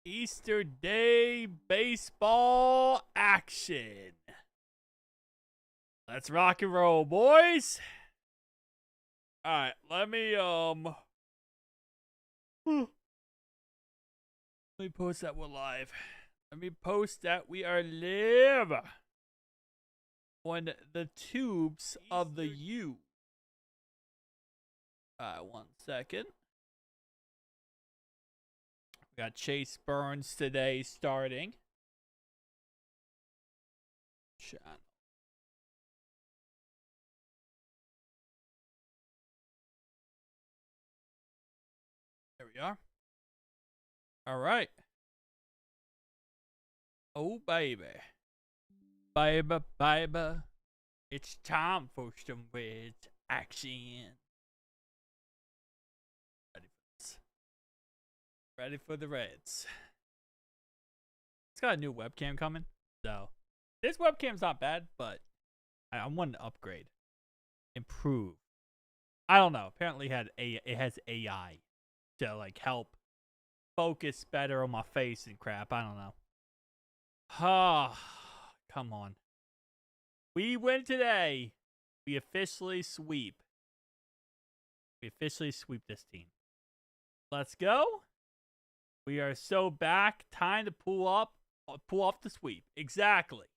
Easter Day baseball action. Let's rock and roll, boys. All right, let me post that we're live. Let me post that we are live on the tubes of the U. One second. We got Chase Burns today starting. Channel. There we are. All right. Oh, baby. Baby, baby. It's time for some Reds action. Ready for this. Ready for the Reds. It's got a new webcam coming. So, this webcam's not bad, but I want to upgrade. Improve. I don't know. Apparently it has AI to like help focus better on my face and crap. I don't know. Come on. We win today. We officially sweep. We officially sweep this team. Let's go. We are so back. Time to pull off the sweep. Exactly.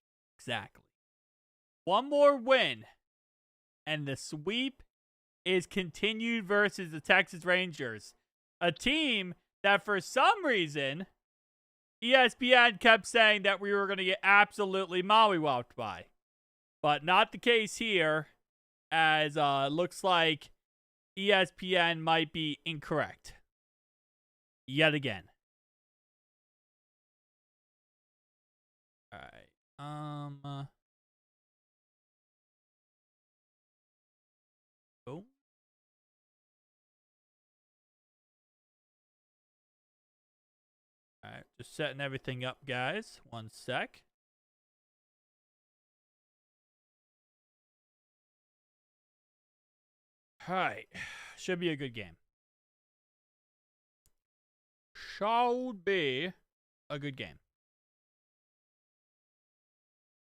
One more win. And the sweep is continued versus the Texas Rangers. A team that for some reason ESPN kept saying that we were going to get absolutely mollywopped by. But not the case here, as looks like ESPN might be incorrect. Yet again. Alright. Boom. Alright, just setting everything up, guys. One sec. Alright. Should be a good game. Should be a good game.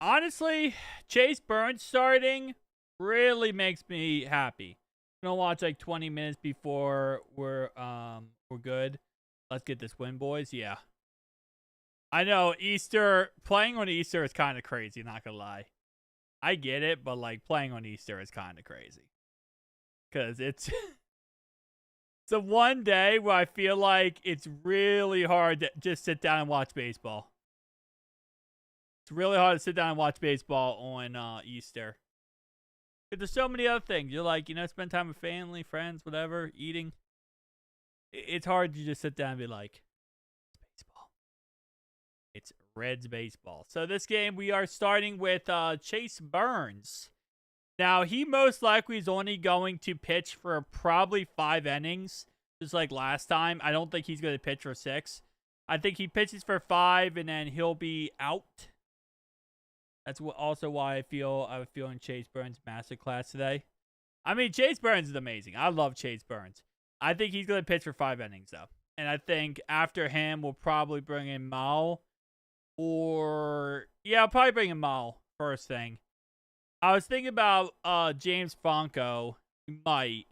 Honestly, Chase Burns starting really makes me happy. I'm gonna watch like 20 minutes before we're good. Let's get this win, boys. Yeah. I know playing on Easter is kind of crazy, not gonna lie. I get it, but like playing on Easter is kind of crazy. Cause it's the one day where I feel like it's really hard to just sit down and watch baseball. It's really hard to sit down and watch baseball on Easter. But there's so many other things. You're like, spend time with family, friends, whatever, eating. It's hard to just sit down and be like, it's baseball. It's Reds baseball. So this game, we are starting with Chase Burns. Now, he most likely is only going to pitch for probably 5 innings, just like last time. I don't think he's going to pitch for 6. I think he pitches for 5, and then he'll be out. That's also why I'm feeling Chase Burns' masterclass today. I mean, Chase Burns is amazing. I love Chase Burns. I think he's going to pitch for 5 innings, though. And I think after him, we'll probably bring in Mao. I'll probably bring in Mao first thing. I was thinking about James Franco. He might.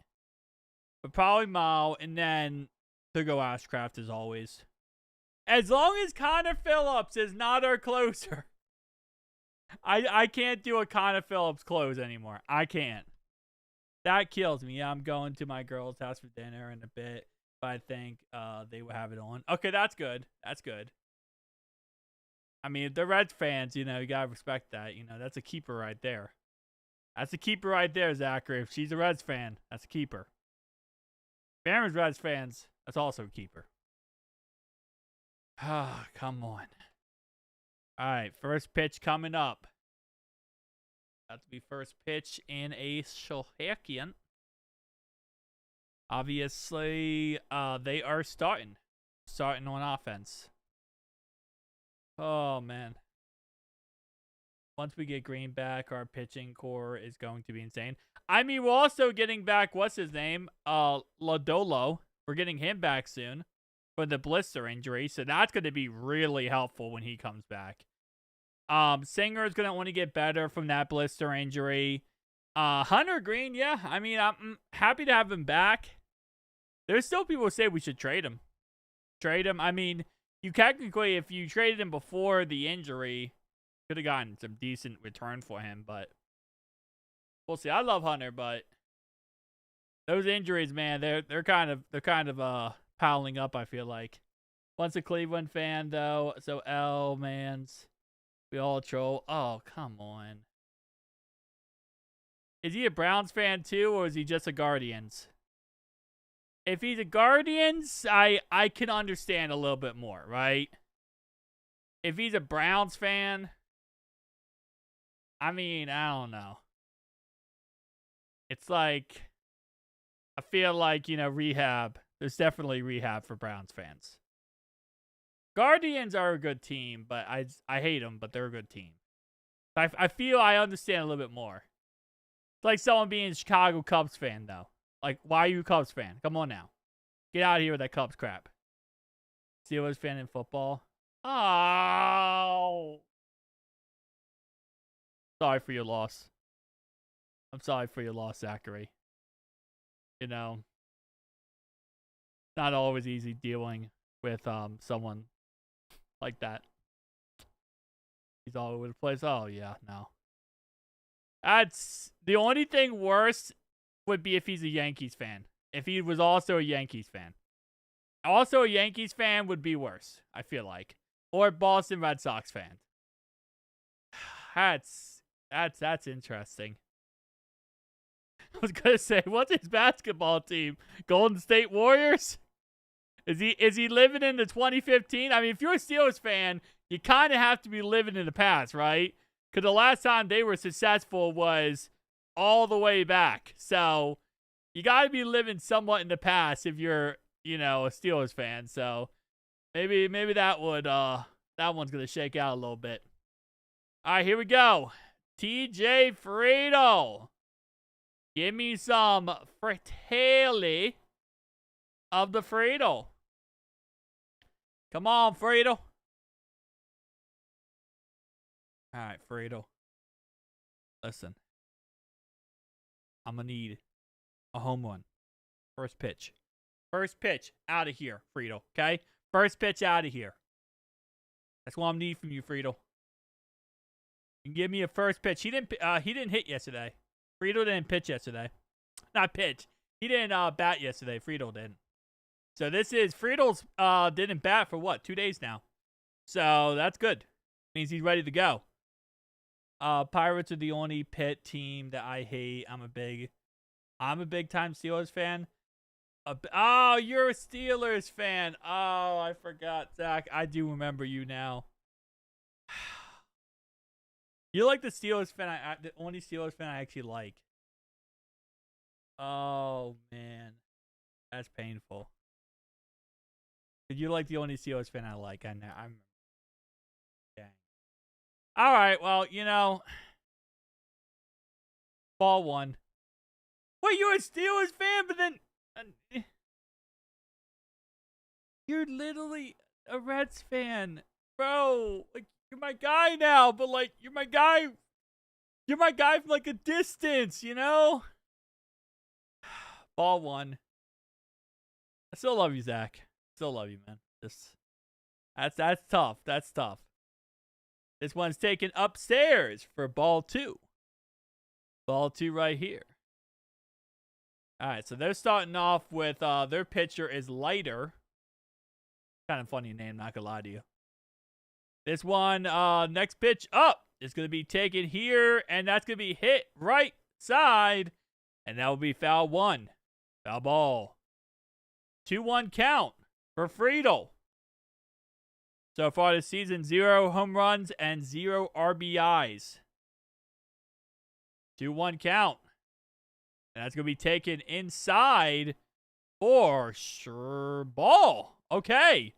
But probably Mao. And then to go Ashcraft as always. As long as Connor Phillips is not our closer. I can't do a Connor Phillips close anymore. I can't. That kills me. Yeah, I'm going to my girl's house for dinner in a bit. But I think they will have it on. Okay, that's good. That's good. I mean, if they're Reds fans, you gotta respect that. That's a keeper right there. That's a keeper right there, Zachary. If she's a Reds fan, that's a keeper. Baron's Reds fans, that's also a keeper. Ah, come on. All right, first pitch coming up. That's to be first pitch in a Shohakian. Obviously, they are starting on offense. Oh, man. Once we get Green back, our pitching core is going to be insane. I mean, we're also getting back, what's his name? Lodolo. We're getting him back soon. for the blister injury. So that's going to be really helpful when he comes back. Singer is going to want to get better from that blister injury. Hunter Green, yeah. I mean, I'm happy to have him back. There's still people who say we should trade him. I mean, you technically, if you traded him before the injury, could have gotten some decent return for him, but we'll see. I love Hunter, but those injuries, man, they're kind of piling up, I feel like. Once a Cleveland fan though, so man's we all troll. Oh, come on. Is he a Browns fan too, or is he just a Guardians? If he's a Guardians, I can understand a little bit more, right? If he's a Browns fan, I mean, I don't know. It's like, I feel like, rehab. There's definitely rehab for Browns fans. Guardians are a good team, but I hate them, but they're a good team. I feel I understand a little bit more. It's like someone being a Chicago Cubs fan, though. Like, why are you a Cubs fan? Come on now. Get out of here with that Cubs crap. Steelers fan in football. Oh. Sorry for your loss. I'm sorry for your loss, Zachary. Not always easy dealing with someone like that. He's all over the place. Oh, yeah, no. That's the only thing worse would be if he's a Yankees fan. If he was also a Yankees fan. Also a Yankees fan would be worse, I feel like. Or Boston Red Sox fan. That's interesting. I was gonna say, what's his basketball team? Golden State Warriors? Is he living in the 2015? I mean, if you're a Steelers fan, you kind of have to be living in the past, right? Because the last time they were successful was all the way back. So you got to be living somewhat in the past if you're, a Steelers fan. So maybe that one's gonna shake out a little bit. All right, here we go. TJ Friedel. Give me some Fratelli of the Friedel. Come on, Friedel. All right, Friedel. Listen. I'm going to need a home run. First pitch. Out of here, Friedel. Okay? First pitch out of here. That's what I'm need from you, Friedel. You can give me a first pitch. He didn't hit yesterday. Friedel didn't pitch yesterday. Not pitch. He didn't bat yesterday. Friedel didn't. So this is Friedel's didn't bat for what? 2 days now. So that's good. Means he's ready to go. Pirates are the only pit team that I hate. I'm a big time Steelers fan. Oh, you're a Steelers fan. Oh, I forgot, Zach. I do remember you now. You're like the Steelers fan. The only Steelers fan I actually like. Oh man, that's painful. You're like the only Steelers fan I like. I know. I'm. Dang. All right. Well, ball one. Wait, you're a Steelers fan, but then you're literally a Reds fan, bro. Like you're my guy now, but like you're my guy. You're my guy from like a distance, Ball one. I still love you, Zach. Still love you, man. That's tough. That's tough. This one's taken upstairs for ball two. Ball two right here. All right, so they're starting off with their pitcher is Lighter. Kind of funny name, not gonna lie to you. This one, next pitch up is gonna be taken here, and that's gonna be hit right side, and that will be foul one. Foul ball. 2-1 count for Friedel. So far this season, 0 home runs and 0 RBIs. 2-1 count. And that's going to be taken inside for sure ball. Okay.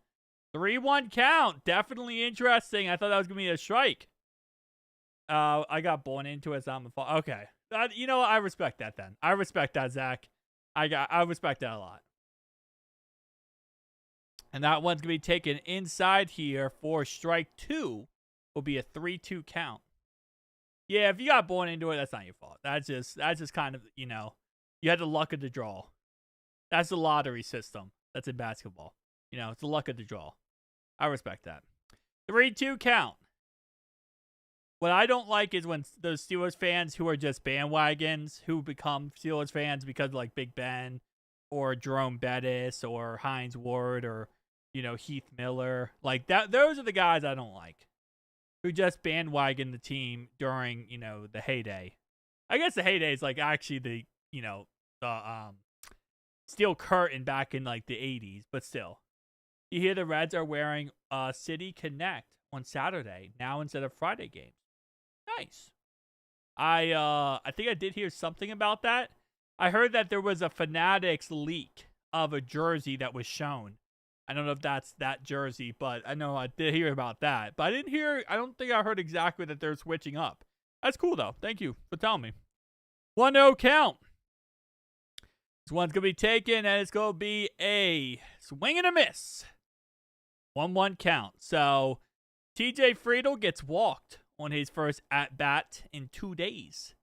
3-1 count. Definitely interesting. I thought that was going to be a strike. I got born into it. So I'm a fall. Okay. I respect that then. I respect that, Zach. I respect that a lot. And that one's going to be taken inside here for strike 2. Will be a 3-2 count. Yeah, if you got born into it, that's not your fault. That's just kind of, you had the luck of the draw. That's the lottery system. That's in basketball. It's the luck of the draw. I respect that. 3-2 count. What I don't like is when those Steelers fans who are just bandwagons who become Steelers fans because of like Big Ben or Jerome Bettis or Hines Ward or, Heath Miller. Like that. Those are the guys I don't like. Who just bandwagon the team during, the heyday. I guess the heyday is like actually the steel curtain back in like the 80s, but still. You hear the Reds are wearing City Connect on Saturday now instead of Friday games. Nice. I think I did hear something about that. I heard that there was a Fanatics leak of a jersey that was shown. I don't know if that's that jersey, but I know I did hear about that. But I don't think I heard exactly that they're switching up. That's cool, though. Thank you for telling me. 1-0 count. This one's going to be taken, and it's going to be a swing and a miss. 1-1 count. So, TJ Friedel gets walked on his first at-bat in 2 days.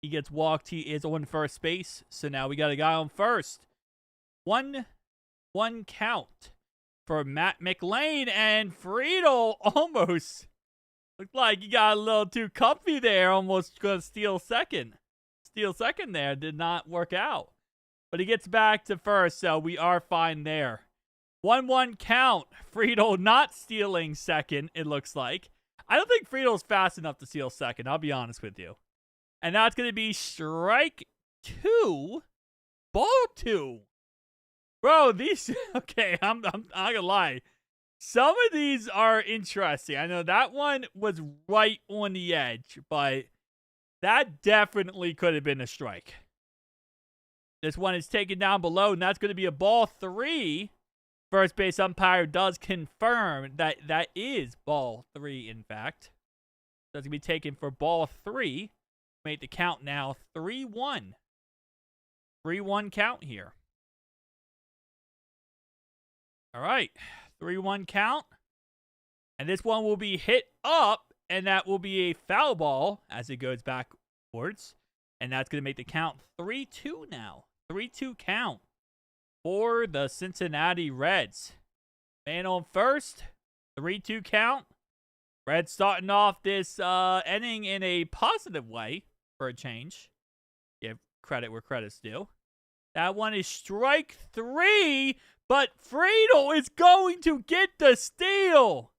He gets walked. He is on first base. So, now we got a guy on first. 1-1 count for Matt McLean, and Friedel almost looked like he got a little too comfy there. Almost going to steal second. Steal second there. Did not work out. But he gets back to first, so we are fine there. 1-1 count. Friedel not stealing second, it looks like. I don't think Friedel's fast enough to steal second, I'll be honest with you. And that's going to be strike 2, ball 2. Bro, these... Okay, I'm not going to lie. Some of these are interesting. I know that one was right on the edge, but that definitely could have been a strike. This one is taken down below, and that's going to be a ball 3. First base umpire does confirm that that is ball 3, in fact. That's going to be taken for ball 3. Make the count now 3-1. 3-1 count here. All right. 3-1 count. And this one will be hit up, and that will be a foul ball as it goes backwards. And that's going to make the count 3-2 now. 3-2 count for the Cincinnati Reds. Man on first. 3-2 count. Reds starting off this inning in a positive way for a change. Give credit where credit's due. That one is strike 3, but Friedel is going to get the steal.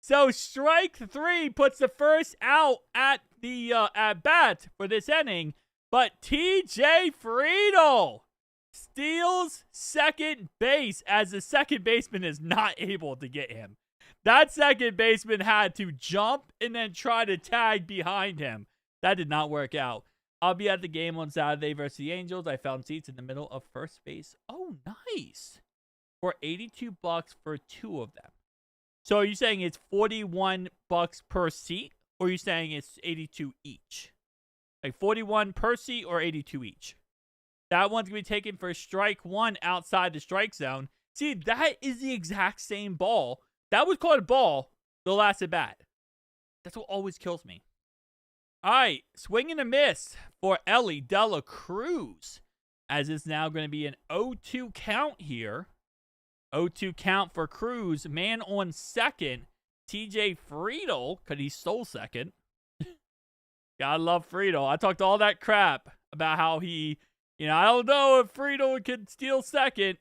So strike 3 puts the first out at the at bat for this inning. But TJ Friedel steals second base as the second baseman is not able to get him. That second baseman had to jump and then try to tag behind him. That did not work out. I'll be at the game on Saturday versus the Angels. I found seats in the middle of first base. Oh, nice. For $82 for 2 of them. So are you saying it's $41 per seat? Or are you saying it's 82 each? Like 41 per seat or 82 each? That one's going to be taken for strike 1 outside the strike zone. See, that is the exact same ball. That was called a ball the last at bat. That's what always kills me. All right, swing and a miss for Ellie De La Cruz. As it's now going to be an 0-2 count here. 0-2 count for Cruz. Man on second. TJ Friedel, because he stole second. Gotta love Friedel. I talked all that crap about how he, I don't know if Friedel could steal second.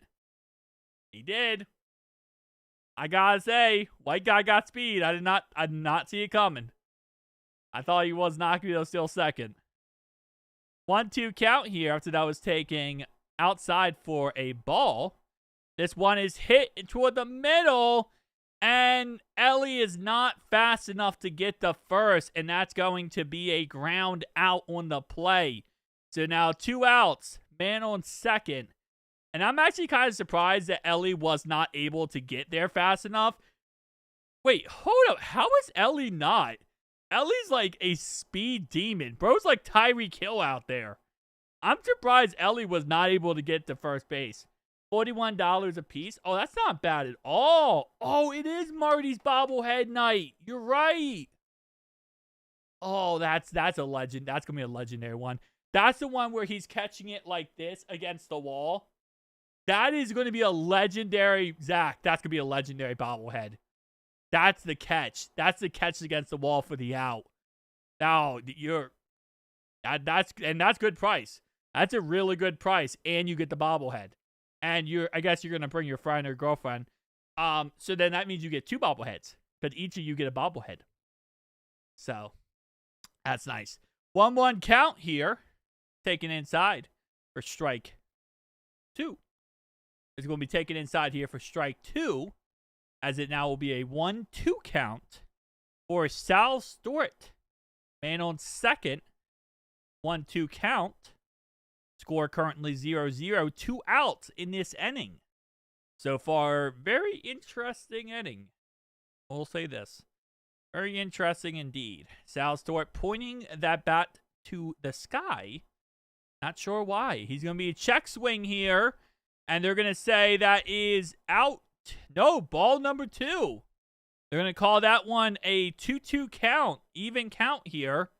He did. I gotta say, white guy got speed. I did not see it coming. I thought he was not going to steal second. 1-2 count here after that was taking outside for a ball. This one is hit toward the middle, and Ellie is not fast enough to get the first, and that's going to be a ground out on the play. So now 2 outs, man on second. And I'm actually kind of surprised that Ellie was not able to get there fast enough. Wait, hold up. How is Ellie not? Ellie's like a speed demon. Bro's like Tyreek Hill out there. I'm surprised Ellie was not able to get to first base. $41 a piece. Oh, that's not bad at all. Oh, it is Marty's bobblehead night. You're right. Oh, that's a legend. That's gonna be a legendary one. That's the one where he's catching it like this against the wall. That is going to be a legendary, Zach. That's going to be a legendary bobblehead. That's the catch. That's the catch against the wall for the out. Now, that's good price. That's a really good price, and you get the bobblehead. And I guess you're gonna bring your friend or girlfriend. So then that means you get 2 bobbleheads because each of you get a bobblehead. So that's nice. 1-1 count here, taken inside for strike 2. It's going to be taken inside here for strike 2, as it now will be a 1-2 count for Sal Stewart. Man on second, 1-2 count. Score currently 0-0, 2 outs in this inning. So far, very interesting inning. We'll say this. Very interesting indeed. Sal Stewart pointing that bat to the sky. Not sure why. He's going to be a check swing here. And they're going to say that is out. No, ball number 2. They're going to call that one a 2-2 count. Even count here.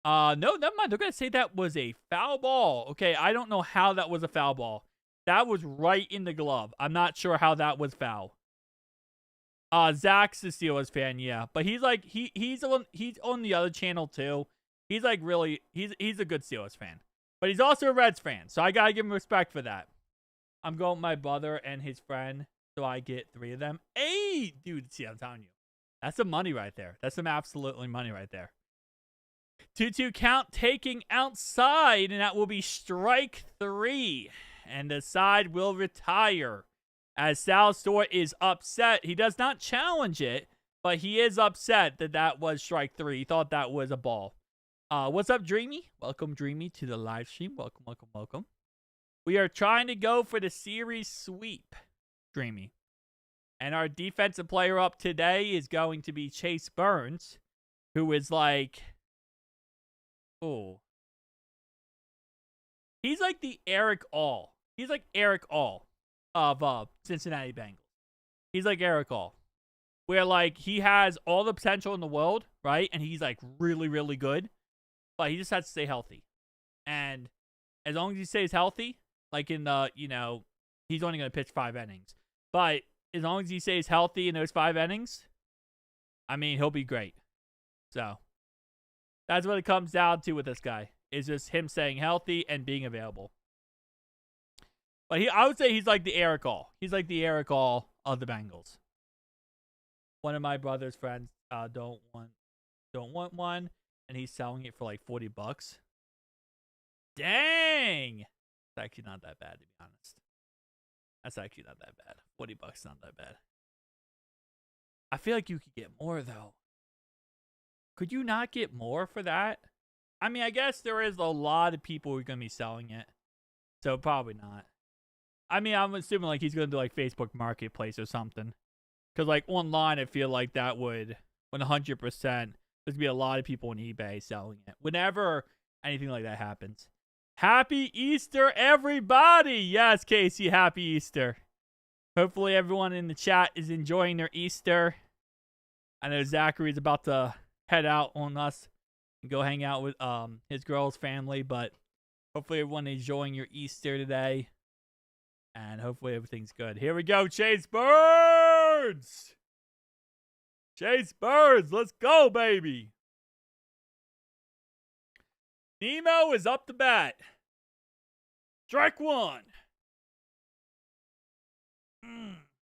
No, never mind. They're going to say that was a foul ball. Okay, I don't know how that was a foul ball. That was right in the glove. I'm not sure how that was foul. Zach's the Steelers fan, yeah. But he's like, he's on the other channel too. He's like really, he's a good Steelers fan. But he's also a Reds fan. So I got to give him respect for that. I'm going with my brother and his friend, so I get 3 of them. Hey, dude, see, I'm telling you. That's some money right there. That's some absolutely money right there. 2-2 count taking outside, and that will be strike 3. And the side will retire. As Sal Stewart is upset. He does not challenge it, but he is upset that that was strike 3. He thought that was a ball. What's up, Dreamy? Welcome, Dreamy, to the live stream. Welcome, welcome, welcome. We are trying to go for the series sweep, Dreamy. And our defensive player up today is going to be Chase Burns, who is like, oh. He's like the Eric All. He's like Eric All of Cincinnati Bengals. He's like Eric All. Where like he has all the potential in the world, right? And he's like really, really good. But he just has to stay healthy. And as long as he stays healthy, like in the, he's only going to pitch 5 innings. But as long as he stays healthy in those 5 innings, I mean, he'll be great. So, that's what it comes down to with this guy. Is just him staying healthy and being available. But I would say he's like the Eric All. He's like the Eric All of the Bengals. One of my brother's friends don't want one, and he's selling it for like $40. Dang! It's actually not that bad, to be honest. That's actually not that bad. $40 not that bad. I feel like you could get more, though. Could you not get more for that? I mean, I guess there is a lot of people who are going to be selling it. So, probably not. I mean, I'm assuming like he's going to do like Facebook Marketplace or something. Because like online, I feel like that would 100%. There's going to be a lot of people on eBay selling it. Whenever anything like that happens. Happy Easter, everybody! Yes, Casey, happy Easter. Hopefully everyone in the chat is enjoying their Easter. I know Zachary's about to head out on us and go hang out with his girl's family, but hopefully everyone is enjoying your Easter today. And hopefully everything's good. Here we go, Chase Burns! Chase Burns, let's go, baby! Nemo is up to bat. Strike 1.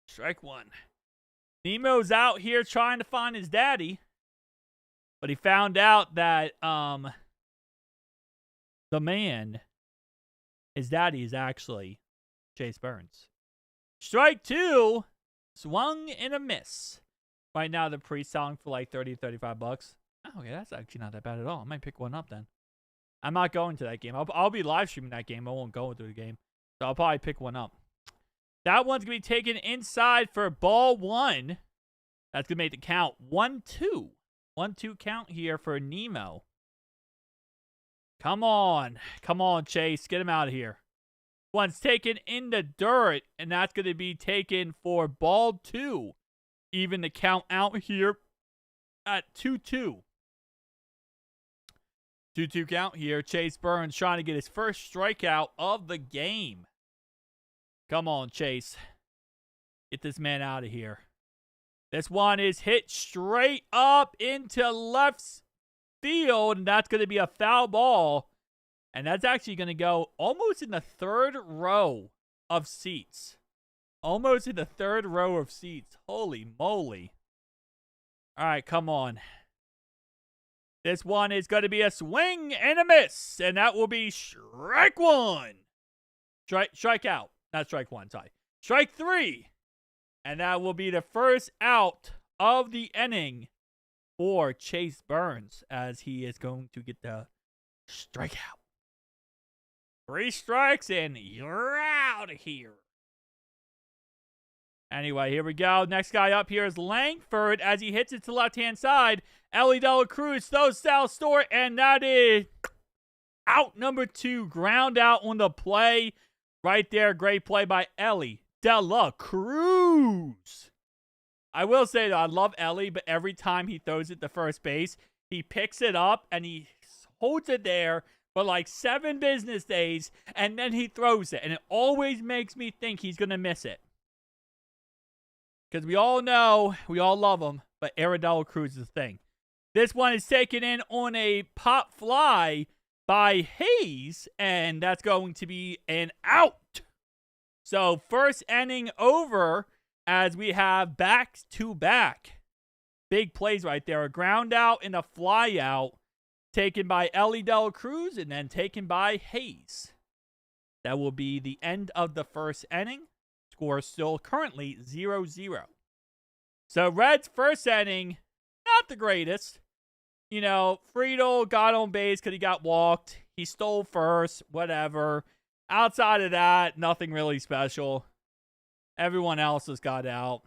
Strike 1. Nemo's out here trying to find his daddy. But he found out that the man, his daddy, is actually Chase Burns. Strike 2. Swung and a miss. Right now they're pre-selling for like $30-$35. Oh, okay, that's actually not that bad at all. I might pick one up then. I'm not going to that game. I'll be live streaming that game. I won't go into the game. So I'll probably pick one up. That one's going to be taken inside for ball 1. That's going to make the count 1-2. 1-2 count here for Nemo. Come on. Come on, Chase. Get him out of here. One's taken in the dirt, and that's going to be taken for ball 2. Even the count out here at 2-2. 2-2 count here. Chase Burns trying to get his first strikeout of the game. Come on, Chase. Get this man out of here. This one is hit straight up into left field, and that's going to be a foul ball. And that's actually going to go almost in the third row of seats. Almost in the third row of seats. Holy moly. All right, come on. This one is going to be a swing and a miss, and that will be strike 1. Strike out. Not strike 1, sorry. Strike 3. And that will be the first out of the inning for Chase Burns, as he is going to get the strikeout. 3 strikes, and you're out of here. Anyway, here we go. Next guy up here is Langford as he hits it to the left-hand side. Ellie De La Cruz throws Sal Stewart, and that is out number 2. Ground out on the play. Right there, great play by Ellie De La Cruz. I will say, though, I love Ellie, but every time he throws it to first base, he picks it up and he holds it there for like 7 business days, and then he throws it. And it always makes me think he's going to miss it. Because we all know, we all love him, but Ellie De La Cruz is the thing. This one is taken in on a pop fly by Hayes, and that's going to be an out. So first inning over, as we have back-to-back big plays right there. A ground out and a fly out taken by Ellie De La Cruz and then taken by Hayes. That will be the end of the first inning. Score still currently 0-0. So Reds' first inning, not the greatest. You know, Friedel got on base because he got walked. He stole first, whatever. Outside of that, nothing really special. Everyone else has got out.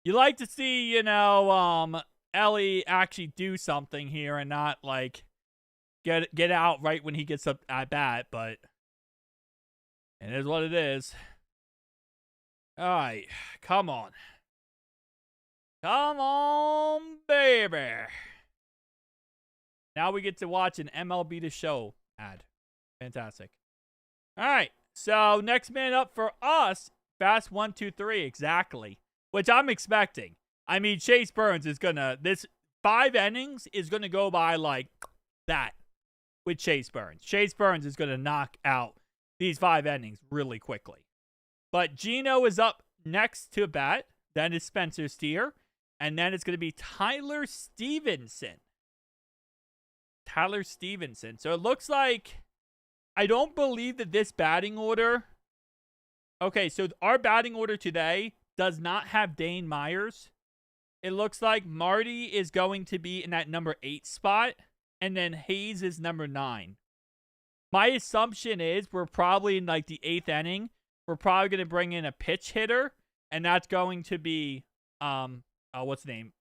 You like to see, you know, Ellie actually do something here and not, like, get out right when he gets up at bat, but it is what it is. All right, come on. Come on, baby. Now we get to watch an MLB The Show ad. Fantastic. All right, so next man up for us, fast 1, 2, 3, exactly. Which I'm expecting. I mean, Chase Burns is gonna, this 5 innings is gonna go by like that with Chase Burns. Chase Burns is gonna knock out these 5 innings really quickly. But Gino is up next to bat. Then is Spencer Steer. And then it's going to be Tyler Stevenson. Tyler Stevenson. So it looks like, I don't believe that this batting order. Okay, so our batting order today does not have Dane Myers. It looks like Marty is going to be in that number 8 spot. And then Hayes is number 9. My assumption is we're probably in like the 8th inning. We're probably going to bring in a pitch hitter. And that's going to be, what's the name?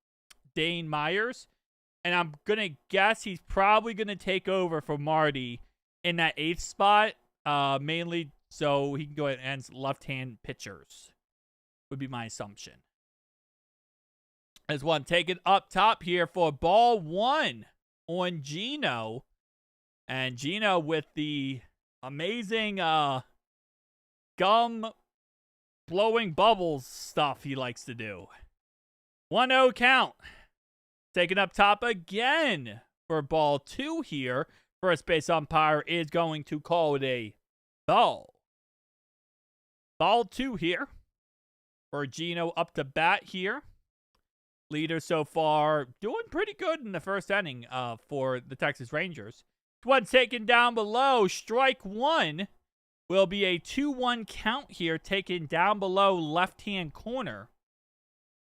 Dane Myers. And I'm going to guess he's probably going to take over for Marty in that 8th spot. Mainly so he can go ahead and left-hand pitchers. Would be my assumption. There's one taken up top here for ball 1 on Gino. And Gino with the amazing gum blowing bubbles stuff he likes to do. 1-0 count. Taken up top again for ball 2 here. First base umpire is going to call it a ball. Ball 2 here for Gino up to bat here. Leader so far doing pretty good in the first inning for the Texas Rangers. One taken down below. Strike 1 will be a 2-1 count here, taken down below left-hand corner.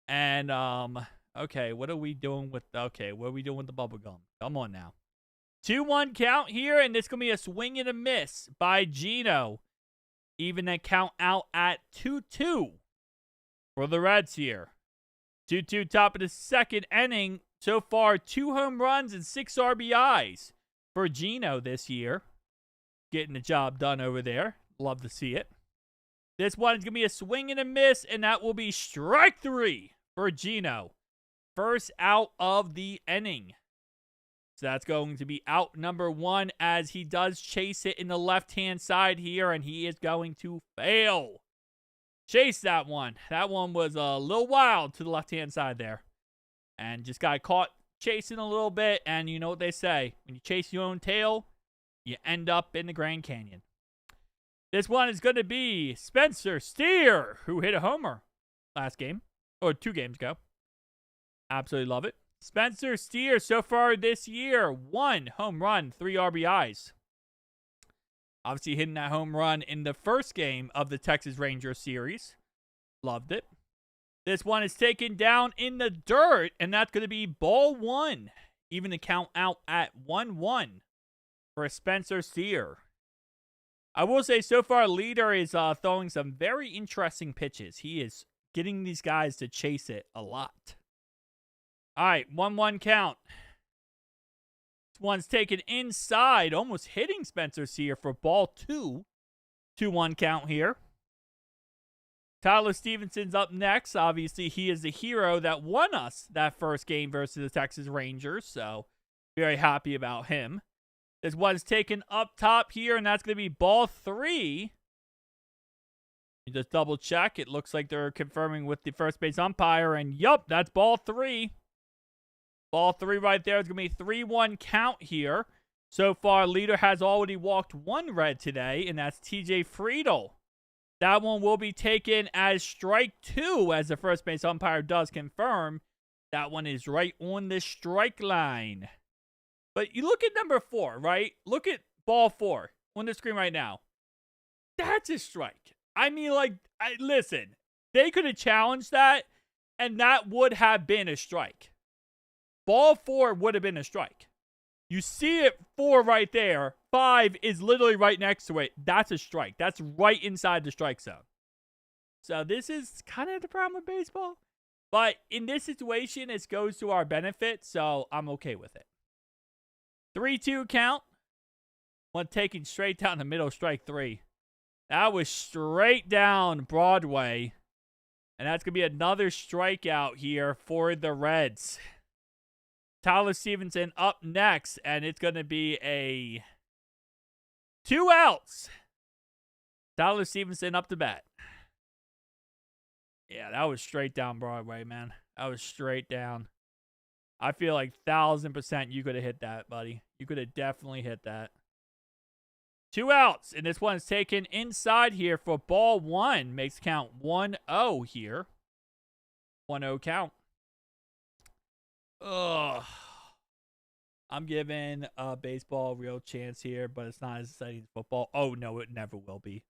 And, okay, what are we doing with the bubble gum? Come on now. 2-1 count here, and this is going to be a swing and a miss by Gino. Even that count out at 2-2 for the Reds here. 2-2 top of the second inning. So far, 2 home runs and 6 RBIs for Gino this year. getting the job done over there. Love to see it. This one is going to be a swing and a miss, and that will be strike 3 for Gino. First out of the inning. So that's going to be out number 1 as he does chase it in the left-hand side here, and he is going to fail. Chase that one. That one was a little wild to the left-hand side there. And just got caught chasing a little bit, and you know what they say. When you chase your own tail, you end up in the Grand Canyon. This one is going to be Spencer Steer, who hit a homer last game, or 2 games ago. Absolutely love it. Spencer Steer, so far this year, 1 home run, 3 RBIs. Obviously hitting that home run in the first game of the Texas Rangers series. Loved it. This one is taken down in the dirt, and that's going to be ball 1. Even the count out at 1-1 for Spencer Steer. I will say so far, Leader is throwing some very interesting pitches. He is getting these guys to chase it a lot. All right, 1-1 count. This one's taken inside, almost hitting Spencer Steer for ball 2. 2-1 count here. Tyler Stevenson's up next. Obviously, he is the hero that won us that first game versus the Texas Rangers, so very happy about him. This one's taken up top here, and that's going to be ball 3. You just double check. It looks like they're confirming with the first base umpire, and yup, that's ball 3. Ball 3 right there is going to be 3-1 count here. So far, Leader has already walked 1 red today, and that's TJ Friedel. That one will be taken as strike 2, as the first base umpire does confirm. That one is right on the strike line. But you look at number 4, right? Look at ball 4 on the screen right now. That's a strike. I mean, like, listen, they could have challenged that, and that would have been a strike. Ball 4 would have been a strike. You see it 4 right there. 5 is literally right next to it. That's a strike. That's right inside the strike zone. So this is kind of the problem with baseball. But in this situation, it goes to our benefit, so I'm okay with it. 3-2 count. One taken straight down the middle, strike 3. That was straight down Broadway. And that's going to be another strikeout here for the Reds. Tyler Stevenson up next, and it's going to be a 2 outs. Tyler Stevenson up to bat. Yeah, that was straight down Broadway, man. That was straight down. I feel like 1,000% you could have hit that, buddy. You could have definitely hit that. 2 outs, and this one's taken inside here for ball 1. Makes count 1-0 here. 1-0 count. Ugh. I'm giving baseball a real chance here, but it's not as exciting as football. Oh, no, it never will be.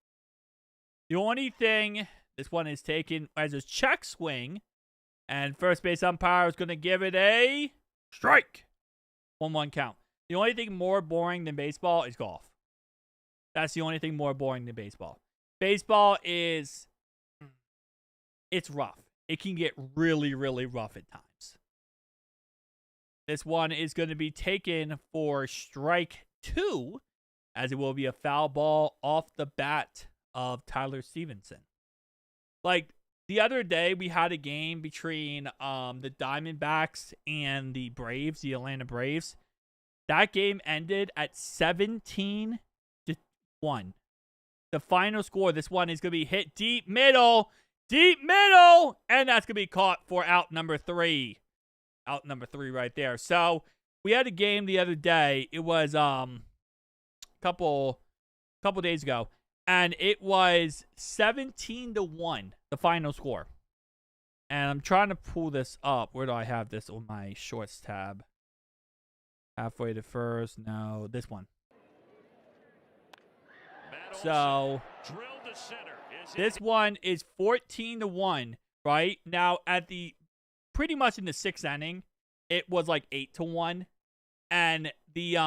The only thing, this one is taken as a check swing, and first base umpire is going to give it a strike. 1-1 count. The only thing more boring than baseball is golf. That's the only thing more boring than baseball. Baseball is, it's rough. It can get really, really rough at times. This one is going to be taken for strike 2, as it will be a foul ball off the bat of Tyler Stevenson. Like, the other day, we had a game between the Diamondbacks and the Braves, the Atlanta Braves. That game ended at 17-1. The final score, this one is going to be hit deep middle, and that's going to be caught for out number 3. Out number 3 right there. So, we had a game the other day. It was couple days ago. And it was 17-1, the final score. And I'm trying to pull this up. Where do I have this on my shorts tab? Halfway to first. No, this one. So, this one is 14-1, right? Now, at the pretty much in the 6th inning, it was like 8-1. And the the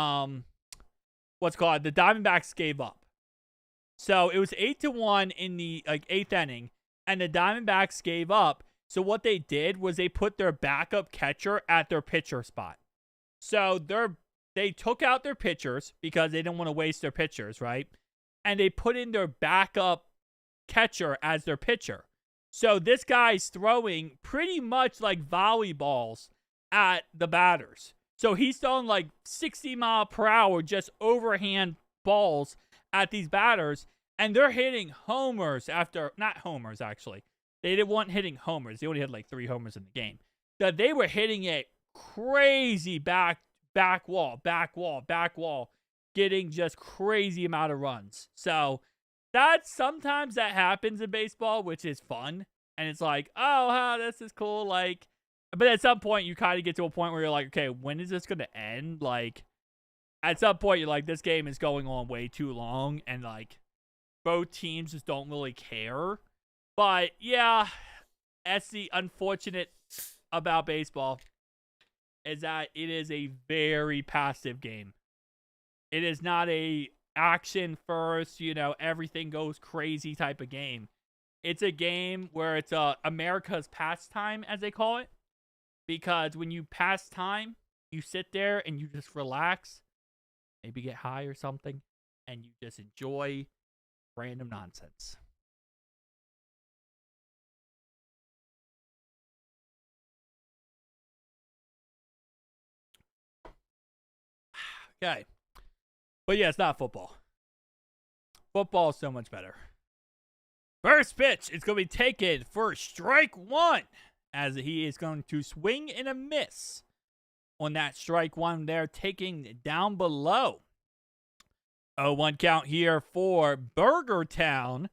Diamondbacks gave up. So it was 8-1 in the 8th inning, and the Diamondbacks gave up. So what they did was they put their backup catcher at their pitcher spot. So their they took out their pitchers because they didn't want to waste their pitchers, right? And they put in their backup catcher as their pitcher. So this guy's throwing pretty much like volleyballs at the batters. So he's throwing like 60 mile per hour, just overhand balls at these batters. And they're hitting homers after, not homers actually. They weren't hitting homers. They only had like 3 homers in the game. So they were hitting it crazy back wall, getting just crazy amount of runs. So sometimes that happens in baseball, which is fun. And it's like, oh, wow, this is cool. Like, but at some point, you kind of get to a point where you're like, okay, when is this going to end? Like, at some point, you're like, this game is going on way too long. And, like, both teams just don't really care. But, yeah, that's the unfortunate about baseball is that it is a very passive game. It is not a action first, everything goes crazy type of game. It's a game where it's America's pastime, as they call it. Because when you pass time, you sit there and you just relax, maybe get high or something, and you just enjoy random nonsense. Okay. But yeah, it's not football. Football is so much better. First pitch is going to be taken for strike 1, as he is going to swing and a miss on that strike 1 there, taking down below. 0-1 count here for Burgertown,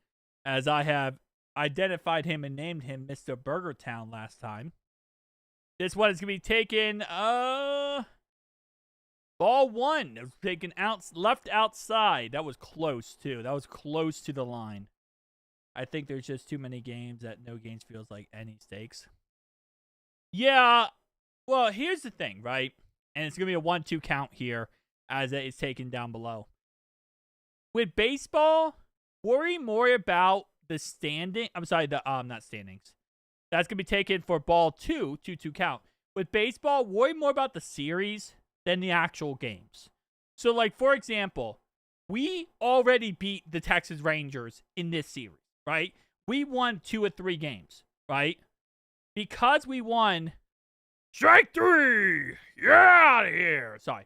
as I have identified him and named him Mr. Burgertown last time. This one is going to be taken, ball 1. It was taken left outside. That was close, too. That was close to the line. I think there's just too many games that no games feels like any stakes. Yeah, well, here's the thing, right? And it's going to be a 1-2 count here as it is taken down below. With baseball, worry more about the standing. I'm sorry, not standings. That's going to be taken for ball 2, 2-2 count. With baseball, worry more about the series than the actual games. So, like, for example, we already beat the Texas Rangers in this series, right? We won 2 of 3 games, right? Because we won strike 3, get out of here. Sorry.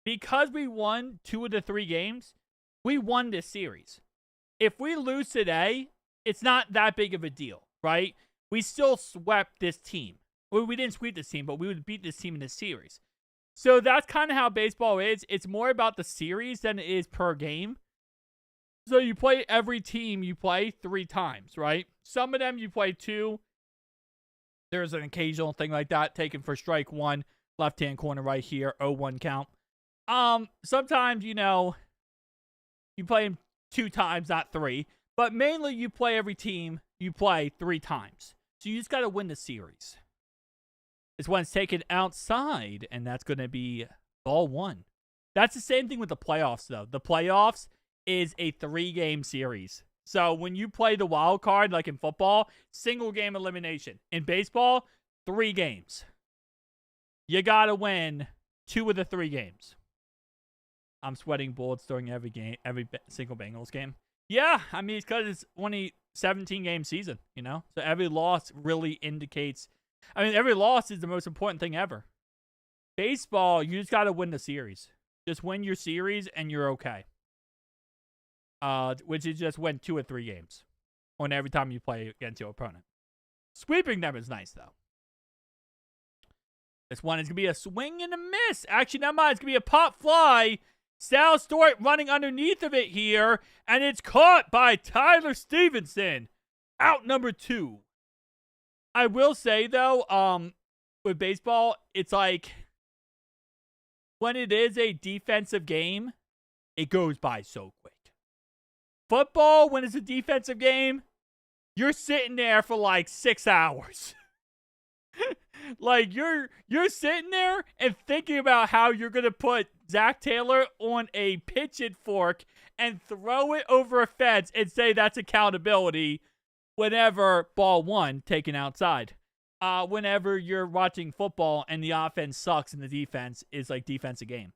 Because we won 2 of the 3 games, we won this series. If we lose today, it's not that big of a deal, right? We still swept this team. Well, we didn't sweep this team, but we would beat this team in this series. So that's kind of how baseball is. It's more about the series than it is per game. So you play every team you play 3 times, right? Some of them you play 2. There's an occasional thing like that taken for strike 1, left-hand corner right here, 0-1 count. Sometimes, you play them 2 times, not 3. But mainly you play every team you play 3 times. So you just got to win the series. This one's taken outside, and that's going to be ball 1. That's the same thing with the playoffs, though. The playoffs is a 3-game series. So when you play the wild card, like in football, single game elimination. In baseball, 3 games. You got to win 2 of the 3 games. I'm sweating bullets during every single Bengals game. Yeah, I mean, it's because it's only 17-game season, So every loss really indicates... every loss is the most important thing ever. Baseball, you just got to win the series. Just win your series and you're okay. Which is just win 2 or 3 games on every time you play against your opponent. Sweeping them is nice, though. This one is going to be a swing and a miss. Actually, never mind. It's going to be a pop fly. Sal Stewart running underneath of it here. And it's caught by Tyler Stevenson. Out number 2. I will say, though, with baseball, it's like when it is a defensive game, it goes by so quick. Football, when it's a defensive game, you're sitting there for like 6 hours. Like, you're sitting there and thinking about how you're going to put Zach Taylor on a pitch and fork and throw it over a fence and say that's accountability whenever ball 1 taken outside. Whenever you're watching football and the offense sucks and the defense is like defensive game.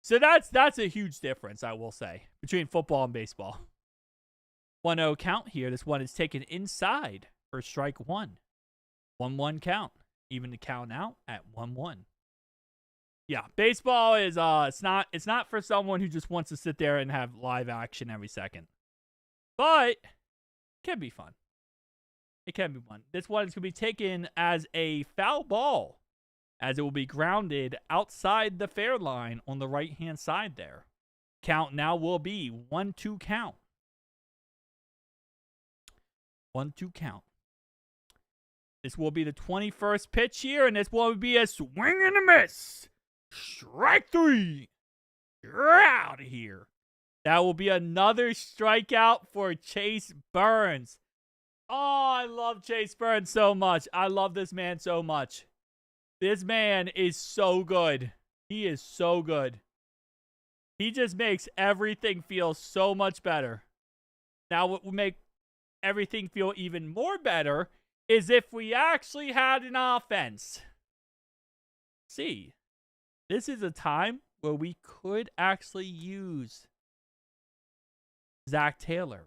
So that's a huge difference, I will say, between football and baseball. 1-0 count here. This one is taken inside for strike one. 1-1 count. Even the count out at 1-1. Yeah, baseball is it's not for someone who just wants to sit there and have live action every second. But it can be fun. It can be fun. This one is going to be taken as a foul ball, as it will be grounded outside the fair line on the right-hand side there. Count now will be 1-2 count. 1-2 count. This will be the 21st pitch here, and this will be a swing and a miss. Strike three. You're out of here. That will be another strikeout for Chase Burns. Oh, I love Chase Burns so much. I love this man so much. This man is so good. He is so good. He just makes everything feel so much better. Now, what will make everything feel even more better is if we actually had an offense. See, this is a time where we could actually use Zach Taylor.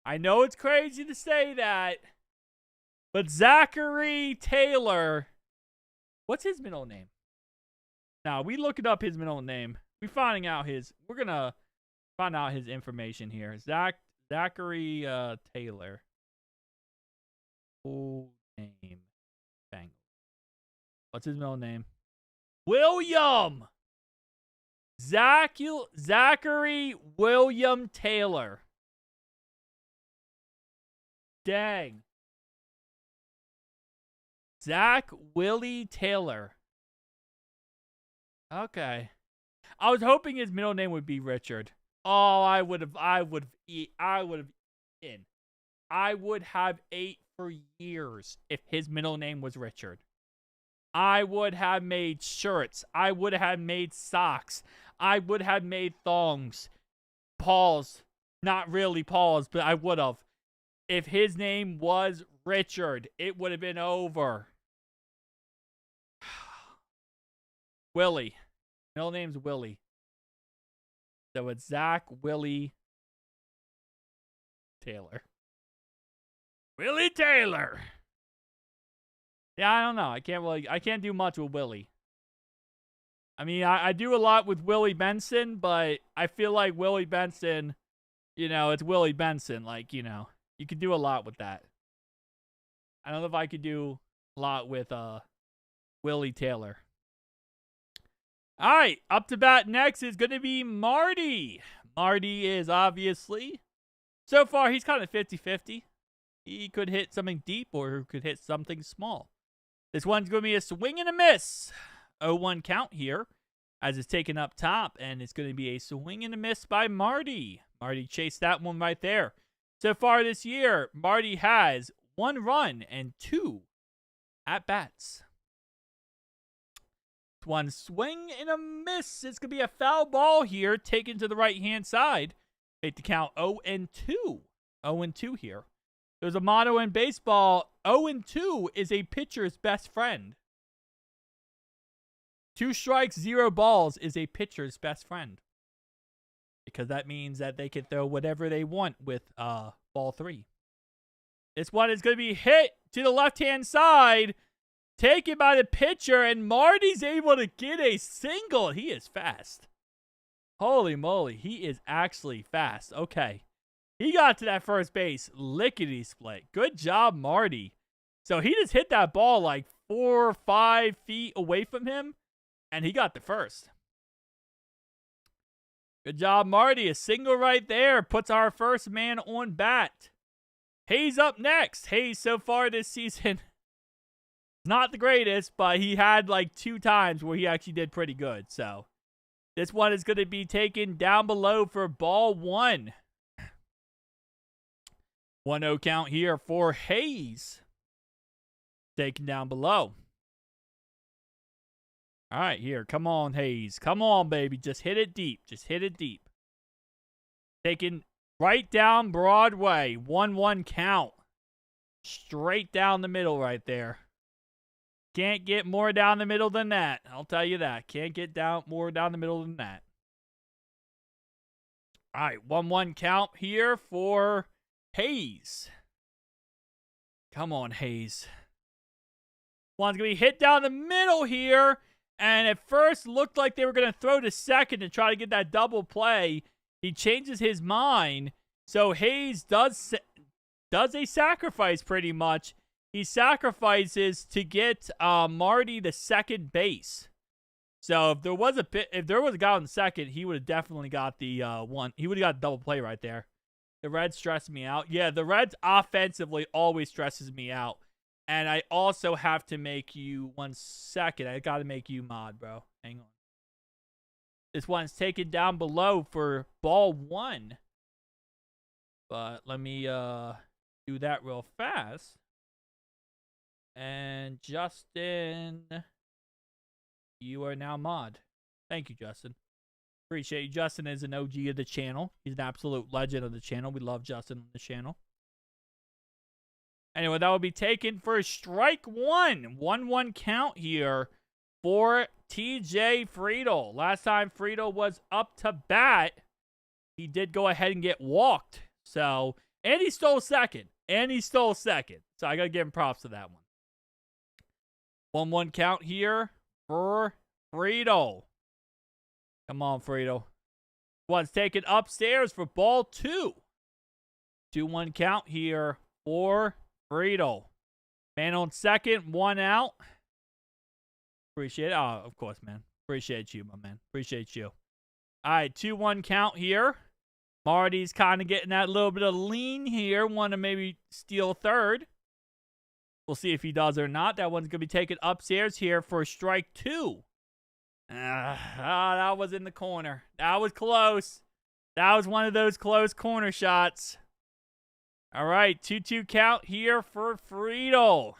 I know it's crazy to say that, but Zachary Taylor, what's his middle name? Now, we looking up his middle name. We're going to find out his information here. Zachary Taylor. Full name. Bang. What's his middle name? William. Zachary William Taylor. Dang. Zach Willie Taylor. Okay. I was hoping his middle name would be Richard. Oh, I would have ate for years if his middle name was Richard. I would have made shirts. I would have made socks. I would have made thongs. Paws. Not really paws, but I would have. If his name was Richard, it would have been over. Willie. Middle name's Willie. So it's Zach Willie Taylor. Willie Taylor. Yeah, I don't know. I can't do much with Willie. I mean, I do a lot with Willie Benson, but I feel like Willie Benson, it's Willie Benson. Like, you could do a lot with that. I don't know if I could do a lot with Willie Taylor. All right, up to bat next is going to be Marty. Marty is obviously, so far, he's kind of 50-50. He could hit something deep or could hit something small. This one's going to be a swing and a miss. 0-1 count here as it's taken up top, and it's going to be a swing and a miss by Marty. Marty chased that one right there. So far this year, Marty has 1 run and 2 at-bats. One swing and a miss. It's going to be a foul ball here taken to the right-hand side. Take the count 0-2. 0-2 here. There's a motto in baseball, 0-2 is a pitcher's best friend. 2 strikes, 0 balls is a pitcher's best friend. Because that means that they can throw whatever they want with ball 3. This one is going to be hit to the left-hand side. Taken by the pitcher, and Marty's able to get a single. He is fast. Holy moly, he is actually fast. Okay. He got to that first base lickety-split. Good job, Marty. So he just hit that ball like 4 or 5 feet away from him, and he got the first. Good job, Marty. A single right there puts our first man on bat. Hayes up next. Hayes so far this season, not the greatest, but he had like 2 times where he actually did pretty good. So this one is going to be taken down below for ball 1. 1-0 count here for Hayes. Taken down below. All right, here. Come on, Hayes. Come on, baby. Just hit it deep. Just hit it deep. Taken right down Broadway. 1-1 count. Straight down the middle right there. Can't get more down the middle than that. I'll tell you that. Can't get more down the middle than that. All right, 1-1 count here for Hayes. Come on, Hayes. One's going to be hit down the middle here. And at first looked like they were going to throw to second to try to get that double play. He changes his mind. So Hayes does a sacrifice pretty much. He sacrifices to get Marty the second base. So if there was a guy on second, he would have definitely got the one. He would have got a double play right there. The Reds stress me out. Yeah, the Reds offensively always stresses me out. And I also have to make you 1 second. I got to make you mod, bro. Hang on. This one's taken down below for ball 1. But let me do that real fast. And Justin, you are now mod. Thank you, Justin. Appreciate you. Justin is an OG of the channel. He's an absolute legend of the channel. We love Justin on the channel. Anyway, that will be taken for strike 1. 1-1 count here for TJ Friedel. Last time Friedel was up to bat, he did go ahead and get walked. So, and he stole second. So I got to give him props to that one. 1-1 count here for Friedel. Come on, Friedel. One's taken upstairs for ball 2. 2-1 count here for Friedel. Man on second, 1 out. Appreciate it. Oh, of course, man. Appreciate you, my man. Appreciate you. All right, 2-1 count here. Marty's kind of getting that little bit of lean here. Want to maybe steal third. We'll see if he does or not. That one's going to be taken upstairs here for strike 2. That was in the corner. That was close. That was one of those close corner shots. All right, 2-2 count here for Friedel.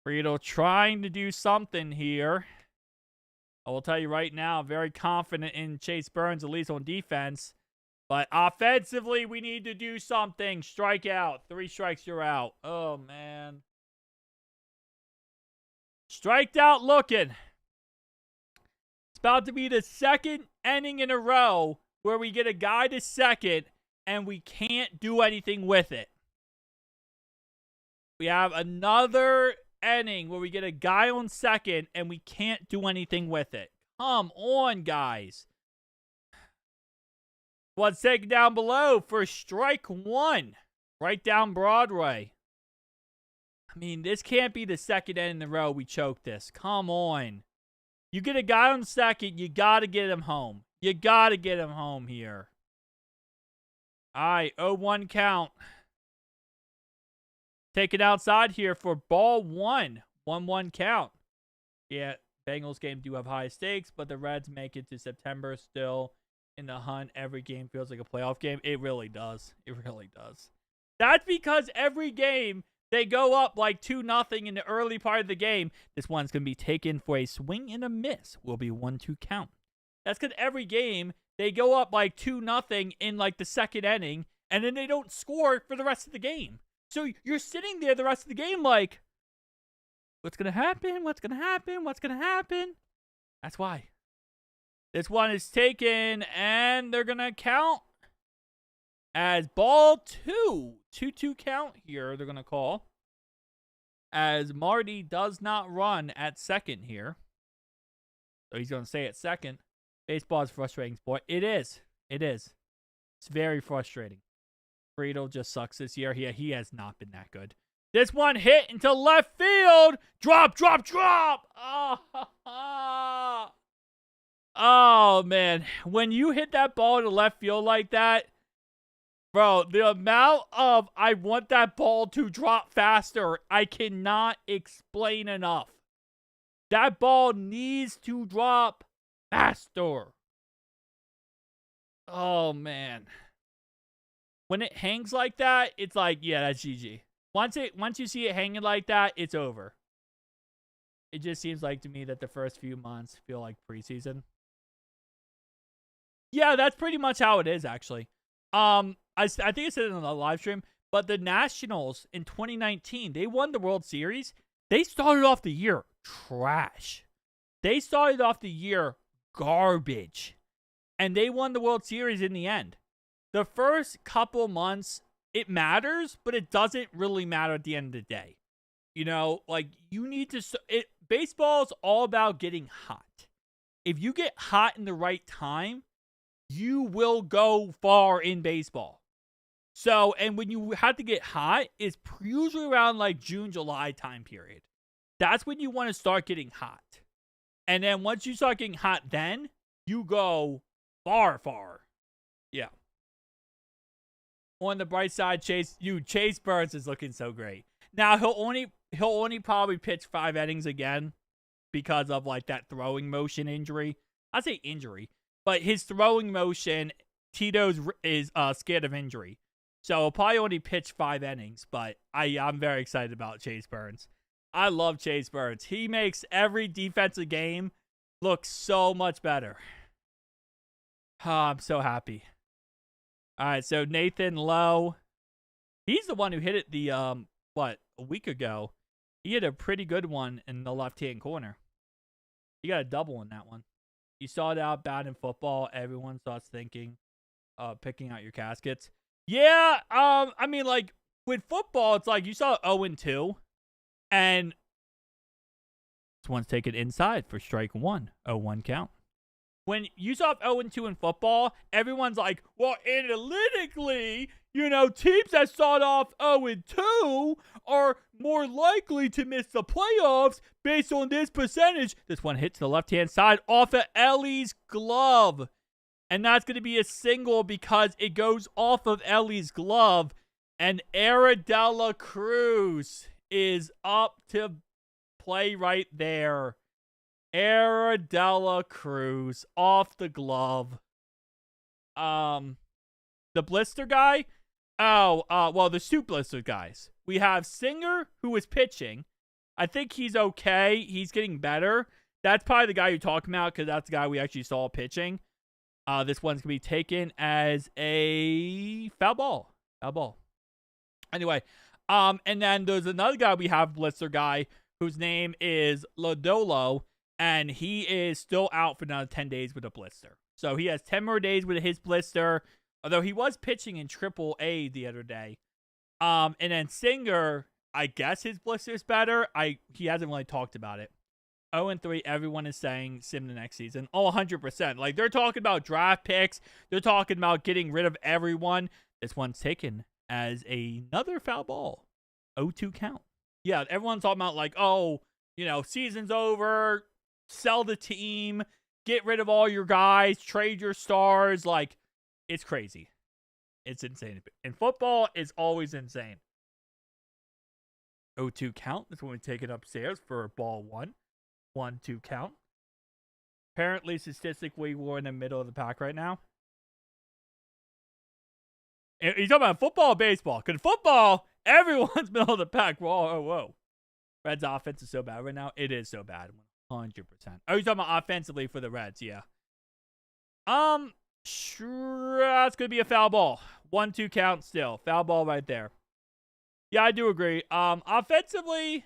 Friedel trying to do something here. I will tell you right now, I'm very confident in Chase Burns, at least on defense. But offensively, we need to do something. Strike out. 3 strikes, you're out. Oh, man. Striked out looking. It's about to be the second inning in a row where we get a guy to second and we can't do anything with it. We have another inning where we get a guy on second and we can't do anything with it. Come on, guys. What's taken down below for strike 1. Right down Broadway. I mean, this can't be the second inning in a row we choke this. Come on. You get a guy on second, you got to get him home. You got to get him home here. All right, 0-1 count. Taken outside here for ball 1. 1-1 count. Yeah, Bengals game do have high stakes, but the Reds make it to September still in the hunt. Every game feels like a playoff game. It really does. It really does. That's because every game they go up like 2-0 in the early part of the game. This one's going to be taken for a swing and a miss. Will be 1-2 count. That's because every game they go up like 2-0 in like the second inning, and then they don't score for the rest of the game. So you're sitting there the rest of the game like, what's going to happen? What's going to happen? What's going to happen? That's why. This one is taken, and they're going to count as ball 2. 2-2 count here, they're going to call. As Marty does not run at second here. So he's going to stay at second. Baseball is a frustrating sport. It is. It is. It's very frustrating. Friedel just sucks this year. He has not been that good. This one hit into left field. Drop. Oh, man. When you hit that ball to left field like that, bro, the amount of I want that ball to drop faster, I cannot explain enough. That ball needs to drop faster. Oh, man. When it hangs like that, it's like, yeah, that's GG. Once you see it hanging like that, it's over. It just seems like to me that the first few months feel like preseason. Yeah, that's pretty much how it is, actually. I think I said it on the live stream, but the Nationals in 2019, they won the World Series. They started off the year trash. They started off the year garbage. And they won the World Series in the end. The first couple months, it matters, but it doesn't really matter at the end of the day. You know, like, you need to... Baseball is all about getting hot. If you get hot in the right time, you will go far in baseball. So, and when you have to get hot, it's usually around like June, July time period. That's when you want to start getting hot. And then once you start getting hot, then you go far, far. Yeah. On the bright side, Chase Burns is looking so great. Now he'll only probably pitch 5 innings again because of like that throwing motion injury. I say injury, but his throwing motion, Tito's is scared of injury. So he'll probably only pitch 5 innings, but I'm very excited about Chase Burns. I love Chase Burns. He makes every defensive game look so much better. Oh, I'm so happy. All right, so Nathan Lowe, he's the one who hit it a week ago. He hit a pretty good one in the left-hand corner. He got a double in that one. You saw it out bad in football. Everyone starts thinking, picking out your caskets. Yeah, I mean, like, with football, it's like you saw 0-2, and this one's taken inside for strike 1, 0-1 count. When you saw 0-2 in football, everyone's like, well, analytically, you know, teams that start off 0-2 are more likely to miss the playoffs based on this percentage. This one hits the left-hand side off of Ellie's glove. And that's going to be a single because it goes off of Ellie's glove. And Aradella Cruz is up to play right there. Aradella Cruz off the glove. The blister guy? Well, the suit blister guys. We have Singer, who is pitching. I think he's okay. He's getting better. That's probably the guy you're talking about because that's the guy we actually saw pitching. This one's going to be taken as a foul ball. Foul ball. Anyway, and then there's another guy we have, blister guy, whose name is Lodolo, and he is still out for another 10 days with a blister. So he has 10 more days with his blister, although he was pitching in AAA the other day. And then Singer, I guess his blister is better. He hasn't really talked about it. 0-3, everyone is saying sim the next season. Oh, 100%. Like, they're talking about draft picks. They're talking about getting rid of everyone. This one's taken as another foul ball. 0-2 count. Yeah, everyone's talking about, like, oh, you know, season's over. Sell the team. Get rid of all your guys. Trade your stars. Like, it's crazy. It's insane. In football, it's always insane. 0-2 count. This one we take it upstairs for ball 1. 1-2 count. Apparently, statistically, we're in the middle of the pack right now. And you're talking about football or baseball? Because football, everyone's middle of the pack. Whoa. Reds' offense is so bad right now. It is so bad. 100%. Oh, you're talking about offensively for the Reds, yeah. Sure, that's going to be a foul ball. 1-2 count still. Foul ball right there. Yeah, I do agree. Offensively,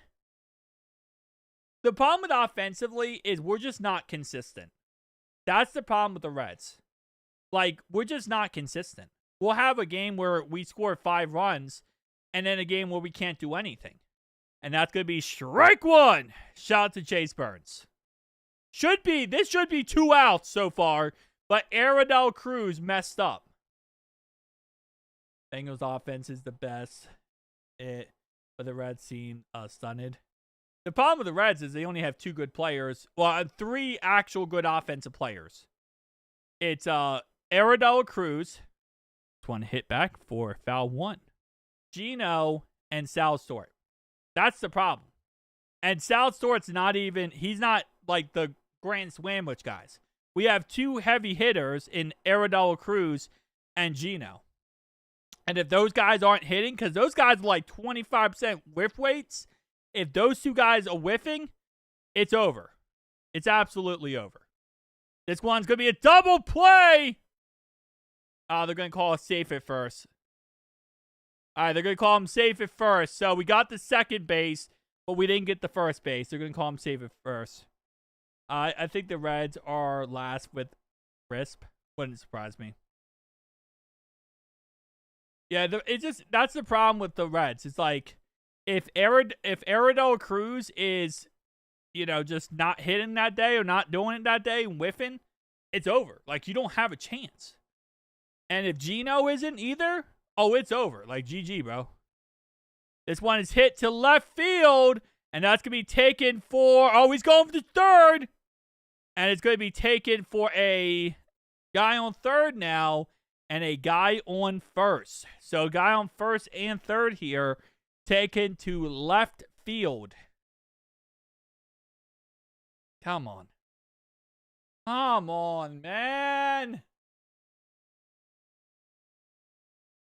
the problem with offensively is we're just not consistent. That's the problem with the Reds. Like, we're just not consistent. We'll have a game where we score 5 runs, and then a game where we can't do anything. And that's going to be strike 1. Shout out to Chase Burns. This should be 2 outs so far, but Aradell Cruz messed up. Bengals offense is the best. But the Reds seem stunted. The problem with the Reds is they only have 2 good players. Well, 3 actual good offensive players. It's Aradell Cruz. This one hit back for foul 1. Gino and Sal Stewart. That's the problem. And Sal Stewart's he's not like the grand sandwich guys. We have 2 heavy hitters in Aradell Cruz and Gino. And if those guys aren't hitting, because those guys are like 25% whiff weights, if those 2 guys are whiffing, it's over. It's absolutely over. This one's going to be a double play. They're going to call us safe at first. All right, they're going to call him safe at first. So we got the second base. but we didn't get the first base. They're going to call him save it first. I think the Reds are last with crisp. Wouldn't surprise me. Yeah, that's the problem with the Reds. It's like if Aradell Cruz is, just not hitting that day or not doing it that day and whiffing, it's over. Like, you don't have a chance. And if Gino isn't either, it's over. Like, GG, bro. This one is hit to left field, and that's going to be taken for, he's going for the third. And it's going to be taken for a guy on third now and a guy on first. So, guy on first and third here taken to left field. Come on. Come on, man.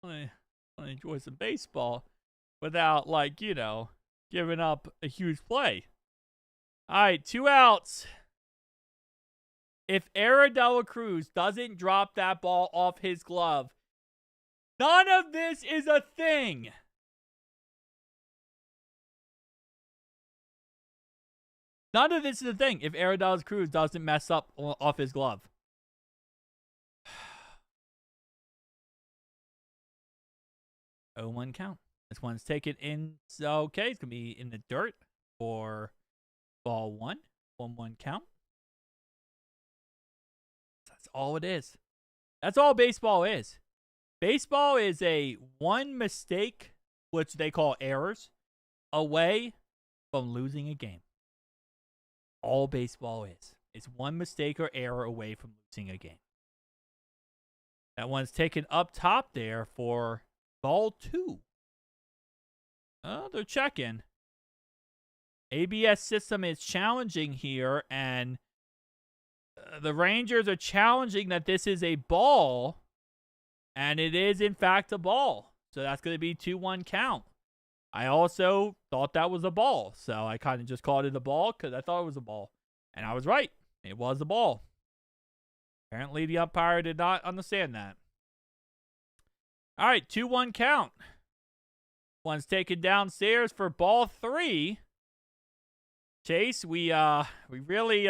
I want to enjoy some baseball without, giving up a huge play. All right, 2 outs. If Aradell Cruz doesn't drop that ball off his glove, none of this is a thing. None of this is a thing if Aradell Cruz doesn't mess up off his glove. 0-1 count. This one's taken in. Okay, it's going to be in the dirt for ball 1. 1-1 count. That's all it is. That's all baseball is. Baseball is a one mistake, which they call errors, away from losing a game. All baseball is. It's one mistake or error away from losing a game. That one's taken up top there for ball 2. They're checking. ABS system is challenging here, and the Rangers are challenging that this is a ball, and it is, in fact, a ball. So that's going to be 2-1 count. I also thought that was a ball, so I kind of just called it a ball because I thought it was a ball. And I was right. It was a ball. Apparently, the umpire did not understand that. All right, 2-1 count. One's taken downstairs for ball 3. Chase, we really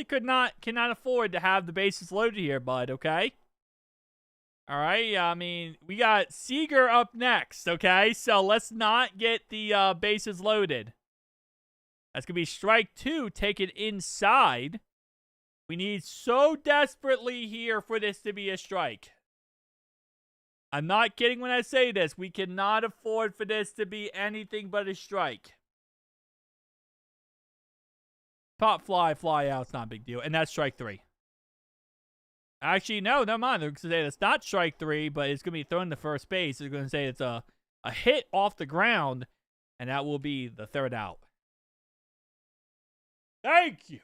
cannot afford to have the bases loaded here, bud, okay? All right, I mean, we got Seager up next, okay? So let's not get the bases loaded. That's going to be strike 2 taken inside. We need so desperately here for this to be a strike. I'm not kidding when I say this. We cannot afford for this to be anything but a strike. Pop fly out. It's not a big deal. And that's strike 3. Actually, no, never mind. They're going to say it's not strike 3, but it's going to be thrown to first base. They're going to say it's a hit off the ground, and that will be the third out. Thank you.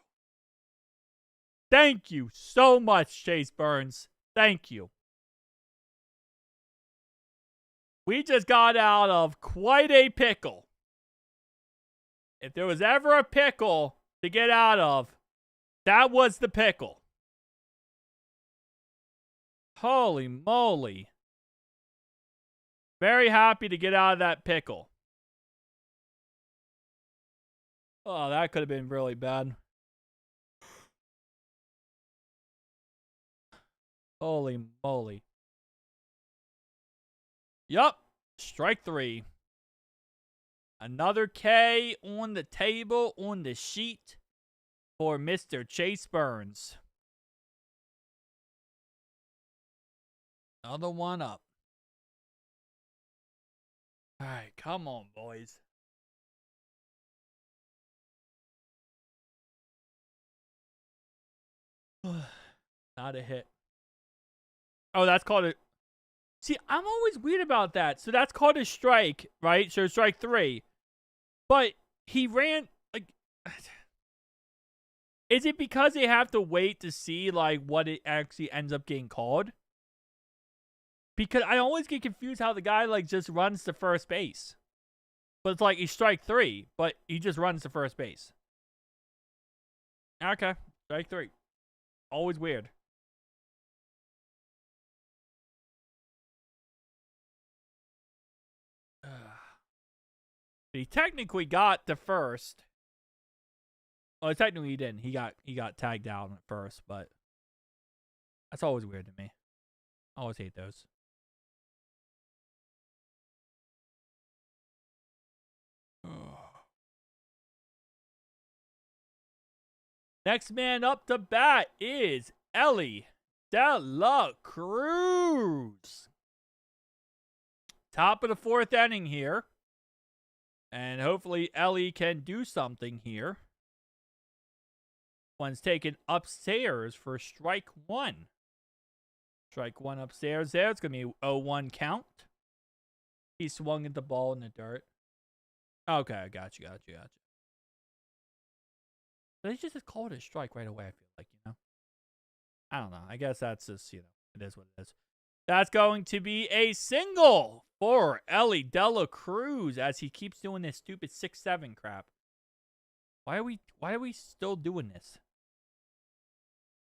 Thank you so much, Chase Burns. Thank you. We just got out of quite a pickle. If there was ever a pickle to get out of, that was the pickle. Holy moly. Very happy to get out of that pickle. Oh, that could have been really bad. Holy moly. Yup. Strike 3. Another K on the table, on the sheet for Mr. Chase Burns. Another one up. All right, come on, boys. Not a hit. Oh, that's called a... See, I'm always weird about that. So that's called a strike, right? So strike 3. But he ran... Is it because they have to wait to see, what it actually ends up getting called? Because I always get confused how the guy, just runs to first base. But it's he's strike 3, but he just runs to first base. Okay, strike 3. Always weird. But he technically got the first. Well, technically he didn't. He got tagged out at first, but that's always weird to me. I always hate those. Next man up to bat is Ellie De La Cruz. Top of the fourth inning here. And hopefully Ellie can do something here. One's taken upstairs for strike one. Strike one upstairs there. It's going to be 0-1 count. He swung at the ball in the dirt. Okay, I got you. They just call it a strike right away, I feel like, I don't know. I guess that's just, it is what it is. That's going to be a single for Ellie De La Cruz as he keeps doing this stupid 6-7 crap. Why are we still doing this?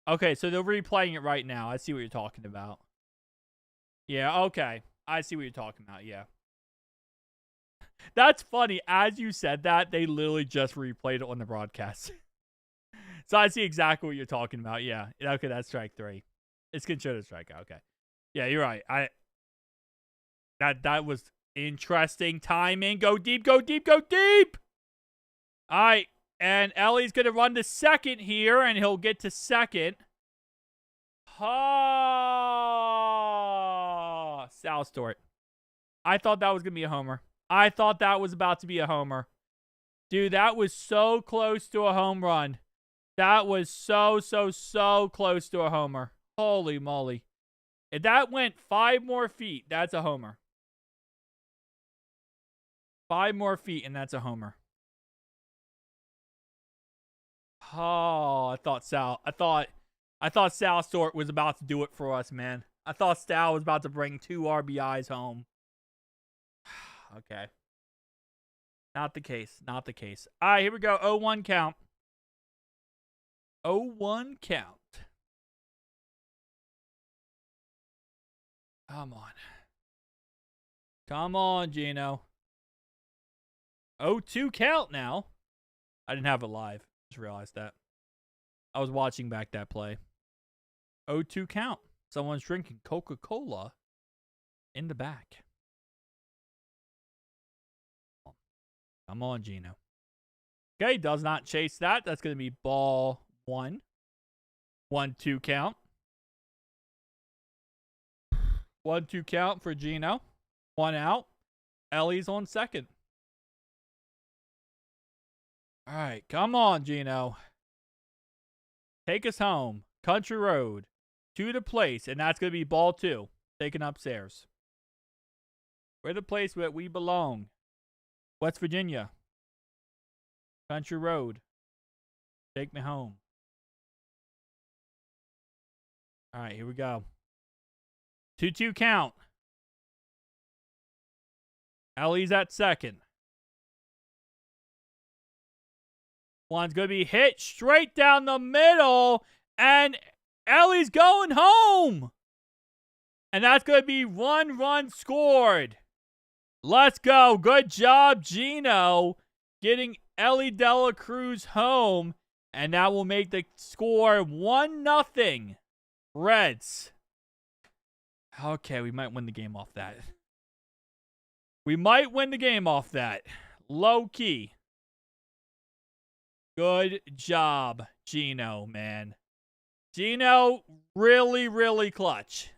Okay, so they're replaying it right now. I see what you're talking about. Yeah, okay. I see what you're talking about, yeah. That's funny. As you said that, they literally just replayed it on the broadcast. So I see exactly what you're talking about. Yeah. Okay, that's strike three. It's considered a strikeout. Okay. Yeah, you're right. That was interesting timing. Go deep, go deep, go deep. All right. And Ellie's going to run to second here, and he'll get to second. Oh, Sal Stewart. I thought that was going to be a homer. I thought that was about to be a homer. Dude, that was so close to a home run. That was so close to a homer. Holy moly. If that went 5 more feet, that's a homer. 5 more feet, and that's a homer. Oh, I thought Sal Stewart was about to do it for us, man. I thought Sal was about to bring 2 RBIs home. Okay. Not the case. Not the case. All right, here we go. 0-1 count. 0-1 count. Come on. Come on, Gino. 0-2 count now. I didn't have it live. Just realized that. I was watching back that play. 0-2 count. Someone's drinking Coca-Cola in the back. Come on, Gino. Okay, does not chase that. That's going to be ball 1. 1-2 count. 1-2 count for Gino. 1 out. Ellie's on second. All right, come on, Gino. Take us home. Country Road. To the place, and that's going to be ball 2. Taken upstairs. We're the place where we belong. West Virginia. Country Road. Take me home. All right, here we go. 2-2 count. Ellie's at second. One's going to be hit straight down the middle, and Ellie's going home. And that's going to be 1 run scored. Let's go. Good job, Gino, getting Ellie De La Cruz home. And that will make the score 1-0. Reds. Okay, we might win the game off that. We might win the game off that. Low key. Good job, Gino, man. Gino, really, really clutch.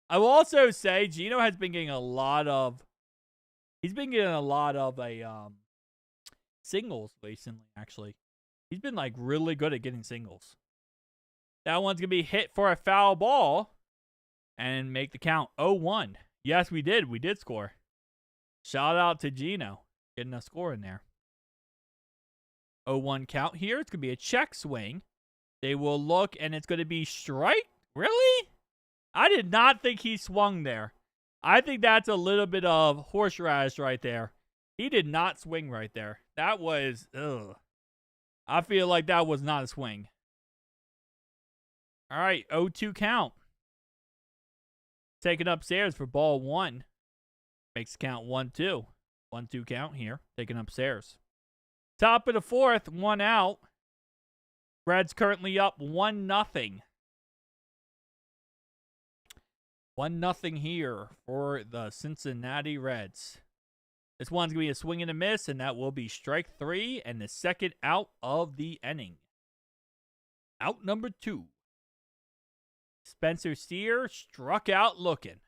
I will also say Gino has been getting a lot of singles recently, actually. He's been like really good at getting singles. That one's going to be hit for a foul ball and make the count 0-1. Yes, we did. We did score. Shout out to Gino getting a score in there. 0-1 count here. It's going to be a check swing. They will look, and it's going to be strike. Really? I did not think he swung there. I think that's a little bit of horseradish right there. He did not swing right there. That was, ugh. I feel like that was not a swing. All right, 0-2 count. Taken upstairs for ball 1. Makes the count 1-2. 1-2 count here. Taking upstairs. Top of the fourth, 1 out. Reds currently up 1-0. 1-0 here for the Cincinnati Reds. This one's going to be a swing and a miss, and that will be strike 3 and the second out of the inning. Out number 2. Spencer Steer struck out looking.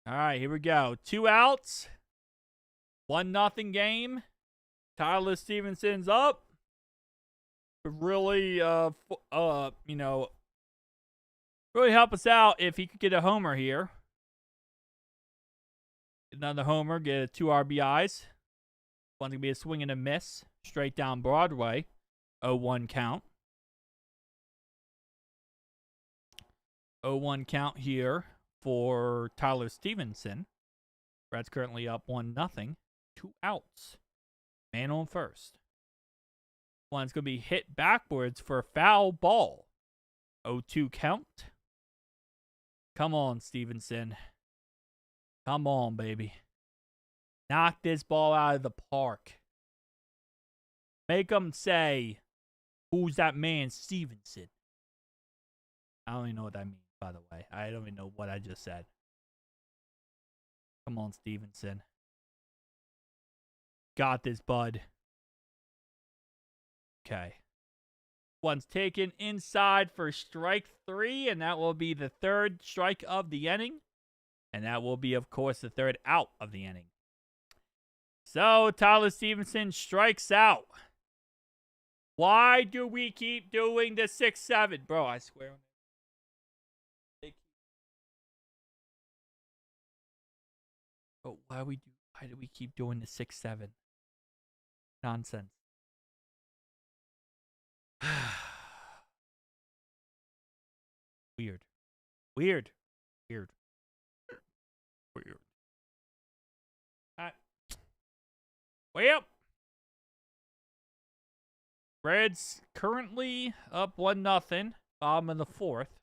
All right, here we go. 2 outs. 1-0 game. Tyler Stevenson's up. Really, really help us out if he could get a homer here. Another homer, get 2 RBIs. One's going to be a swing and a miss. Straight down Broadway. 0-1 count. 0-1 count here for Tyler Stevenson. Reds currently up 1-0. 2 outs. Man on first. One's going to be hit backwards for a foul ball. 0-2 count. Come on, Stevenson. Come on, baby. Knock this ball out of the park. Make them say, who's that man, Stevenson? I don't even know what that means, by the way. I don't even know what I just said. Come on, Stevenson. Got this, bud. Okay. One's taken inside for strike 3, and that will be the third strike of the inning. And that will be, of course, the third out of the inning. So, Tyler Stevenson strikes out. Why do we keep doing the 6-7? Bro, I swear. But why do we keep doing the 6-7? Nonsense. Weird. Weird. Weird. Weird. Way up. Reds currently up 1-0. Bottom of the fourth.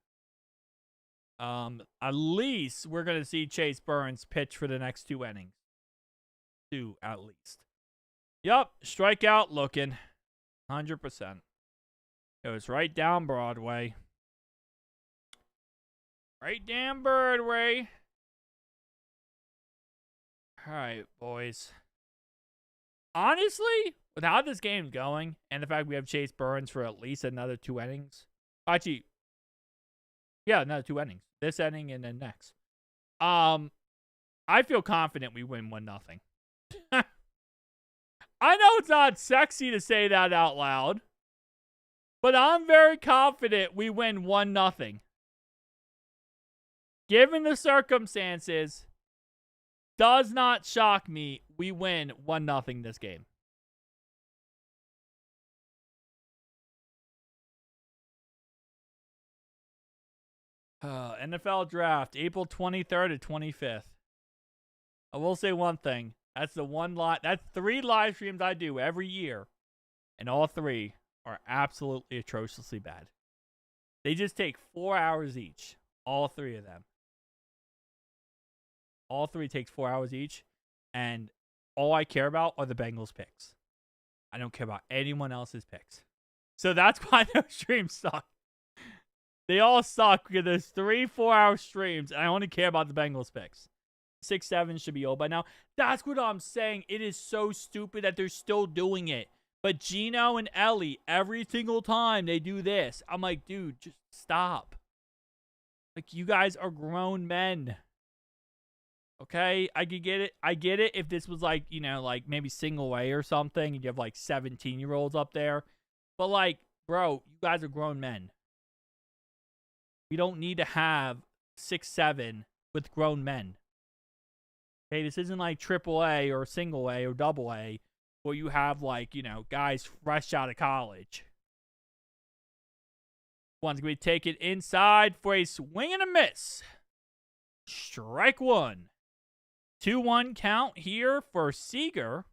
At least we're going to see Chase Burns pitch for the next 2 innings. 2 at least. Yup. Strikeout looking. 100%. Goes right down Broadway. Right down Broadway. All right, boys. Honestly, with how this game's going, and the fact we have Chase Burns for at least another 2 innings. Actually, yeah, another 2 innings. This inning and then next. I feel confident we win 1-0. I know it's not sexy to say that out loud, but I'm very confident we win 1-0. Given the circumstances, does not shock me. We win 1-0 this game. NFL draft, April 23rd to 25th. I will say one thing. That's 3 live streams I do every year. And all 3 are absolutely atrociously bad. They just take 4 hours each. All 3 of them. All 3 takes 4 hours each. And all I care about are the Bengals picks. I don't care about anyone else's picks. So that's why those streams suck. They all suck because there's 3 4-hour streams, and I only care about the Bengals picks. 6-7 should be old by now. That's what I'm saying. It is so stupid that they're still doing it. But Gino and Ellie, every single time they do this, I'm like, dude, just stop. Like, you guys are grown men. Okay? I could get it. I get it if this was like, like maybe single A or something, and you have like 17-year-olds up there. But like, bro, you guys are grown men. We don't need to have 6-7 with grown men. Okay, this isn't like triple A or single A or double A where you have like, guys fresh out of college. One's going to be taken inside for a swing and a miss. Strike 1. 2-1 count here for Seager.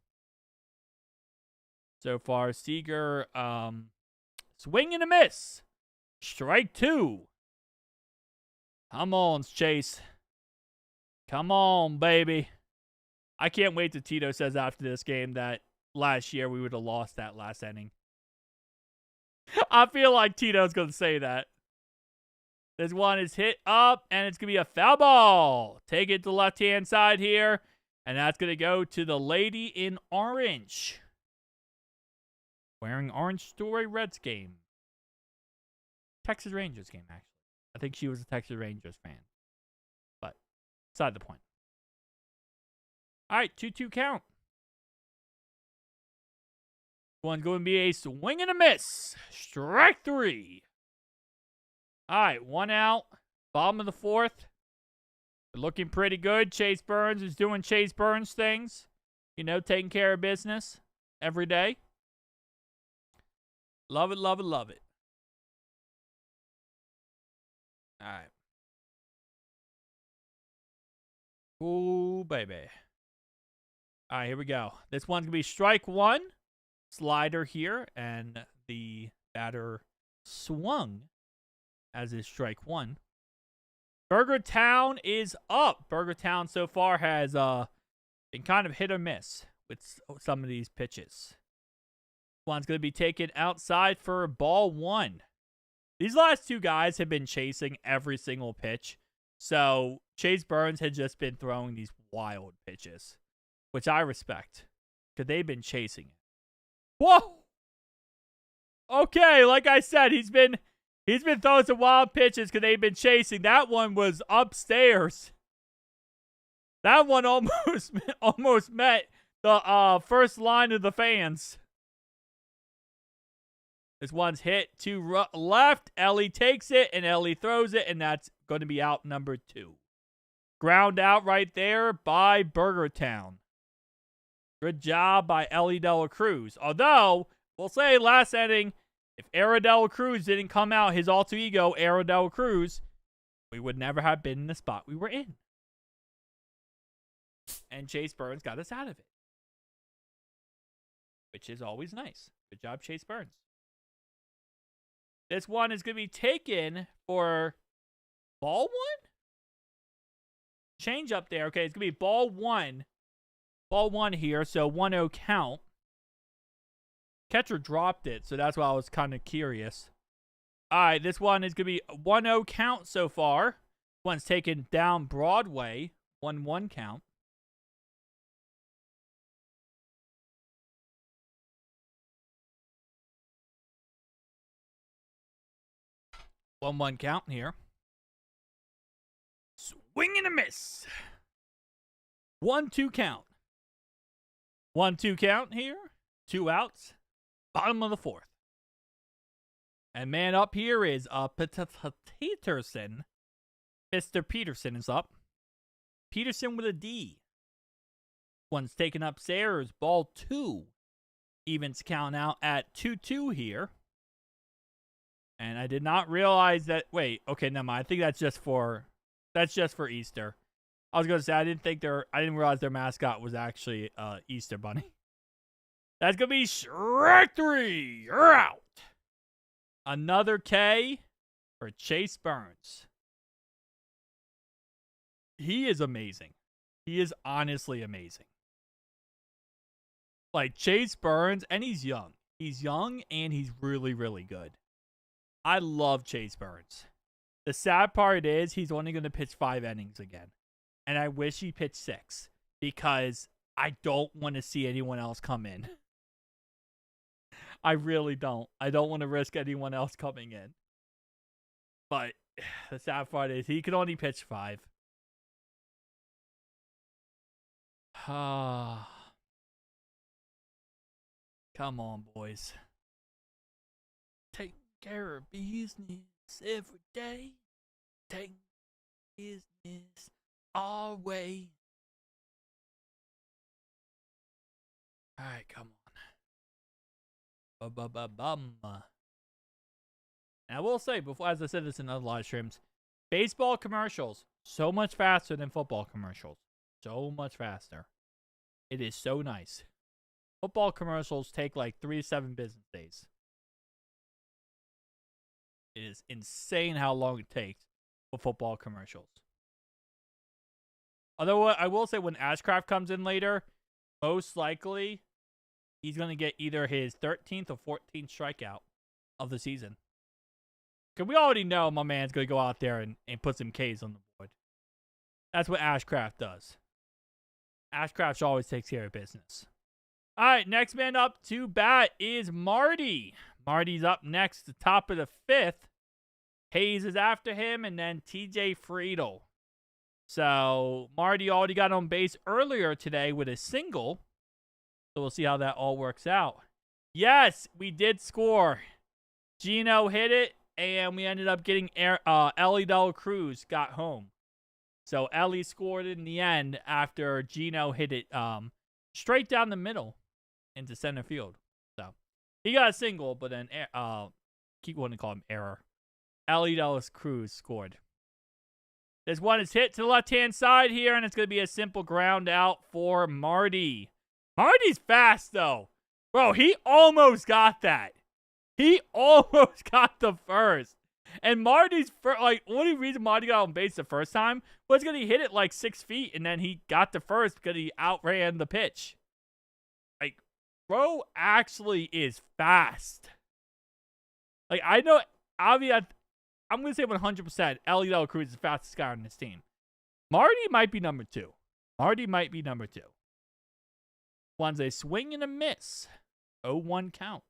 So far, Seager, swing and a miss. Strike 2. Come on, Chase. Come on, baby. I can't wait till Tito says after this game that last year we would have lost that last inning. I feel like Tito's going to say that. This one is hit up, and it's going to be a foul ball. Take it to the left-hand side here, and that's going to go to the lady in orange. Wearing orange Story Reds game. Texas Rangers game, actually. I think she was a Texas Rangers fan. But, beside the point. All right, 2-2 count. One's going to be a swing and a miss. Strike 3. All right, 1 out. Bottom of the 4th. Looking pretty good. Chase Burns is doing Chase Burns things. You know, taking care of business every day. Love it, love it, love it. All right. Ooh, baby. All right, here we go. This one's going to be strike 1. Slider here, and the batter swung as is strike 1. Burgertown is up. Burgertown so far has been kind of hit or miss with some of these pitches. One's going to be taken outside for ball 1. These last two guys have been chasing every single pitch. So Chase Burns had just been throwing these wild pitches, which I respect because they've been chasing it. Whoa! Okay, like I said, he's been throwing some wild pitches because they've been chasing. That one was upstairs. That one almost met the first line of the fans. This one's hit to left. Ellie takes it, and Ellie throws it, and that's going to be out number 2. Ground out right there by Burgertown. Good job by Ellie Dela Cruz. Although, we'll say last inning, if Era Dela Cruz didn't come out, his alter ego, Era Dela Cruz, we would never have been in the spot we were in. And Chase Burns got us out of it. Which is always nice. Good job, Chase Burns. This one is going to be taken for ball 1? Change up there. Okay, it's going to be ball 1. Ball 1 here, so 1-0 count. Catcher dropped it, so that's why I was kind of curious. All right, this one is going to be 1-0 count so far. One's taken down Broadway, 1-1 count. One count here. Swing and a miss. 1-2 count. 1-2 count here. 2 outs. Bottom of the 4th. And man up here is Peterson. Mr. Peterson is up. Peterson with a D. One's taken upstairs. Ball 2. Evens count out at 2-2 here. And I did not realize that. Wait, okay, never mind. I think that's just for Easter. I was gonna say I didn't realize their mascot was actually Easter Bunny. That's gonna be strike 3. You're out. Another K for Chase Burns. He is amazing. He is honestly amazing. Like Chase Burns, and he's young. He's young and he's really, really good. I love Chase Burns. The sad part is he's only going to pitch 5 innings again. And I wish he pitched 6 because I don't want to see anyone else come in. I really don't. I don't want to risk anyone else coming in. But the sad part is he could only pitch 5. Come on, boys. Take care of business every day. Take business our way. All right, come on. Bum. And I will say, before, as I said this in other live streams, baseball commercials so much faster than football commercials. So much faster. It is so nice. Football commercials take like 3 to 7 business days. It is insane how long it takes for football commercials. Although I will say when Ashcraft comes in later, most likely he's going to get either his 13th or 14th strikeout of the season. Because we already know my man's going to go out there and put some Ks on the board. That's what Ashcraft does. Ashcraft always takes care of business. All right, next man up to bat is Marty. Marty's up next, the top of the 5th. Hayes is after him, and then TJ Friedel. So Marty already got on base earlier today with a single. So we'll see how that all works out. Yes, we did score. Gino hit it, and we ended up getting Ellie De La Cruz got home. So Ellie scored in the end after Gino hit it straight down the middle into center field. So he got a single, but then keep wanting to call him error. Ellie De La Cruz scored. This one is hit to the left-hand side here, and it's going to be a simple ground out for Marty. Marty's fast, though. Bro, he almost got that. He almost got the first. And Marty's, only reason Marty got on base the first time was because he hit it like 6 feet, and then he got the first because he outran the pitch. Like, bro actually is fast. Like, I know, I'm going to say 100%, Ellie De La Cruz is the fastest guy on this team. Marty might be number 2. One's a swing and a miss. 0-1 count.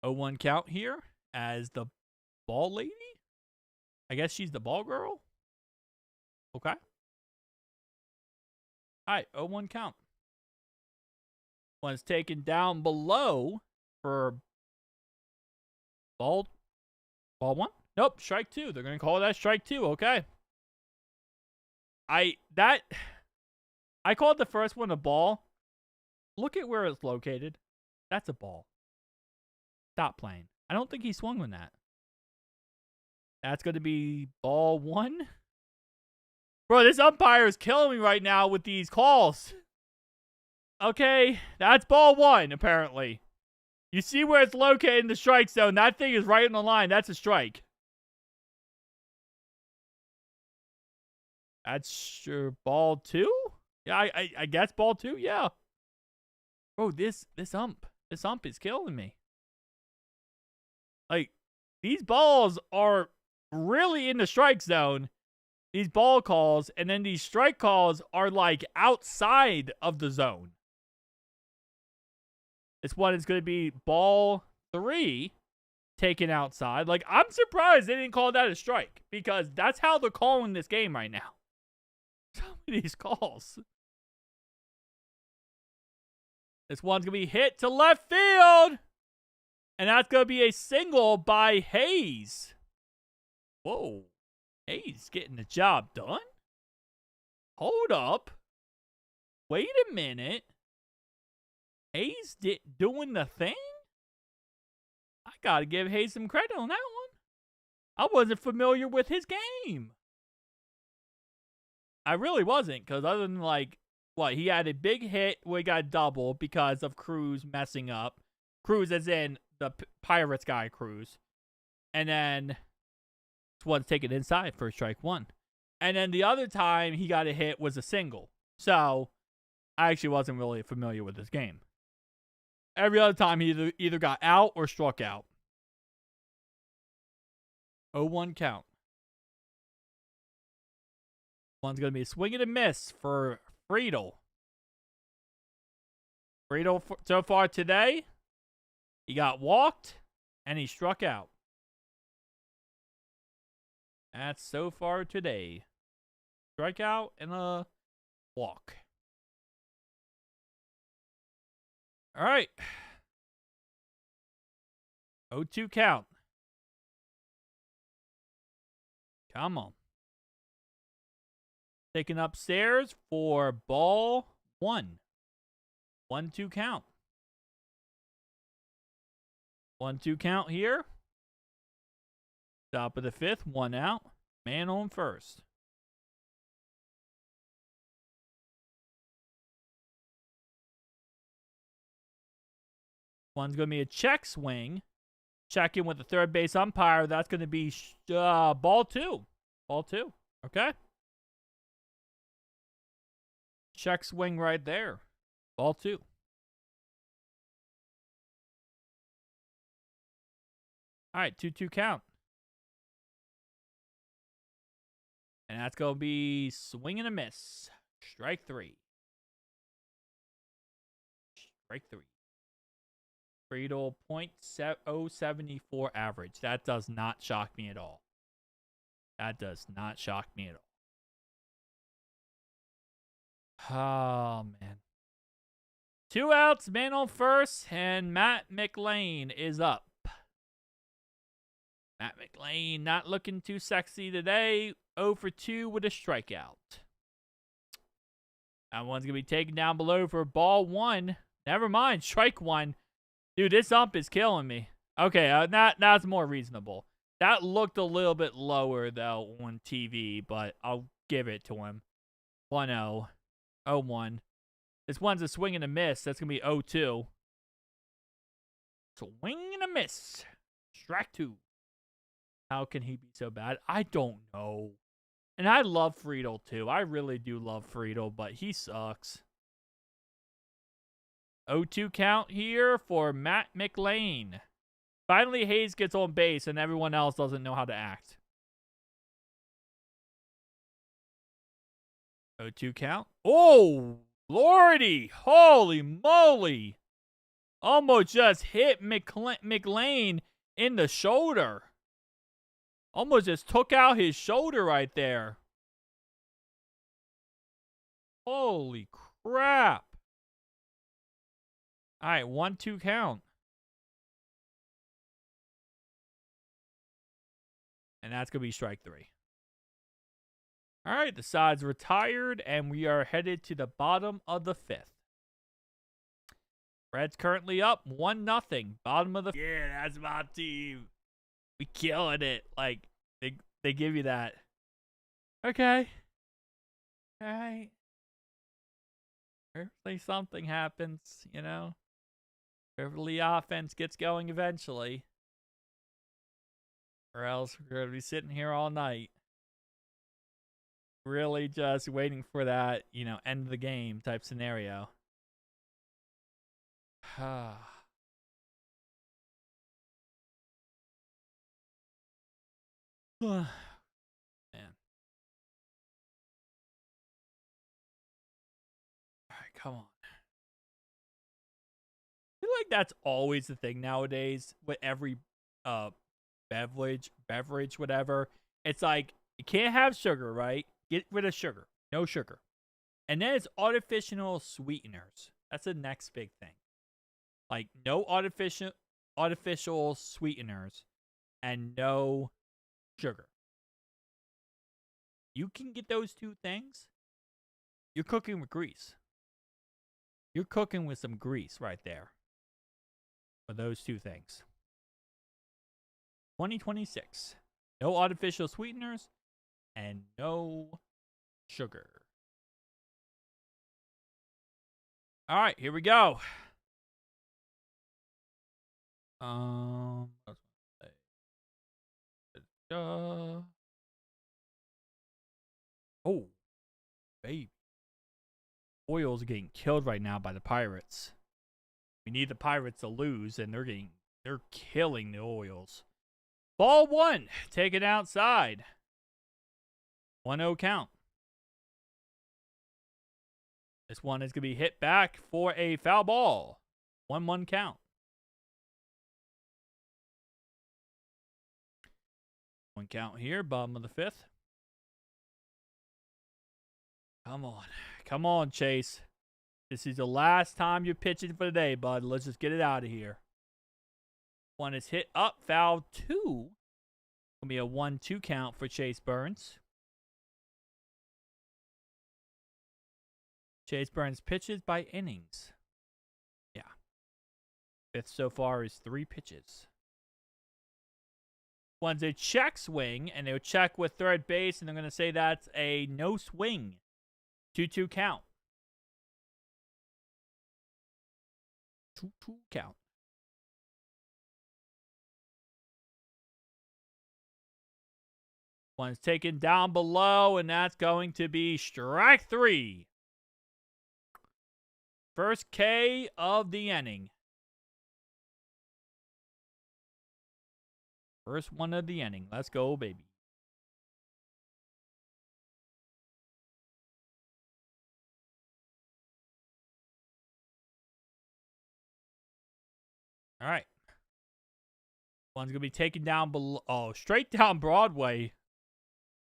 0-1 count here as the ball lady. I guess she's the ball girl. Okay. All right, 0-1 count. One's taken down below for ball 1? Nope, strike 2. They're going to call that strike 2. Okay. I called the first one a ball. Look at where it's located. That's a ball. Stop playing. I don't think he swung on that. That's going to be ball 1. Bro, this umpire is killing me right now with these calls. Okay, that's ball 1, apparently. You see where it's located in the strike zone. That thing is right on the line. That's a strike. That's your ball 2? Yeah, I guess ball 2, yeah. Bro, this ump is killing me. Like, these balls are really in the strike zone. These ball calls, and then these strike calls are like outside of the zone. This one is going to be ball 3 taken outside. Like, I'm surprised they didn't call that a strike because that's how they're calling this game right now. Some of these calls. This one's going to be hit to left field. And that's going to be a single by Hayes. Whoa. Hayes getting the job done? Hold up. Wait a minute. Hayes doing the thing? I got to give Hayes some credit on that one. I wasn't familiar with his game. I really wasn't, because other than he had a big hit where he got a double because of Cruz messing up. Cruz as in the Pirates guy, Cruz. And then this one's taken inside for strike 1. And then the other time he got a hit was a single. So I actually wasn't really familiar with this game. Every other time he either got out or struck out. 0-1 count. One's going to be a swing and a miss for Friedel. Friedel, so far today, he got walked and he struck out. That's so far today. Strikeout and a walk. All right. 0-2 count. Come on. Taken upstairs for ball 1. 1-2 count. 1-2 count here. Top of the 5th, 1 out. Man on first. One's going to be a check swing. Check in with the third base umpire. That's going to be ball 2. Ball 2. Okay. Check swing right there. Ball 2. All right, 2-2 count. And that's going to be swing and a miss. Strike 3. Strike 3. Friedel .074 average. That does not shock me at all. That does not shock me at all. Oh, man. 2 outs, man on first, and Matt McLean is up. Matt McLean not looking too sexy today. 0 for 2 with a strikeout. That one's going to be taken down below for ball 1. Never mind, strike 1. Dude, this ump is killing me. Okay, that's more reasonable. That looked a little bit lower, though, on TV, but I'll give it to him. 1-0. 0-1. This one's a swing and a miss. That's going to be 0-2. Swing and a miss. Strike 2. How can he be so bad? I don't know. And I love Friedel, too. I really do love Friedel, but he sucks. 0-2 count here for Matt McLean. Finally, Hayes gets on base, and everyone else doesn't know how to act. 0-2 count. Oh, Lordy. Holy moly. Almost just hit McLean in the shoulder. Almost just took out his shoulder right there. Holy crap. All right, 1-2 count. And that's going to be strike 3. All right, the side's retired, and we are headed to the bottom of the 5th. Reds currently up 1-0. Bottom of the 5th. Yeah, that's my team. We killing it. Like, they give you that. Okay. All right. Hopefully something happens, you know. Hopefully offense gets going eventually. Or else we're going to be sitting here all night. Really just waiting for that, you know, end of the game type scenario. Man. Alright, come on. I feel like that's always the thing nowadays with every beverage, whatever. It's like, you can't have sugar, right? Get rid of sugar. No sugar. And then it's artificial sweeteners. That's the next big thing. Like, no artificial sweeteners and no sugar. You can get those 2 things, you're cooking with grease. You're cooking with some grease right there. For those 2 things. 2026. No artificial sweeteners and no sugar. All right, here we go. Oh, baby. Orioles are getting killed right now by the Pirates. We need the Pirates to lose, and they're killing the Orioles. Ball 1, taken outside. 1-0 count. This one is going to be hit back for a foul ball. 1-1 count. 1 count here, bottom of the 5th. Come on. Come on, Chase. This is the last time you're pitching for the day, bud. Let's just get it out of here. One is hit up, foul 2. Going to be a 1-2 count for Chase Burns. Chase Burns pitches by innings. Yeah. 5th so far is 3 pitches. One's a check swing, and they'll check with third base, and they're going to say that's a no swing. 2-2 count. 2-2 count. One's taken down below, and that's going to be strike 3. First K of the inning. First one of the inning. Let's go, baby. All right. One's going to be taken down below. Oh, straight down Broadway.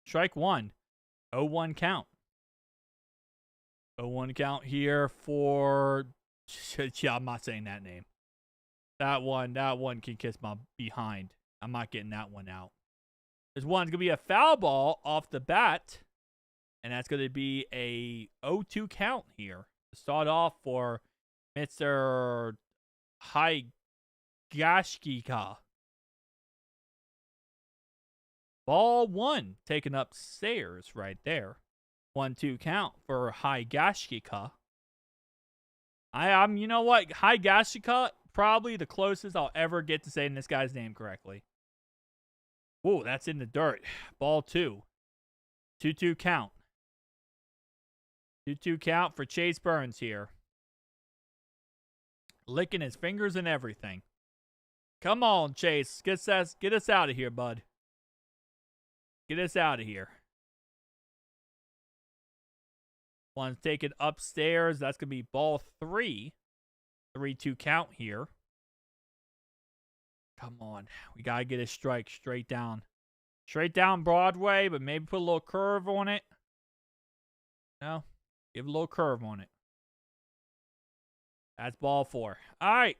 Strike one. 0-1 count. 0-1 count here for... Yeah, I'm not saying that name. That one can kiss my behind. I'm not getting that one out. This one's going to be a foul ball off the bat. And that's going to be a 0-2 count here. To start off for Mr. Higashikika. Ball one taken upstairs right there. 1-2 count for Higashikika. You know what? Higashikika, probably the closest I'll ever get to saying this guy's name correctly. Whoa, that's in the dirt. Ball two. 2-2 count. 2-2 count for Chase Burns here. Licking his fingers and everything. Come on, Chase. Get us out of here, bud. Get us out of here. One's taken upstairs. That's going to be ball three. 3-2 count here. Come on. We got to get a strike straight down. Straight down Broadway, but maybe put a little curve on it. No? Give a little curve on it. That's ball four. All right.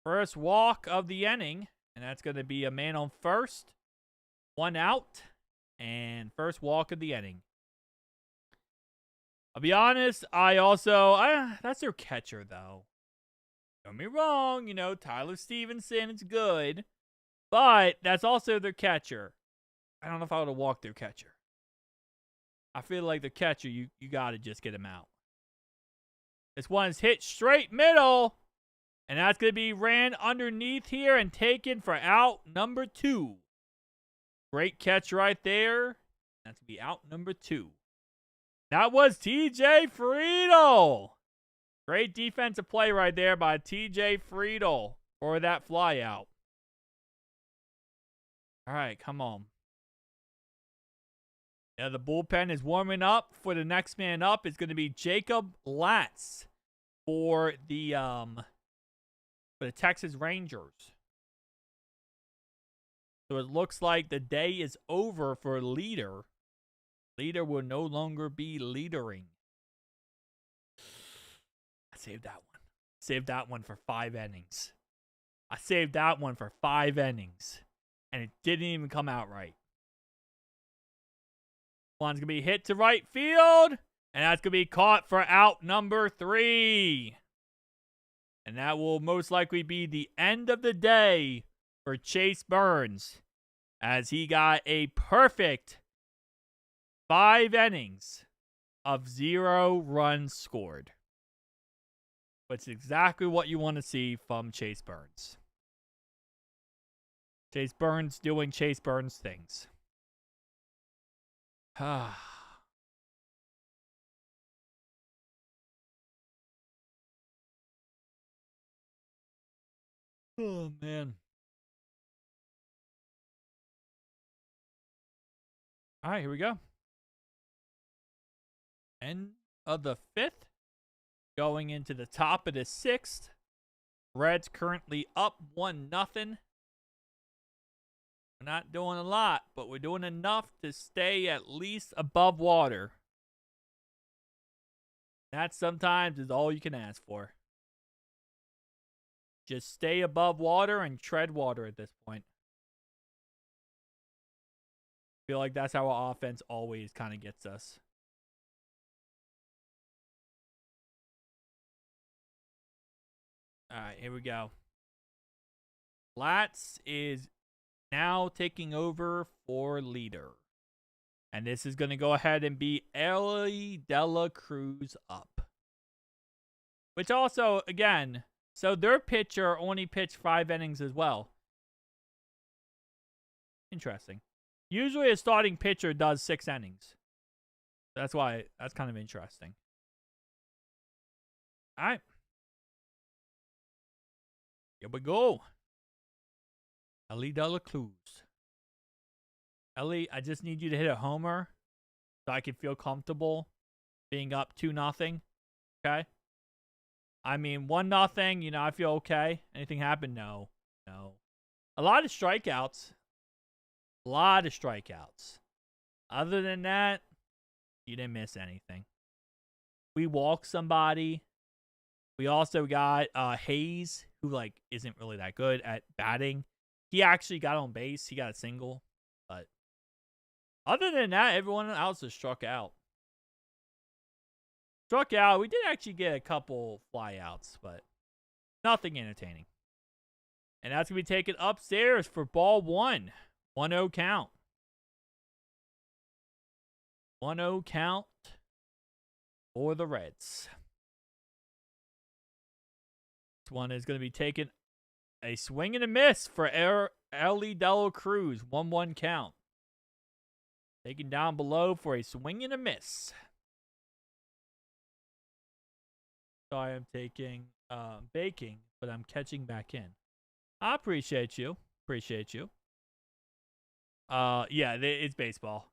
First walk of the inning. And that's going to be a man on first. 1 out. And first walk of the inning. I'll be honest, that's their catcher, though. Don't get me wrong, Tyler Stevenson is good. But that's also their catcher. I don't know if I would have walked their catcher. I feel like the catcher, you got to just get him out. This one's hit straight middle. And that's going to be ran underneath here and taken for out number 2. Great catch right there. That's going to be out number 2. That was TJ Friedel. Great defensive play right there by TJ Friedel for that fly out. All right, come on. Yeah, the bullpen is warming up. For the next man up, it's going to be Jacob Latz for the Texas Rangers. So it looks like the day is over for Leader. Leader will no longer be leadering. I saved that one. Saved that one for 5 innings. I saved that one for 5 innings. And it didn't even come out right. One's going to be hit to right field. And that's going to be caught for out number 3. And that will most likely be the end of the day for Chase Burns. As he got a perfect 5 innings of 0 runs scored. Which is exactly what you want to see from Chase Burns. Chase Burns doing Chase Burns things. Oh, man. All right, here we go. End of the 5th. Going into the top of the 6th. Reds currently up 1-0. We're not doing a lot, but we're doing enough to stay at least above water. That sometimes is all you can ask for. Just stay above water and tread water at this point. I feel like that's how our offense always kind of gets us. All right, here we go. Latz is now taking over for Leader. And this is going to go ahead and be Ellie Dela Cruz up. Which also, again, so their pitcher only pitched 5 innings as well. Interesting. Usually a starting pitcher does 6 innings. That's kind of interesting. All right. Here we go. Ellie de la Cruz. Ellie, I just need you to hit a homer so I can feel comfortable being up 2-0. Okay? I mean, 1-0, you know, I feel okay. Anything happen? No. No. A lot of strikeouts. A lot of strikeouts. Other than that, you didn't miss anything. We walked somebody. We also got Hayes, who like isn't really that good at batting. He actually got on base. He got a single. But other than that, everyone else is struck out. Struck out. We did actually get a couple flyouts, but nothing entertaining. And that's going to be taken upstairs for ball 1. 1-0 count. 1-0 count for the Reds. This one is going to be taken a swing and a miss for Ellie de la Cruz. 1-1 count. Taken down below for a swing and a miss. So I am taking baking, but I'm catching back in. I appreciate you. Appreciate you. Yeah, it's baseball.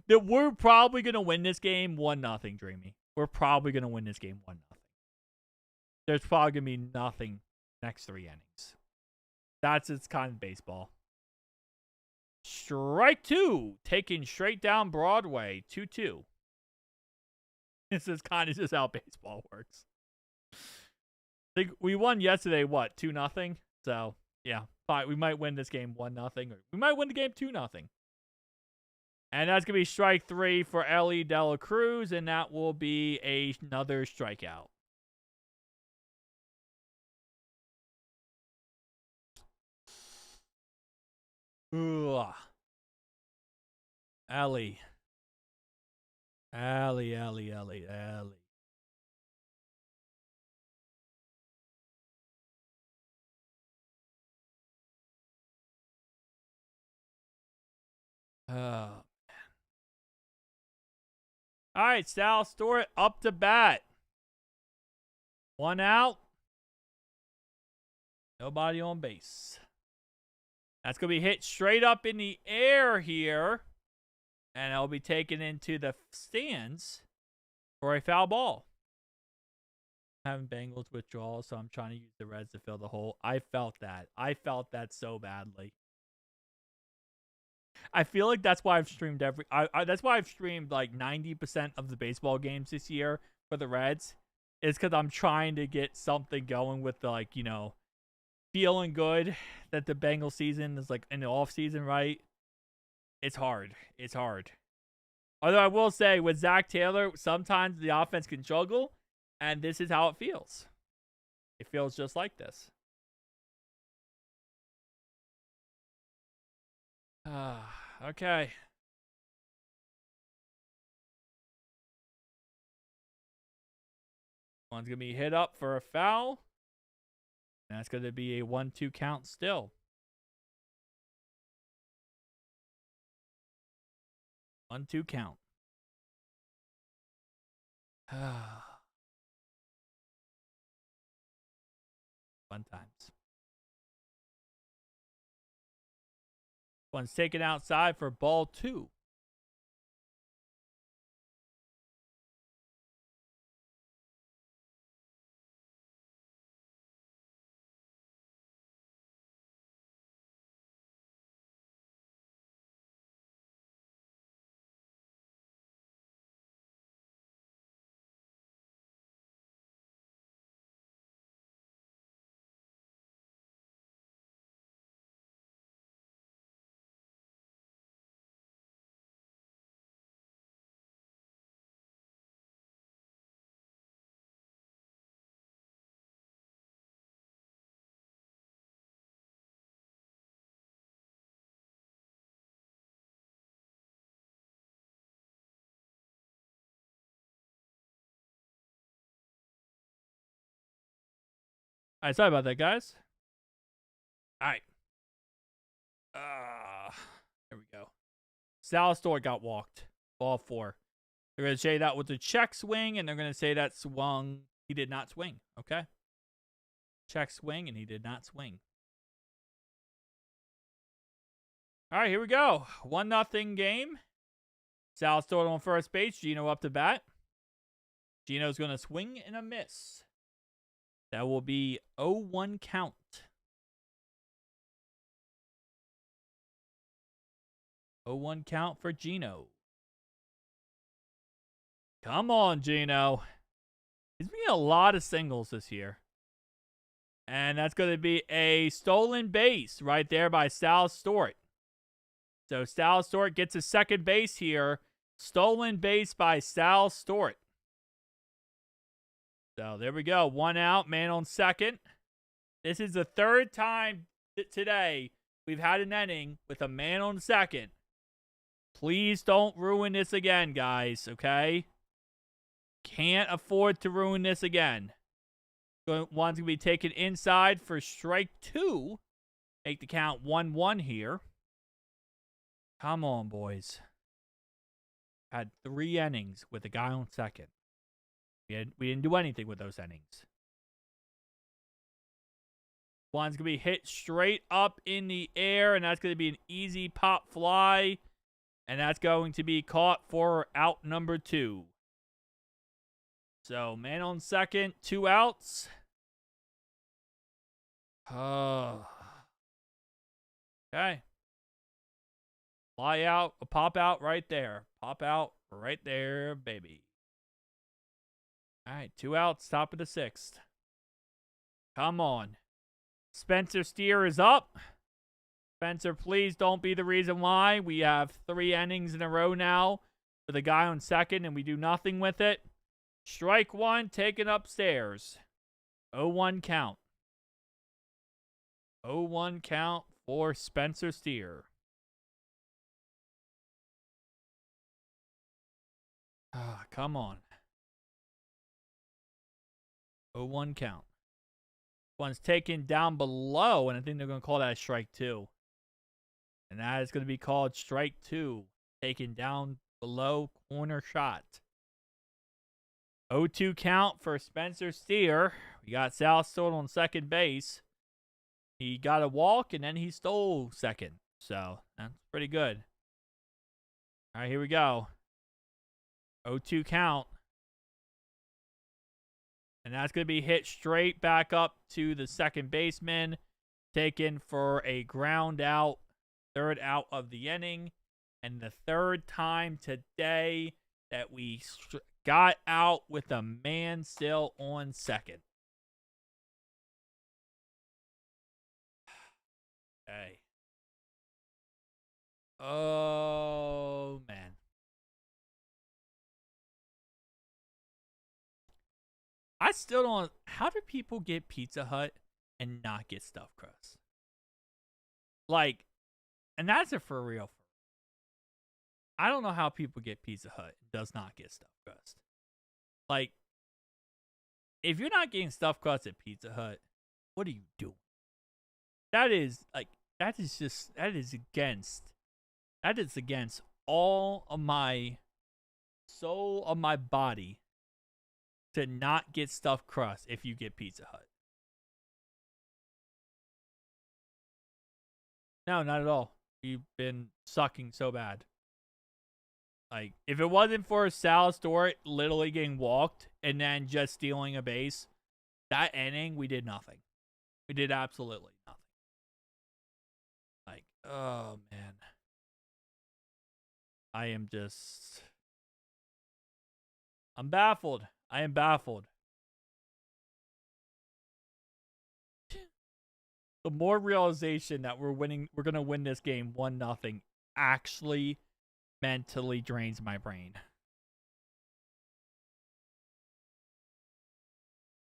We're probably gonna win this game 1-0, Dreamy. We're probably gonna win this game 1-0. There's probably gonna be nothing next 3 innings. It's kind of baseball. Strike 2, taken straight down Broadway, 2-2. This is kind of just how baseball works. I think we won yesterday, what, 2-0? So, yeah, fine. We might win this game 1-0, or we might win the game 2-0. And that's going to be strike 3 for Ellie de la Cruz, and that will be another strikeout. Ugh. Ellie. Ellie. Oh. All right, Sal Stewart up to bat. 1 out. Nobody on base. That's going to be hit straight up in the air here. And it'll be taken into the stands for a foul ball. I'm having Bengals withdrawal, so I'm trying to use the Reds to fill the hole. I felt that. I felt that so badly. I feel like that's why I've streamed that's why I've streamed like 90% of the baseball games this year for the Reds. Is because I'm trying to get something going with the, like, you know, feeling good that the Bengal season is like in the off season, right? It's hard. It's hard. Although I will say with Zach Taylor, sometimes the offense can juggle, and this is how it feels. It feels just like this. Okay. One's going to be hit up for a foul. And that's going to be a 1-2 count still. 1-2 count. Fun times. One's taken outside for ball 2. All right, sorry about that, guys. All right. There we go. Salastor got walked. Ball 4. They're going to say that with the check swing, and they're going to say that swung He did not swing. Okay. Check swing, and he did not swing. All right, here we go. 1-0 game. Sal Stewart on first base. Gino up to bat. Gino's going to swing and a miss. That will be 0-1 count. Oh, 1 count for Gino. Come on, Gino. He's been getting a lot of singles this year. And that's going to be a stolen base right there by Sal Stewart. So Sal Stewart gets a second base here. Stolen base by Sal Stewart. So there we go. 1 out, man on second. This is the third time today we've had an inning with a man on second. Please don't ruin this again, guys, okay? Can't afford to ruin this again. One's going to be taken inside for strike 2. Make the count 1-1 here. Come on, boys. Had 3 innings with a guy on second. We didn't do anything with those innings. One's going to be hit straight up in the air, and that's going to be an easy pop fly. And that's going to be caught for out number 2. So, man on second, 2 outs. Okay. Fly out, a pop out right there. Pop out right there, baby. All right, 2 outs, top of the 6th. Come on. Spencer Steer is up. Spencer, please don't be the reason why. We have 3 innings in a row now with a guy on second, and we do nothing with it. Strike 1, taken upstairs. 0-1 count. 0-1 count for Spencer Steer. Come on. 0-1 count. One's taken down below, and I think they're going to call that a strike 2. And that is going to be called strike 2. Taken down below, corner shot. 0-2 count for Spencer Steer. We got Sal Stewart on second base. He got a walk, and then he stole second. So, that's pretty good. All right, here we go. 0-2 count. And that's going to be hit straight back up to the second baseman. Taken for a ground out. 3rd out of the inning. And the 3rd time today that we got out with a man still on second. Okay. Oh, man. I still don't... How do people get Pizza Hut and not get stuffed crust? Like, and that's a for real. I don't know how people get Pizza Hut and does not get stuffed crust. Like, if you're not getting stuffed crust at Pizza Hut, what are you doing? That is against all of my soul of my body to not get stuffed crust if you get Pizza Hut. No, not at all. You've been sucking so bad. Like, if it wasn't for Sal Stewart literally getting walked and then just stealing a base, that inning, we did nothing. We did absolutely nothing. Like, oh, man. I'm baffled. I am baffled. The more realization that we're going to win this game 1-0 actually mentally drains my brain.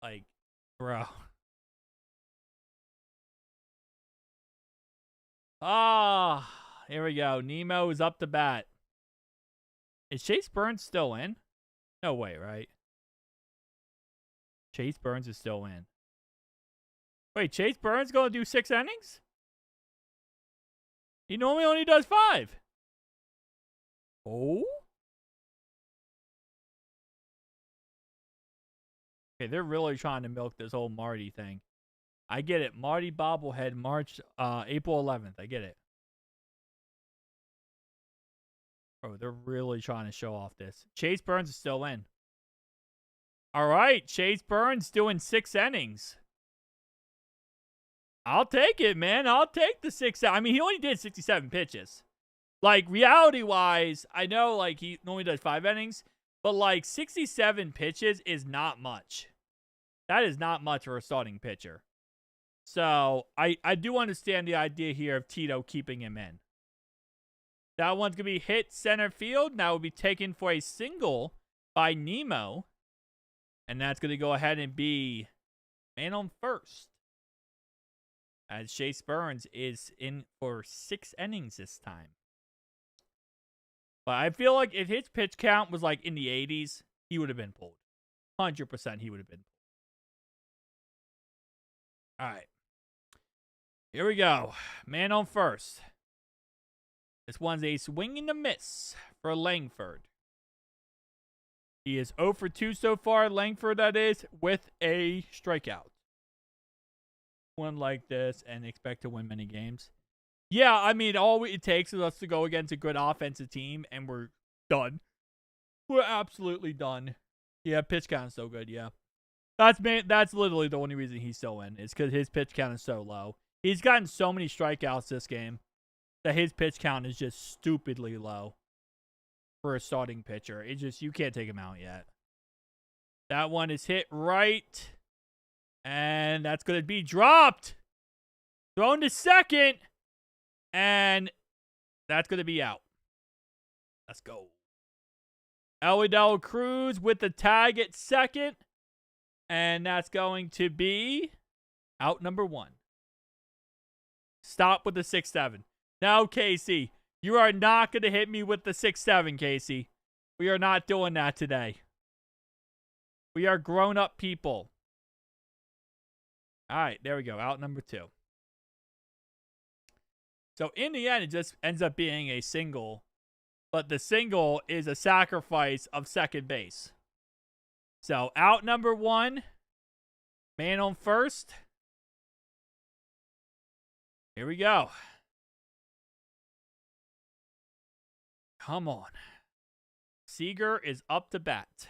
Like, bro. Here we go. Nemo is up to bat. Is Chase Burns still in? No way, right? Chase Burns is still in. Wait, Chase Burns going to do 6 innings? He normally only does 5. Oh? Okay, they're really trying to milk this whole Marty thing. I get it. Marty bobblehead, April 11th. I get it. Oh, they're really trying to show off this. Chase Burns is still in. All right, Chase Burns doing 6 innings. I'll take it, man. I'll take the 6. I mean, he only did 67 pitches. Like, reality-wise, I know, like, he normally does 5 innings, but, like, 67 pitches is not much. That is not much for a starting pitcher. So, I do understand the idea here of Tito keeping him in. That one's going to be hit center field. Now will be taken for a single by Nemo. And that's going to go ahead and be man on first. As Chase Burns is in for 6 innings this time. But I feel like if his pitch count was like in the 80s, he would have been pulled. 100% he would have been pulled. All right. Here we go. Man on first. This one's a swing and a miss for Langford. He is 0 for 2 so far, Langford that is, with a strikeout. One like this and expect to win many games. Yeah, I mean, all it takes is us to go against a good offensive team, and we're done. We're absolutely done. Yeah, pitch count is so good, yeah. That's literally the only reason he's still in, is because his pitch count is so low. He's gotten so many strikeouts this game that his pitch count is just stupidly low for a starting pitcher. It's just, you can't take him out yet. That one is hit right. And that's going to be dropped. Thrown to second. And that's going to be out. Let's go. Elidel Cruz with the tag at second. And that's going to be out number 1. Stop with the 6-7. Now, Casey, you are not going to hit me with the 6-7, Casey. We are not doing that today. We are grown-up people. All right, there we go. Out number 2. So, in the end, it just ends up being a single. But the single is a sacrifice of second base. So, out number 1. Man on first. Here we go. Come on. Seager is up to bat.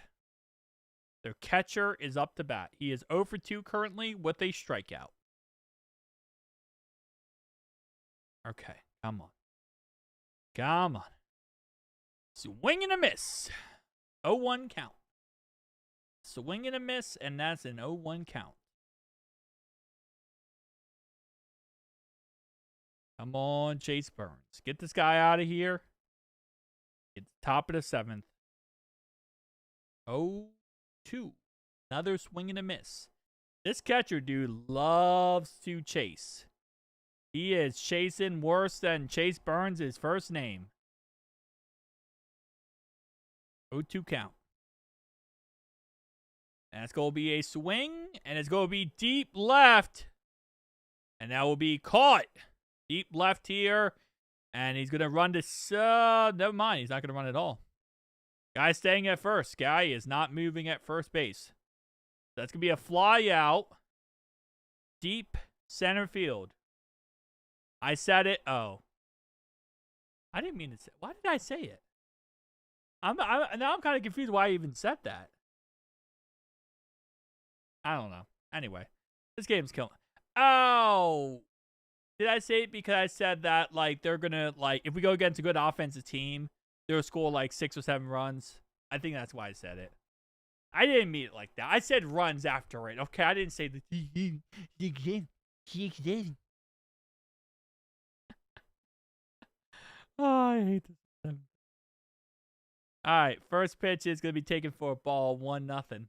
Their catcher is up to bat. He is 0 for 2 currently with a strikeout. Okay, come on. Come on. Swing and a miss. 0-1 count. Swing and a miss, and that's an 0-1 count. Come on, Chase Burns. Get this guy out of here. It's top of the 7th. 0-2. Another swing and a miss. This catcher dude loves to chase. He is chasing worse than Chase Burns, his first name. 0-2 count. And it's going to be a swing, and it's going to be deep left. And that will be caught. Deep left here. And he's going to run this. Never mind. He's not going to run at all. Guy staying at first. Guy is not moving at first base. That's going to be a fly out. Deep center field. I said it. Oh. I didn't mean to say. Why did I say it? Now I'm kind of confused why I even said that. I don't know. Anyway. This game's killing. Oh. Did I say it because I said that, like, they're going to, like, if we go against a good offensive team, they'll score, like, 6 or 7 runs? I think that's why I said it. I didn't mean it like that. I said runs after it. Okay, I didn't say the Oh, I hate this. All right, first pitch is going to be taken for a ball, 1-0.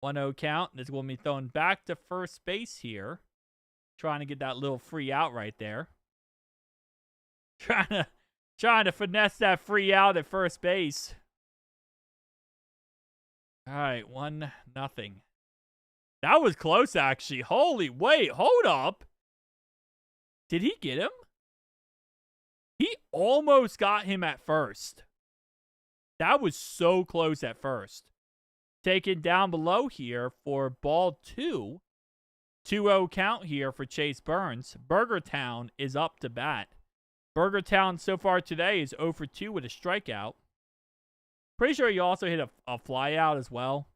1-0 count. This will be thrown back to first base here. Trying to get that little free out right there. Trying to finesse that free out at first base. All right, 1-0. That was close, actually. Holy, wait, hold up. Did he get him? He almost got him at first. That was so close at first. taken down below here for ball 2. 2-0 count here for Chase Burns. Burgertown is up to bat. Burgertown so far today is 0 for 2 with a strikeout. Pretty sure he also hit a fly out as well.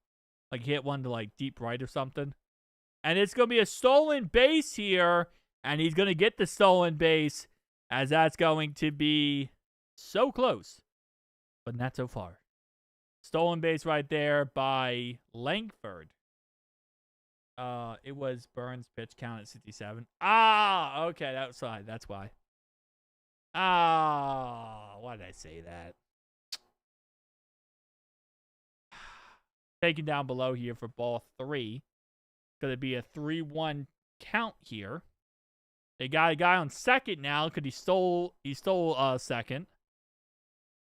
Like he hit one to like deep right or something. And it's going to be a stolen base here. And he's going to get the stolen base, as that's going to be so close, but not so far. Stolen base right there by Langford. It was Burns' pitch count at 67. Ah, okay, that's why. That's why. Ah, why did I say that? Taken down below here for ball 3. Going to be a 3-1 count here. They got a guy on second now because he stole second.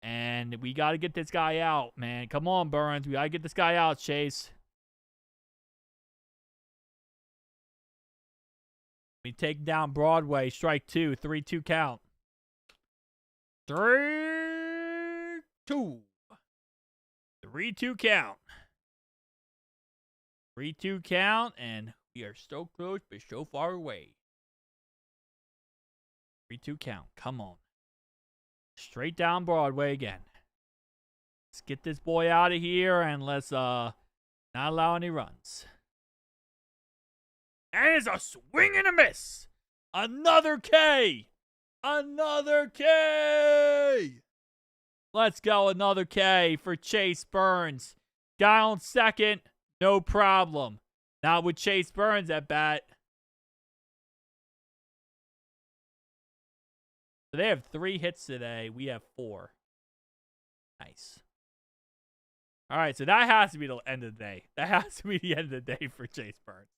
And we got to get this guy out, man. Come on, Burns. We got to get this guy out, Chase. We take down Broadway. Strike 2. 3-2 count. 3-2. 3-2 count. 3-2 count. And we are so close, but so far away. 3-2 count. Come on. Straight down Broadway again. Let's get this boy out of here and let's not allow any runs. And it's a swing and a miss. Another K. Another K. Let's go. Another K for Chase Burns. Guy on second. No problem. Not with Chase Burns at bat. So they have 3 hits today. We have 4. Nice. All right, so that has to be the end of the day. That has to be the end of the day for Chase Burns.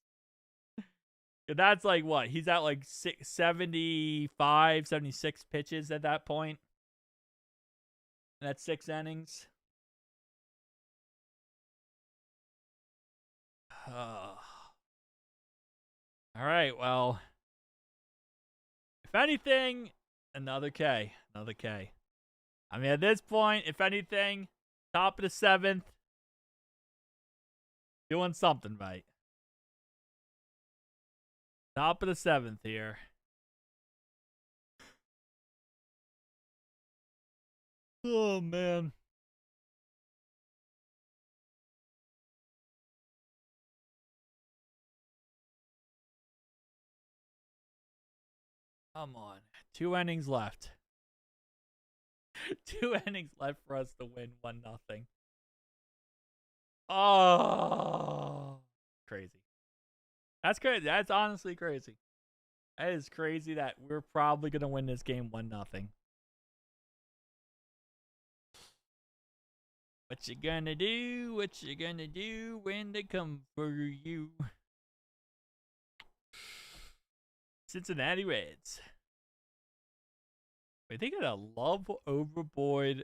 That's like what? He's at like 75, 76 pitches at that point. And that's 6 innings. All right, well, if anything, another K. Another K. I mean, at this point, if anything, top of the 7th, doing something right. Top of the 7th here. Oh, man. Come on. 2 innings left. 2 innings left for us to win 1-0. Oh, crazy. That's crazy. That's honestly crazy. That is crazy that we're probably going to win this game 1-0. What you gonna do? What you gonna do when they come for you? Cincinnati Reds. Wait, they got a love overboard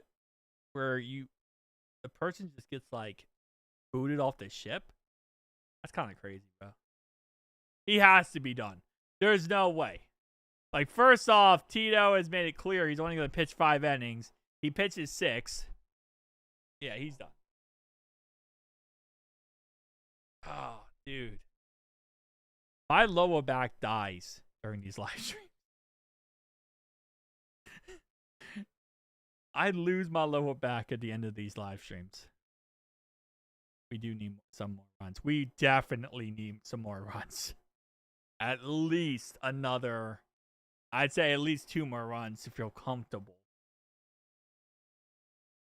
where the person just gets like booted off the ship? That's kind of crazy, bro. He has to be done. There's no way. Like, first off, Tito has made it clear he's only going to pitch 5 innings. He pitches 6. Yeah, he's done. Oh, dude. My lower back dies during these live streams. I lose my lower back at the end of these live streams. We do need some more runs. We definitely need some more runs. At least another, I'd say at least 2 more runs to feel comfortable.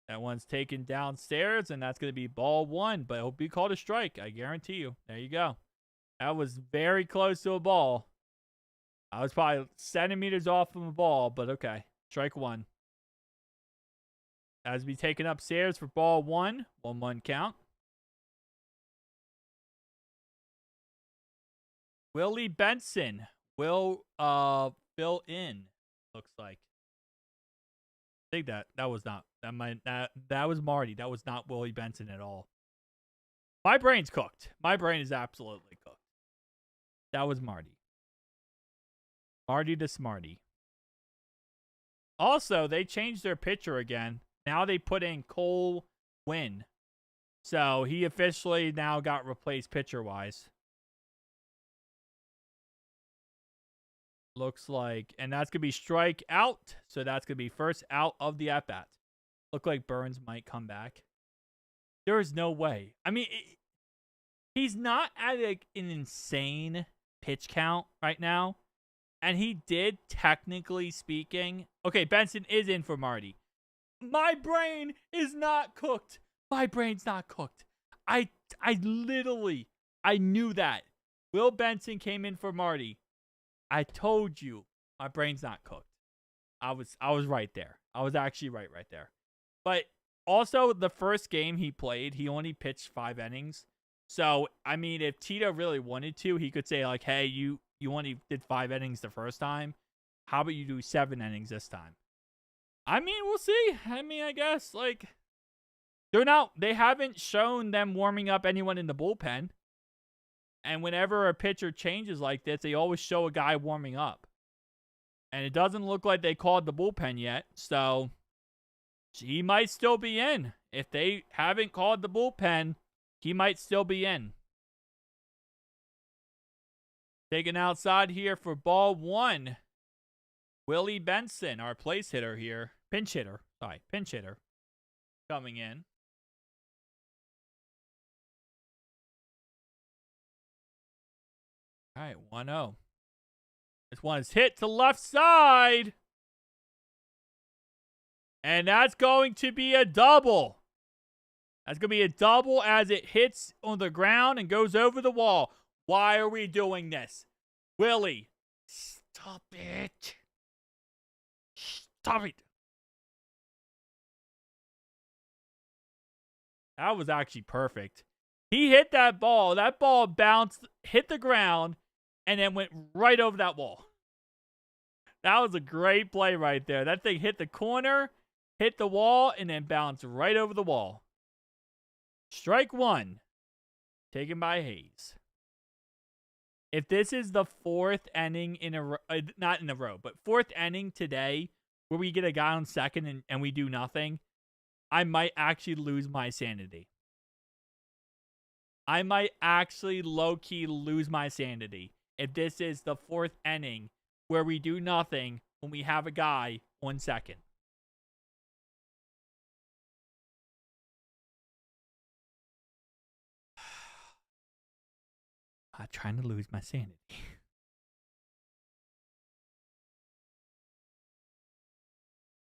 That one's taken downstairs, and that's going to be ball 1, but it'll be called a strike. I guarantee you. There you go. That was very close to a ball. I was probably centimeters off from a ball, but okay. Strike 1. As we taken upstairs for ball 1. 1-1 count. Willie Benson will fill in, looks like. I think that was not that was Marty. That was not Willie Benson at all. My brain's cooked. My brain is absolutely cooked. That was Marty. Marty the Smarty. Also, they changed their pitcher again. Now they put in Cole Wynn. So he officially now got replaced pitcher-wise. Looks like, and that's going to be strike out. So that's going to be first out of the at-bat. Look like Burns might come back. There is no way. I mean, he's not at like an insane pitch count right now. And he did, technically speaking. Okay, Benson is in for Marty. My brain is not cooked. My brain's not cooked. I literally, I knew that. Will Benson came in for Marty. I told you, my brain's not cooked. I was right there. I was actually right there. But also, the first game he played, he only pitched 5 innings. So, I mean, if Tito really wanted to, he could say, like, hey, you only did 5 innings the first time. How about you do 7 innings this time? I mean, we'll see. I mean, I guess, like, they haven't shown them warming up anyone in the bullpen. And whenever a pitcher changes like this, they always show a guy warming up. And it doesn't look like they called the bullpen yet. So, he might still be in. If they haven't called the bullpen, he might still be in. Taken outside here for ball 1. Willie Benson, our place hitter here. Pinch hitter. Coming in. All right, 1-0. This one is hit to left side. And that's going to be a double. That's going to be a double as it hits on the ground and goes over the wall. Why are we doing this? Willie, stop it. Stop it. That was actually perfect. He hit that ball. That ball bounced, hit the ground, and then went right over that wall. That was a great play right there. That thing hit the corner, hit the wall, and then bounced right over the wall. Strike 1. Taken by Hayes. If this is the 4th inning in a row, not in a row, but 4th inning today where we get a guy on second and we do nothing, I might actually lose my sanity. I might actually low-key lose my sanity if this is the 4th inning where we do nothing when we have a guy on second. I'm trying to lose my sanity.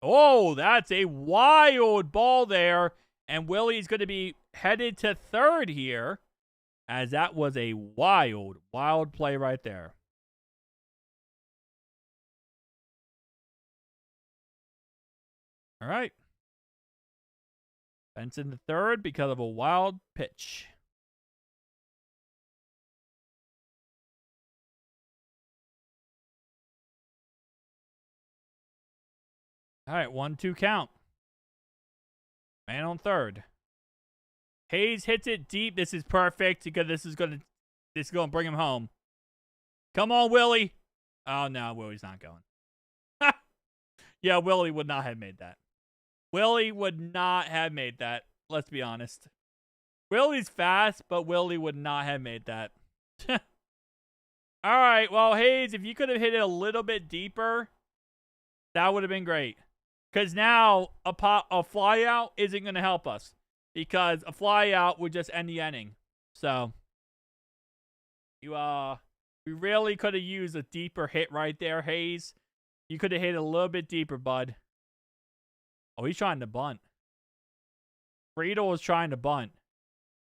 Oh, that's a wild ball there. And Willie's going to be headed to third here, as that was a wild play right there. All right. Benson to third because of a wild pitch. All right, 1-2 count. Man on third. Hayes hits it deep. This is perfect because this is going to bring him home. Come on, Willie. Oh, no, Willie's not going. Yeah, Willie would not have made that. Willie would not have made that. Let's be honest. Willie's fast, but Willie would not have made that. All right, well, Hayes, if you could have hit it a little bit deeper, that would have been great. Because now a fly out isn't going to help us. Because a fly out would just end the inning. So, we really could have used a deeper hit right there, Hayes. You could have hit a little bit deeper, bud. Oh, he's trying to bunt. Friedel is trying to bunt.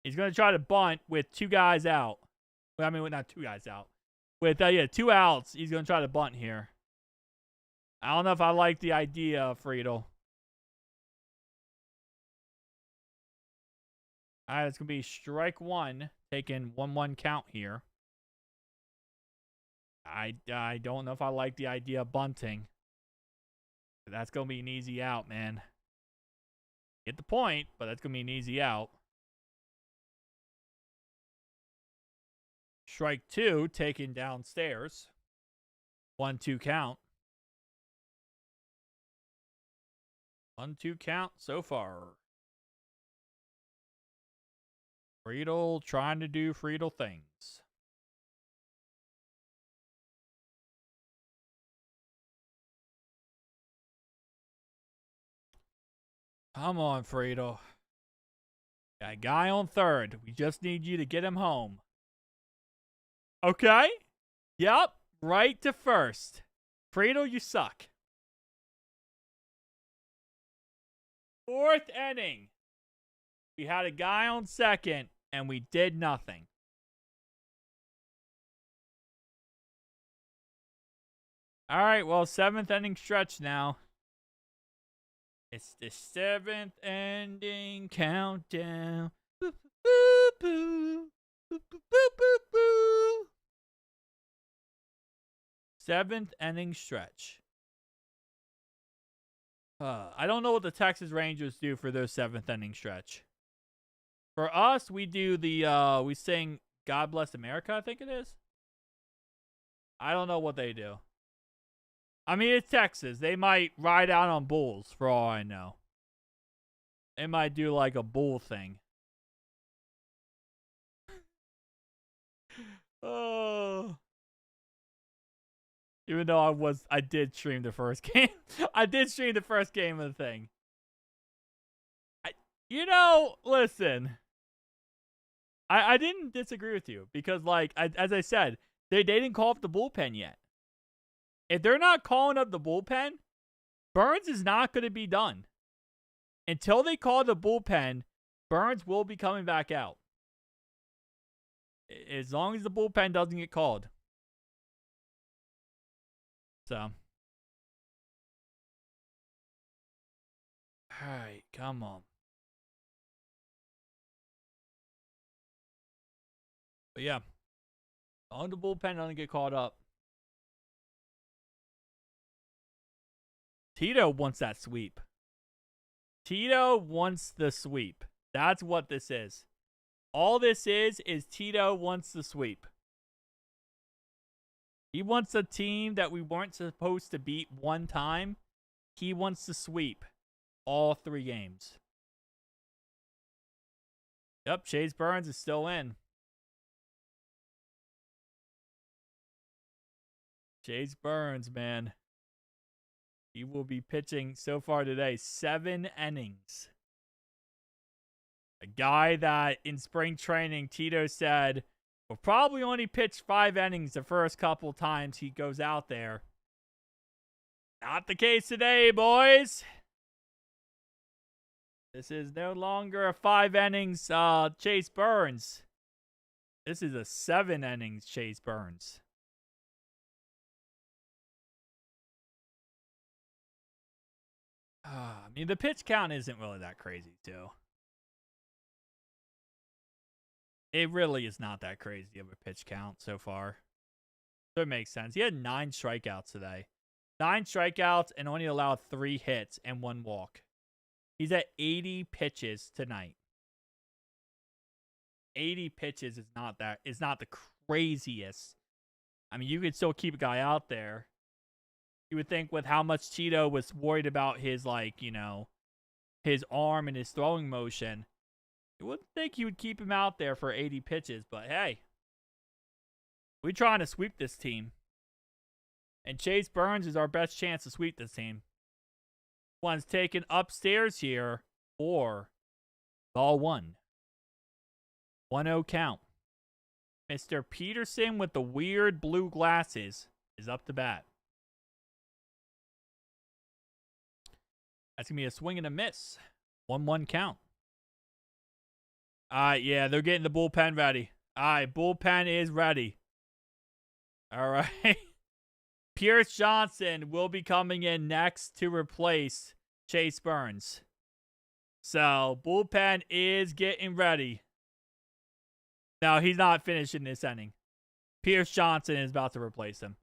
He's going to try to bunt with 2 guys out. Well, I mean, not 2 guys out. With 2 outs, he's going to try to bunt here. I don't know if I like the idea of Friedel. All right, it's going to be strike 1, taking 1-1 count here. I don't know if I like the idea of bunting. That's going to be an easy out, man. Get the point, but that's going to be an easy out. Strike 2, taken downstairs. 1-2 count. 1-2 count so far. Friedel trying to do Friedel things. Come on, Friedel. Got a guy on third. We just need you to get him home. Okay. Yep. Right to first. Friedel, you suck. Fourth inning. We had a guy on second, and we did nothing. All right, well, seventh inning stretch now. It's the seventh inning countdown. Boop, boop, boop, boop, boop, boop, boop, boop. Seventh inning stretch. I don't know what the Texas Rangers do for their seventh inning stretch. For us, we do we sing God Bless America, I think it is. I don't know what they do. I mean, it's Texas. They might ride out on bulls, for all I know. They might do like a bull thing. Oh. Even though I did stream the first game. I did stream the first game of the thing. Listen. I didn't disagree with you because, like, as I said, they didn't call up the bullpen yet. If they're not calling up the bullpen, Burns is not going to be done. Until they call the bullpen, Burns will be coming back out. As long as the bullpen doesn't get called. So. Alright, come on. But yeah. On the bullpen doesn't get called up. Tito wants that sweep. Tito wants the sweep. That's what this is. All this is Tito wants the sweep. He wants a team that we weren't supposed to beat one time. He wants to sweep all 3 games. Yep, Chase Burns is still in. Chase Burns, man. He will be pitching so far today 7 innings. A guy that in spring training, Tito said, will probably only pitch 5 innings the first couple times he goes out there. Not the case today, boys. This is no longer a 5 innings Chase Burns. This is a 7 innings Chase Burns. I mean, the pitch count isn't really that crazy, too. It really is not that crazy of a pitch count so far. So it makes sense. He had 9 strikeouts today. 9 strikeouts and only allowed 3 hits and 1 walk. He's at 80 pitches tonight. 80 pitches is not the craziest. I mean, you could still keep a guy out there. You would think with how much Tito was worried about his, his arm and his throwing motion, you wouldn't think he would keep him out there for 80 pitches. But hey, we're trying to sweep this team. And Chase Burns is our best chance to sweep this team. One's taken upstairs here for ball 1. 1-0 count. Mr. Peterson with the weird blue glasses is up to bat. That's going to be a swing and a miss. 1-1 count. All right, yeah, they're getting the bullpen ready. All right, bullpen is ready. All right. Pierce Johnson will be coming in next to replace Chase Burns. So, bullpen is getting ready. Now, he's not finishing this inning. Pierce Johnson is about to replace him.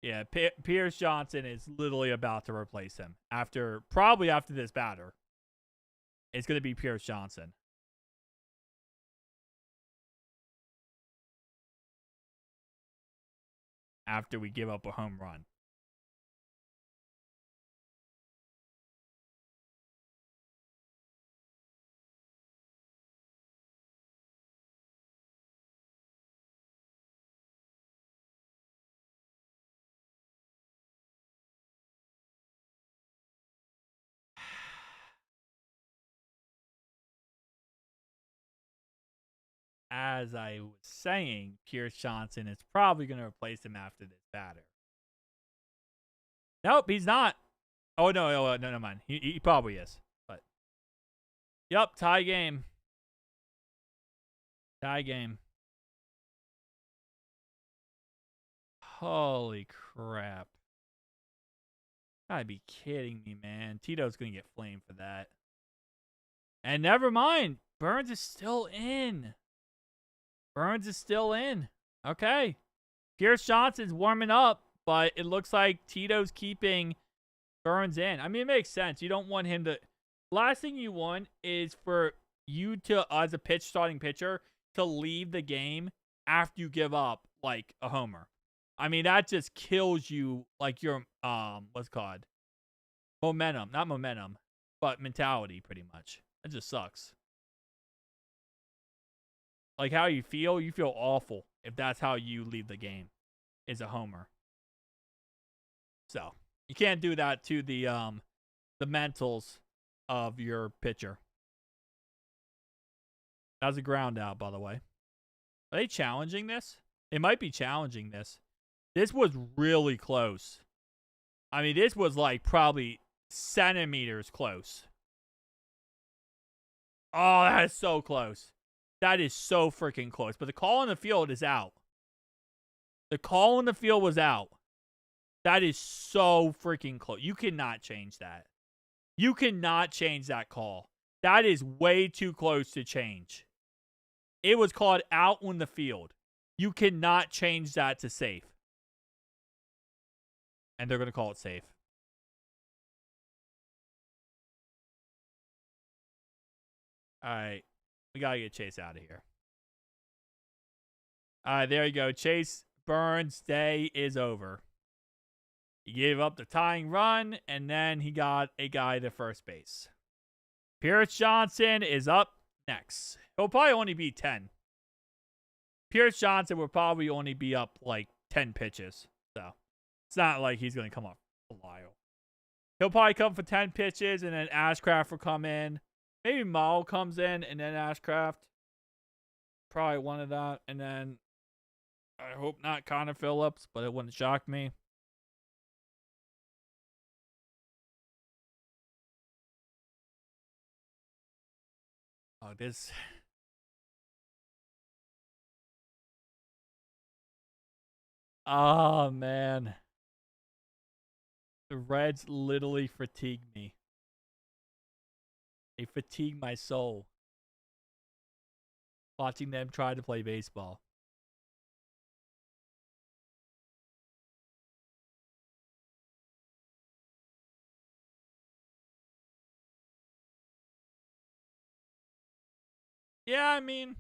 Yeah, Pierce Johnson is literally about to replace him. Probably after this batter. It's going to be Pierce Johnson. After we give up a home run. as I was saying, Pierce Johnson is probably going to replace him after this batter. Nope, he's not. Oh, no, never mind. He probably is. But, yep, tie game. Tie game. Holy crap. Gotta be kidding me, man. Tito's going to get flamed for that. And never mind. Burns is still in. Burns is still in. Okay. Pierce Johnson's warming up, but it looks like Tito's keeping Burns in. I mean, it makes sense. You don't want him to. Last thing you want is for you to, as a starting pitcher, to leave the game after you give up like a homer. I mean, that just kills you, like your what's it called? Momentum. Not momentum, but mentality, pretty much. It just sucks. Like how you feel awful if that's how you leave the game, is a homer. So you can't do that to the mentals of your pitcher. That was a ground out, by the way. Are they challenging this? They might be challenging this. This was really close. I mean, this was like probably centimeters close. Oh, that is so close. That is so freaking close. But the call on the field is out. The call on the field was out. That is so freaking close. You cannot change that. You cannot change that call. That is way too close to change. It was called out on the field. You cannot change that to safe. And they're going to call it safe. All right. We got to get Chase out of here. All right, there you go. Chase Burns' day is over. He gave up the tying run, and then he got a guy to first base. Pierce Johnson is up next. He'll probably only be 10. Pierce Johnson will probably only be up like 10 pitches. So it's not like he's going to come up a while. He'll probably come for 10 pitches, and then Ashcraft will come in. Maybe Maul comes in, and then Ashcraft. Probably one of that. And then I hope not Connor Phillips, but it wouldn't shock me. Oh, this. Oh, man. The Reds literally fatigue me. They fatigue my soul. Watching them try to play baseball. Yeah, I mean,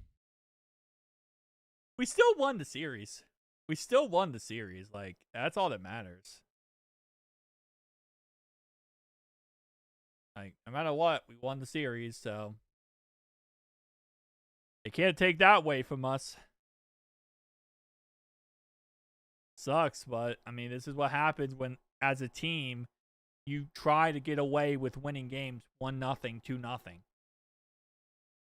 we still won the series. We still won the series. Like, that's all that matters. Like, no matter what, we won the series, so they can't take that away from us. Sucks, but I mean, this is what happens when, as a team, you try to get away with winning games 1-0, 2-0.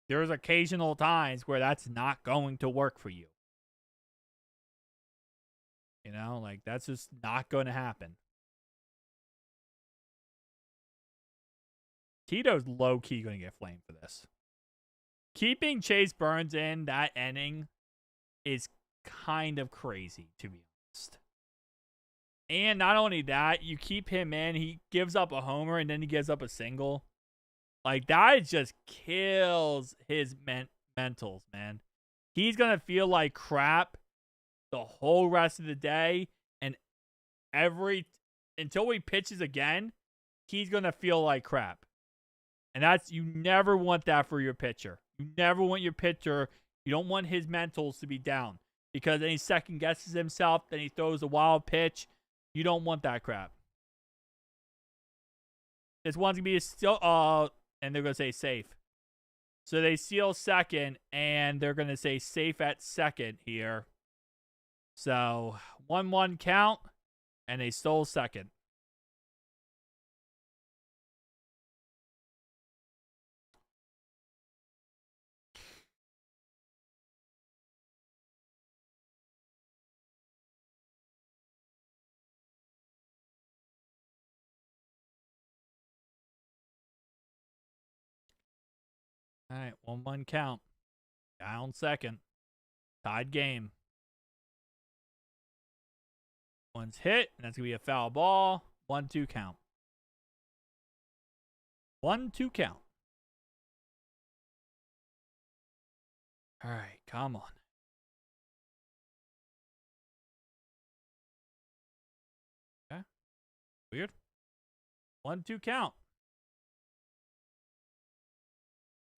There's occasional times where that's not going to work for you. You know, like, that's just not going to happen. Tito's low-key going to get flamed for this. Keeping Chase Burns in that inning is kind of crazy, to be honest. And not only that, you keep him in, he gives up a homer, and then he gives up a single. Like, that just kills his mentals, man. He's going to feel like crap the whole rest of the day, and until he pitches again, he's going to feel like crap. And you never want that for your pitcher. You never want your pitcher, you don't want his mentals to be down, because then he second guesses himself, then he throws a wild pitch. You don't want that crap. This one's going to be still, and they're going to say safe. So they seal second, and they're going to say safe at second here. So 1-1 count, and they stole second. All right, 1-1 count. Down second. Tied game. One's hit, and that's going to be a foul ball. 1-2 count. 1-2 count. All right, come on. Okay. Weird. 1-2 count.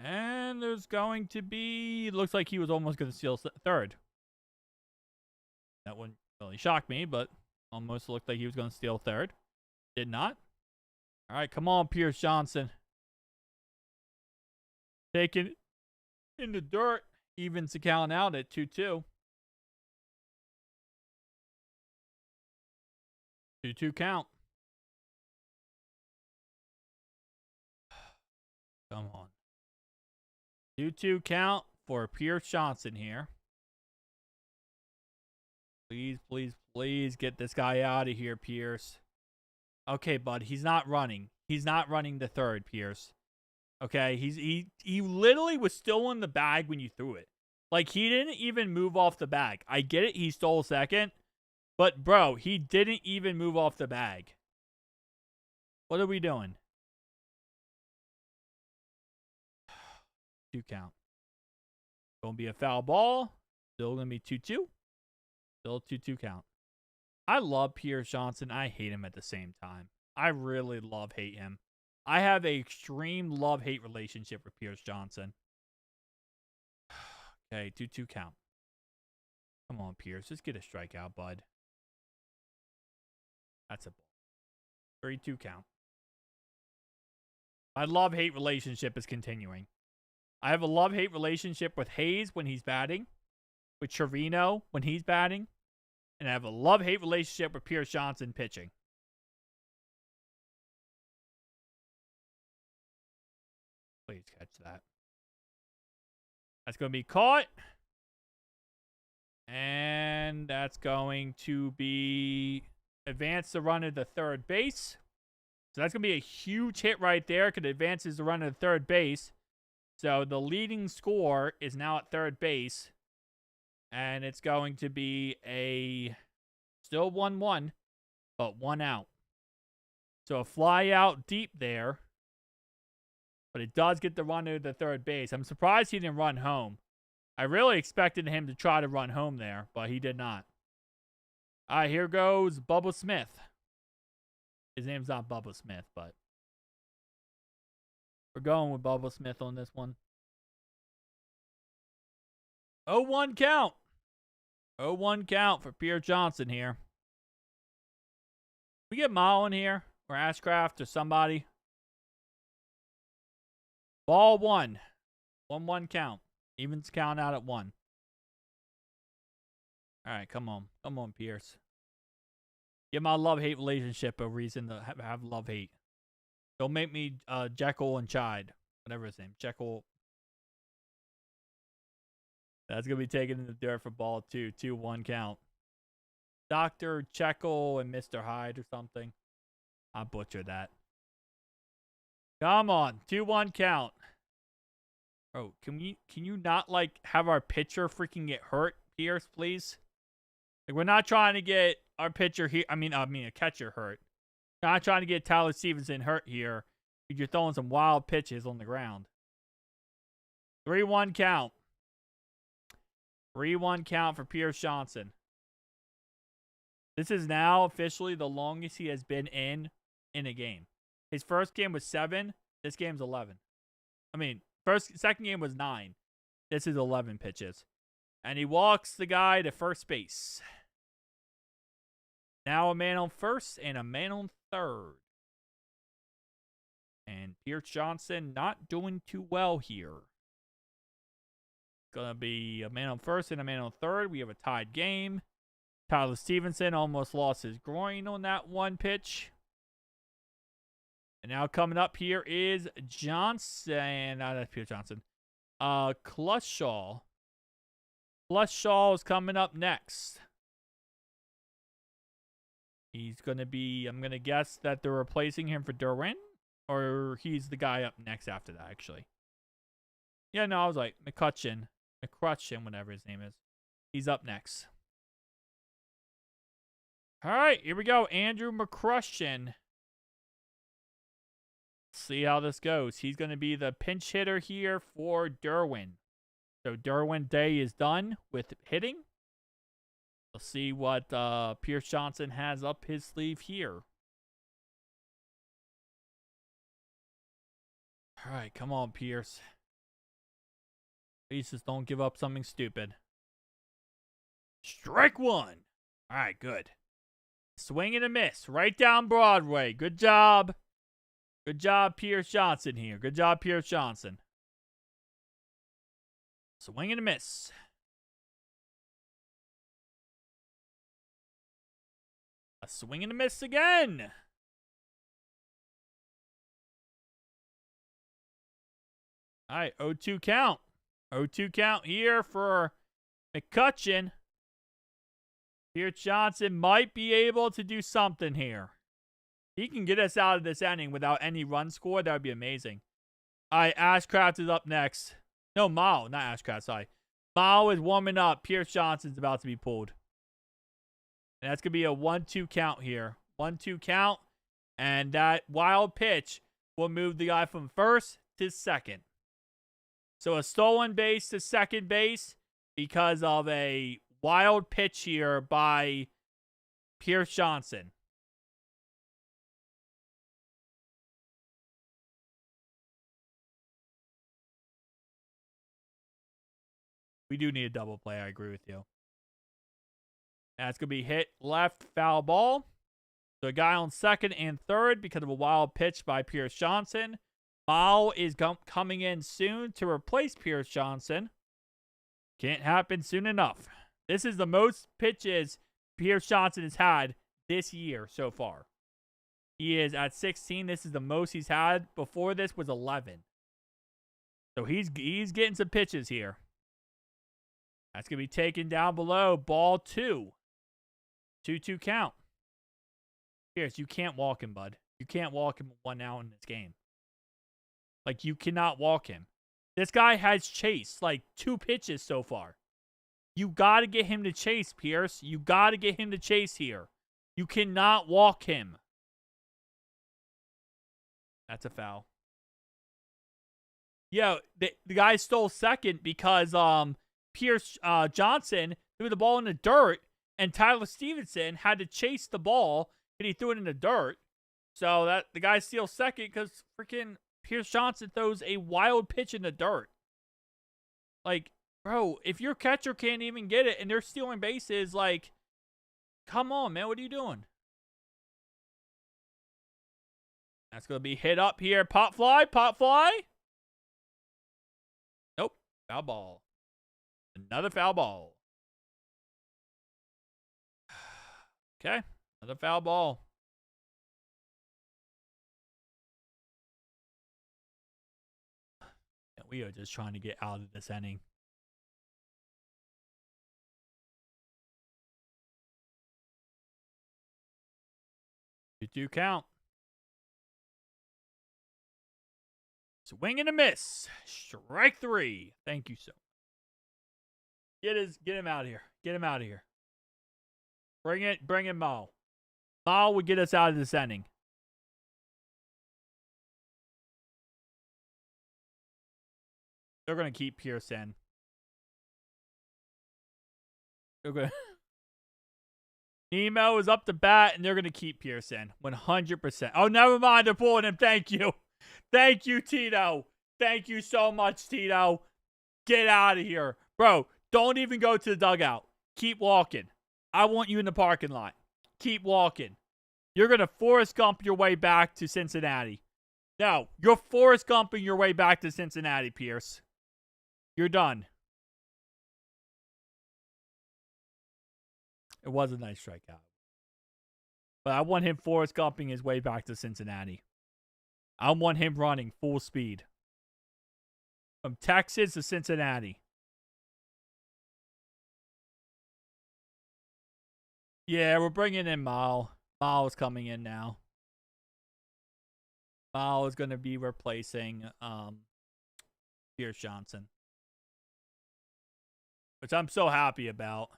And there's going to be... Looks like he was almost going to steal third. That wouldn't really shock me, but almost looked like he was going to steal third. Did not. All right, come on, Pierce Johnson. Taking it in the dirt. Evens the count out at 2-2. 2-2 count. Come on. 2-2 count for Pierce Johnson here. Please, please, please get this guy out of here, Pierce. Okay, bud. He's not running. He's not running the third, Pierce. Okay, he literally was still in the bag when you threw it. Like, he didn't even move off the bag. I get it, he stole second. But, bro, he didn't even move off the bag. What are we doing? 2 count. Gonna be a foul ball. Still gonna be 2-2. Still 2-2 count. I love Pierce Johnson. I hate him at the same time. I really hate him. I have an extreme love-hate relationship with Pierce Johnson. Okay, 2-2 count. Come on, Pierce. Just get a strikeout, bud. That's a ball. 3-2 count. My love-hate relationship is continuing. I have a love-hate relationship with Hayes when he's batting, with Trevino when he's batting, and I have a love-hate relationship with Pierce Johnson pitching. Please catch that. That's going to be caught. And that's going to be advance the runner to third base. So that's going to be a huge hit right there because it advances the runner to third base. So the leading score is now at third base. And it's going to be a still 1-1, but 1 out. So a fly out deep there. But it does get the runner to the third base. I'm surprised he didn't run home. I really expected him to try to run home there, but he did not. All right, here goes Bubba Smith. His name's not Bubba Smith, but we're going with Bubba Smith on this one. 0-1 count. 0-1 count for Pierce Johnson here. We get Mile in here, or Ashcraft, or somebody. Ball 1. 1-1 count. Evens count out at 1. All right, come on. Come on, Pierce. Give my love-hate relationship a reason to have love-hate. Don't make me Jekyll and Hyde. Whatever his name. Jekyll. That's going to be taken in the dirt for ball 2. 2-1 count. Dr. Jekyll and Mr. Hyde or something. I butchered that. Come on. 2-1 count. Bro, can you not, like, have our pitcher freaking get hurt, Pierce, please? Like, we're not trying to get our pitcher here. I mean, a catcher hurt. We're not trying to get Tyler Stevenson hurt here. You're throwing some wild pitches on the ground. 3-1 count. 3-1 count for Pierce Johnson. This is now officially the longest he has been in a game. His first game was 7. This game's 11. I mean, second game was 9. This is 11 pitches. And he walks the guy to first base. Now a man on first and a man on third. And Pierce Johnson not doing too well here. Going to be a man on first and a man on third. We have a tied game. Tyler Stevenson almost lost his groin on that one pitch. And now coming up here is Johnson. No, that's Pierce Johnson. Clushaw. Clushaw is coming up next. He's going to be, I'm going to guess that they're replacing him for Duran. Or he's the guy up next after that, actually. Yeah, no, I was like, McCutcheon, whatever his name is. He's up next. All right, here we go. Andrew McCrushen. See how this goes. He's going to be the pinch hitter here for Derwin. So Derwin Day is done with hitting. Let's see what Pierce Johnson has up his sleeve here. All right, come on, Pierce. Please just don't give up something stupid. Strike one. All right, good. Swing and a miss. Right down Broadway. Good job. Good job, Pierce Johnson here. Good job, Pierce Johnson. Swing and a miss. A swing and a miss again. All right, 0-2 count. 0-2 count here for McCutcheon. Pierce Johnson might be able to do something here. He can get us out of this inning without any run score. That would be amazing. All right, Ashcraft is up next. No, Mao, not Ashcraft, sorry. Mao is warming up. Pierce Johnson's about to be pulled. And that's going to be a 1-2 count here. 1-2 count. And that wild pitch will move the guy from first to second. So a stolen base to second base because of a wild pitch here by Pierce Johnson. We do need a double play. I agree with you. That's going to be hit left, foul ball. So a guy on second and third because of a wild pitch by Pierce Johnson. Mao is coming in soon to replace Pierce Johnson. Can't happen soon enough. This is the most pitches Pierce Johnson has had this year so far. He is at 16. This is the most he's had. Before this was 11. So he's getting some pitches here. That's going to be taken down below. Ball 2. 2-2 count. Pierce, you can't walk him, bud. You can't walk him 1 out in this game. Like, you cannot walk him. This guy has chased, like, 2 pitches so far. You got to get him to chase, Pierce. You got to get him to chase here. You cannot walk him. That's a foul. Yeah, the guy stole second because Pierce Johnson threw the ball in the dirt, and Tyler Stevenson had to chase the ball, and he threw it in the dirt. So that the guy steals second because freaking Pierce Johnson throws a wild pitch in the dirt. Like, bro, if your catcher can't even get it and they're stealing bases, like, come on, man, what are you doing? That's going to be hit up here. Pop fly, pop fly. Nope, foul ball. Another foul ball. Okay, another foul ball. And we are just trying to get out of this inning. You do count. Swing and a miss. Strike 3. Thank you so much. Get him out of here. Get him out of here. Bring in Mao. Mao would get us out of this inning. They're going to keep Pierce in. They're going to... Nemo is up to bat, and they're going to keep Pierce in. 100%. Oh, never mind. They're pulling him. Thank you. Thank you, Tito. Thank you so much, Tito. Get out of here. Bro, don't even go to the dugout. Keep walking. I want you in the parking lot. Keep walking. You're going to Forrest Gump your way back to Cincinnati. No, you're Forrest Gumping your way back to Cincinnati, Pierce. You're done. It was a nice strikeout. But I want him Forrest Gumping his way back to Cincinnati. I want him running full speed. From Texas to Cincinnati. Yeah, we're bringing in Mal. Mal is coming in now. Mal is going to be replacing Pierce Johnson, which I'm so happy about.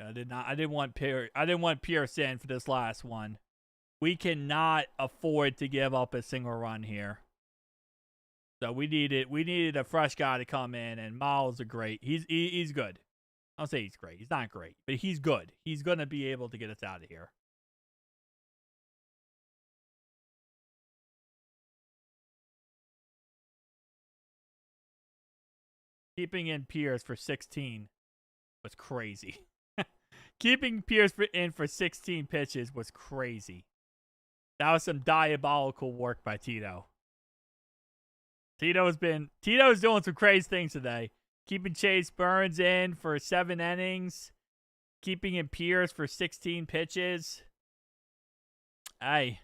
I didn't want Pierce in for this last one. We cannot afford to give up a single run here. So we needed a fresh guy to come in, and Miles is great. He's good. I'll say he's great. He's not great, but he's good. He's gonna be able to get us out of here. Keeping in Pierce for 16 was crazy. Keeping Pierce in for 16 pitches was crazy. That was some diabolical work by Tito. Tito's doing some crazy things today. Keeping Chase Burns in for 7 innings. Keeping in Pierce for 16 pitches. Hey.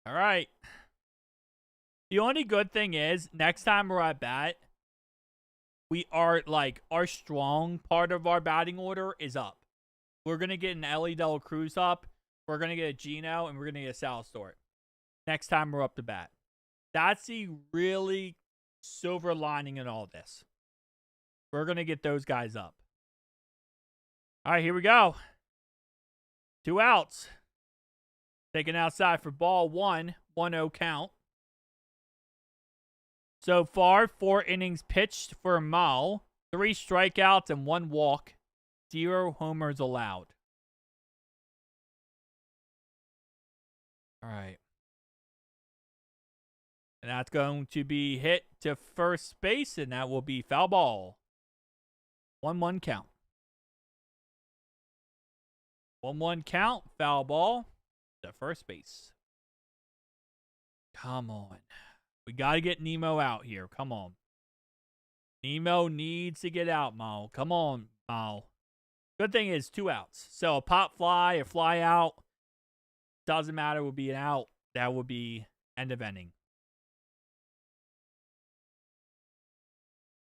All right. The only good thing is, next time we're at bat, we are, like, our strong part of our batting order is up. We're going to get an Ellie Del Cruz up. We're going to get a Gino, and we're going to get a Sal Stort. Next time we're up to bat. That's the really silver lining in all this. We're going to get those guys up. All right, here we go. 2 outs. Taken outside for ball 1. 1-0 count. So far, 4 innings pitched for Mal. 3 strikeouts and 1 walk. 0 homers allowed. All right. And that's going to be hit to first base, and that will be foul ball. 1-1 count. 1-1 count, foul ball to first base. Come on. We got to get Nemo out here. Come on. Nemo needs to get out, Mal. Come on, Mal. Good thing is 2 outs. So a pop fly, a fly out, doesn't matter, would be an out. That would be end of inning.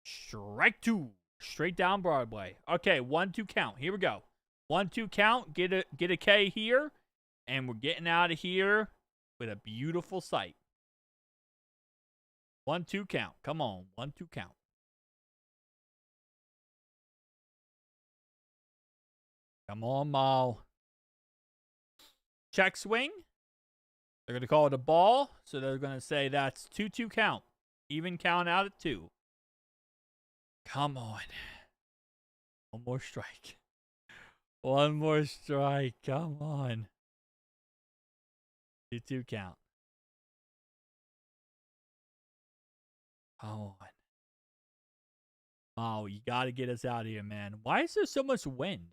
Strike 2. Straight down Broadway. Okay, 1-2 count. Here we go. 1-2 count. Get a K here. And we're getting out of here with a beautiful sight. 1-2 count. Come on. 1-2 count. Come on, Mal. Check swing. They're going to call it a ball. So they're going to say that's 2-2 count. Even count out at 2. Come on. One more strike. One more strike. Come on. 2-2 count. Come on. Oh, you got to get us out of here, man. Why is there so much wind?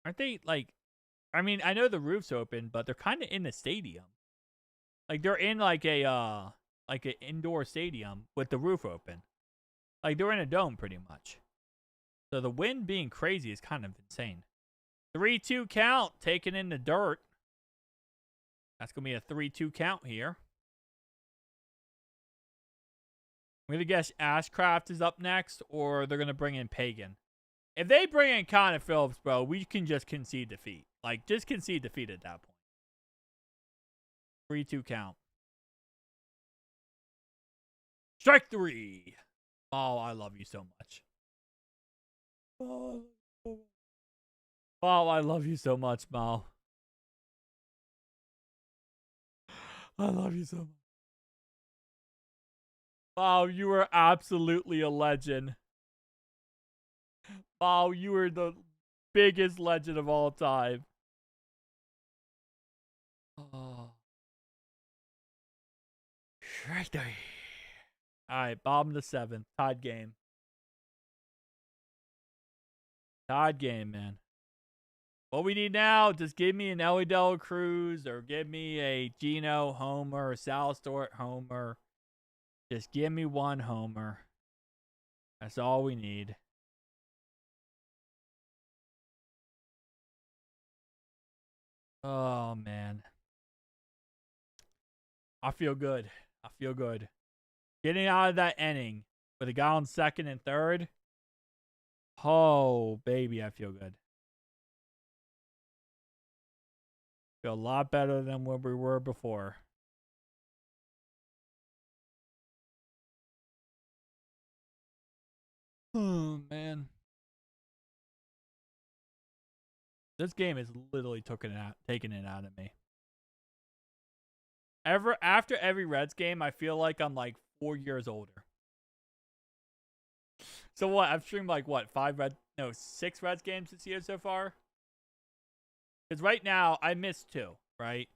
Aren't they, like... I mean, I know the roof's open, but they're kind of in the stadium. Like, they're in, like an indoor stadium with the roof open. Like, they're in a dome, pretty much. So the wind being crazy is kind of insane. 3-2 count, taken in the dirt. That's going to be a 3-2 count here. I'm going to guess Ashcraft is up next, or they're going to bring in Pagan. If they bring in Connor Phillips, bro, we can just concede defeat. Like, just concede defeat at that point. 3-2 count. Strike 3. Oh, I love you so much. Oh, I love you so much, Mal. I love you so much. Wow, you are absolutely a legend. Wow, you are the biggest legend of all time. Oh. Right there. Alright, bottom of the 7th. Tied game. Tied game, man. What we need now, just give me an Ellie Del Cruz or give me a Gino homer, a Sal Stort homer. Just give me 1 homer. That's all we need. Oh, man. I feel good. I feel good. Getting out of that inning with a guy on second and third. Oh, baby, I feel good. Feel a lot better than where we were before. Oh, man. This game is literally taking it out of me. After every Reds game, I feel like I'm like 4 years older. So what? I've streamed like what? 6 Reds games this year so far. Because right now I missed 2, right?